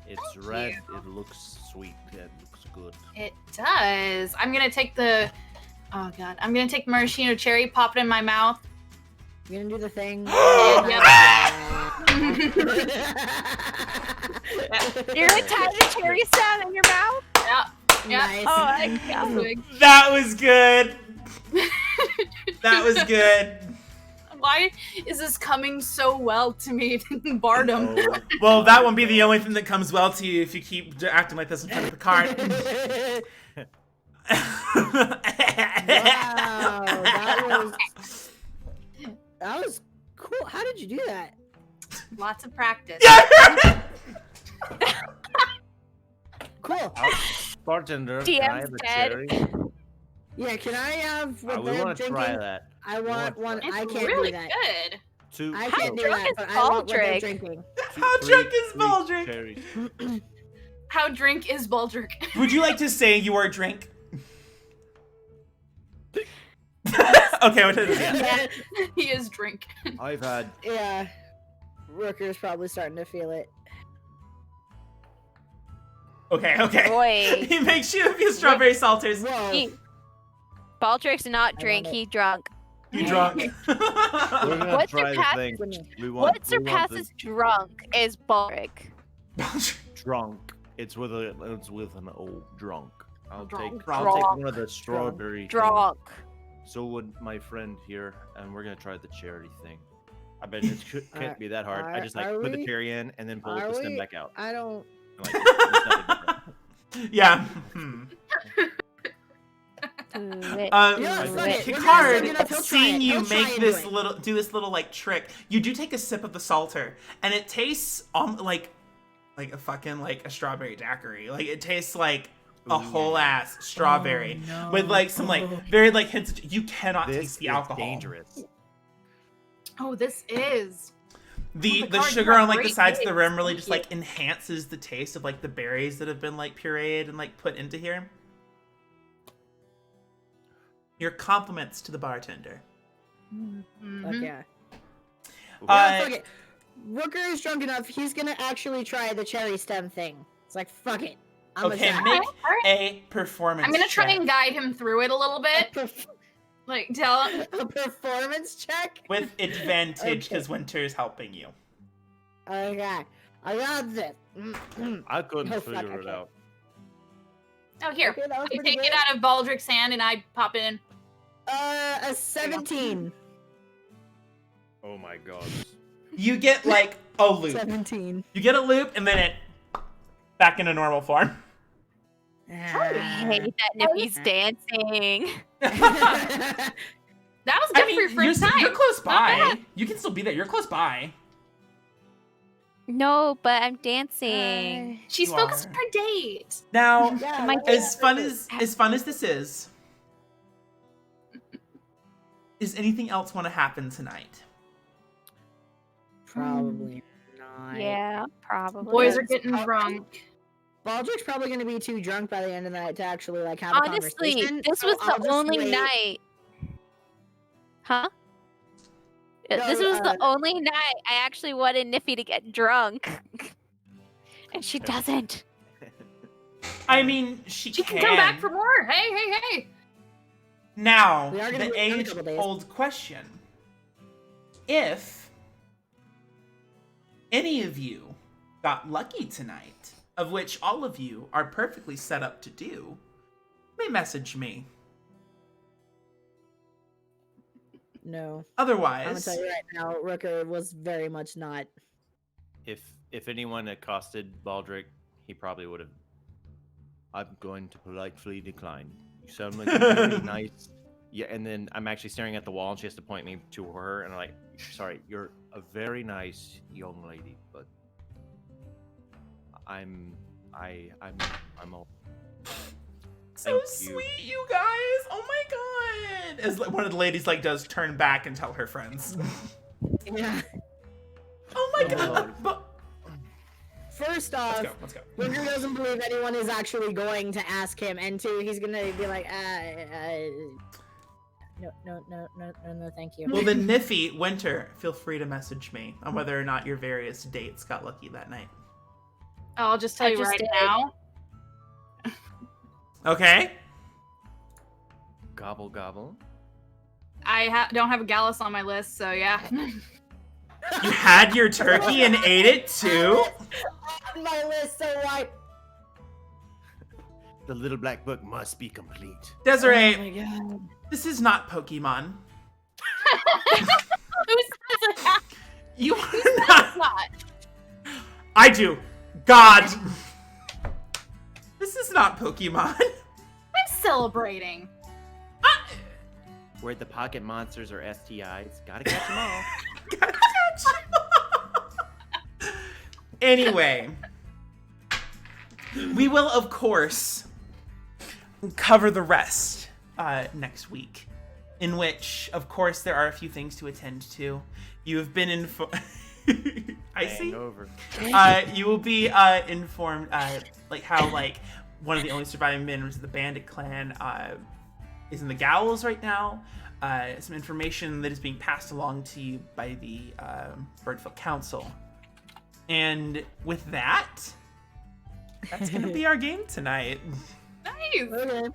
It's Thank red. you. It looks sweet. It looks good. It does. I'm gonna take the. Oh god, I'm gonna take maraschino cherry, pop it in my mouth. You gonna do the thing? you're gonna tie the cherry stem in your mouth. Yeah. Nice. Oh my god. Big. That was good. That was good. Why is this coming so well to me, Bardom? Oh, Well, that won't be the only thing that comes well to you if you keep acting like this in front of Picard. Wow, that was cool. How did you do that? Lots of practice. Cool. bartender, can I have DM's a dead. cherry? Yeah, can I have what We they're want to drinking? try that. I want one. It's I can't really do that. good. Two. I How can't do drunk that, is but I want what they're Baldrick? drinking. How drunk is Baldrick? Cherries. How drink is Baldrick? Would you like to say you are a drink? Okay, what is it? Yeah, he is drink. I've had. Yeah, Rooker's probably starting to feel it. Okay. Boy. He makes you a few strawberry salters. Whoa. He, Baldrick's not I drink, want it. he drunk. You drunk. We're gonna What try the surpasses- thing. We want. What we want surpasses drunk is Baldrick. the drunk? It's with an old drunk. I'll take Drunk. one of the strawberry. things. Drunk. So would my friend here, and we're gonna try the charity thing. I bet it can't be that hard. I just like are put the we- cherry in and then pull are the stem we- back out. I don't. Like, there's nothing different. Yeah. Do it. Yeah, fuck it. Picard, We're gonna- he'll try seeing it. you He'll try make and do this it. little like trick, you do take a sip of the salter, and it tastes like a fucking like a strawberry daiquiri. Like it tastes like a Ooh. whole ass strawberry with like some like very like hints. You cannot This taste the is alcohol. dangerous. Oh, this is. The Oh, Picard, sugar you have on like the great sides of the taste. rim really Thank just you. like enhances the taste of like the berries that have been like pureed and like put into here. Your compliments to the bartender. Mhm. Fuck yeah. Uh, Yeah, fuck it. Rooker is drunk enough. He's gonna actually try the cherry stem thing. It's like fuck it. I'm Okay, gonna make Alright. a performance. I'm gonna try check and guide him through it a little bit. Like, tell him. a performance check. with advantage Okay. because Winter is helping you. Okay, I got this. I couldn't Oh, fuck, figure it okay. out. Oh, here. Okay, that was I pretty take good. it out of Baldrick's hand and I pop it in. A 17. Oh my god. You get like a loop. 17. You get a loop and then it back into normal form. I hate that Nippy's dancing. That was good I mean, for your first time. you're close Not by. bad. You can still be there. You're close by. No, but I'm dancing. She's You focused are. on her date. Now, Yeah, My that's as fun as this is anything else want to happen tonight? Probably not. Yeah, probably. Boys are Yes. getting drunk. Baldrick's probably gonna be too drunk by the end of the night to actually like have a Honestly, conversation. this so was I'll the just only wait. night. Huh? No, This was the only night I actually wanted Nippy to get drunk. And she doesn't. I mean, she can come back for more. Hey. Now, We are gonna the be in a couple days. age-old question. If any of you got lucky tonight, of which all of you are perfectly set up to do, you may message me. No. Otherwise, I'm gonna tell you right now, Rooker was very much not. If anyone accosted Baldric, he probably would have. I'm going to politely decline. You sound like a very nice. Yeah, and then I'm actually staring at the wall, and she has to point me to her, and I'm like, "Sorry, you're a very nice young lady, but I'm all." so Thank you. sweet, you guys. Oh my god. As like, one of the ladies like does turn back and tell her friends. Yeah. Oh my Oh, god. Lord. But First off, let's go. Rooker doesn't believe anyone is actually going to ask him, and two, he's gonna be like, no, thank you. Well, then, Niffy, Winter, feel free to message me on whether or not your various dates got lucky that night. I'll just tell I you just right did. now. Okay? Gobble gobble. I don't have a Gallus on my list, so yeah. You had your turkey and ate it too? On my list, so why? The little black book must be complete. Desiree, Oh my god. this is not Pokemon. Who says that? You are It's not. not. I do. God. This is not Pokemon. I'm celebrating. Where the pocket monsters are STIs. Gotta catch them all. Gotta catch 'em. Anyway, we will, of course, cover the rest next week, in which, of course, there are a few things to attend to. You have been I see. Hangover. You will be informed, like how like one of the only surviving members of the Bandit clan is in the Gallows right now. Some information that is being passed along to you by the Birdfield Council. And with that's gonna be our game tonight. Nice. Okay.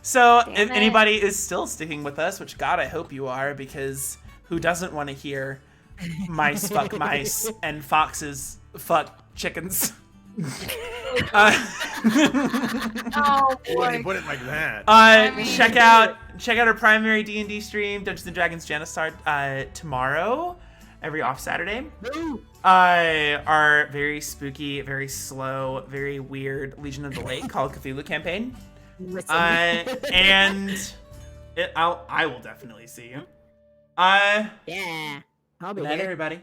So Damn if it. anybody is still sticking with us, which God, I hope you are, because who doesn't want to hear mice fuck mice and foxes fuck chickens? Oh When you boy. put it like that. mean- Check out our primary D&D stream, Dungeons and Dragons Genocide, tomorrow, every off Saturday. Our very spooky, very slow, very weird Legion of the Lake called Cthulhu campaign. Listen. And I will definitely see you. Yeah. I'll be Good night, here. everybody.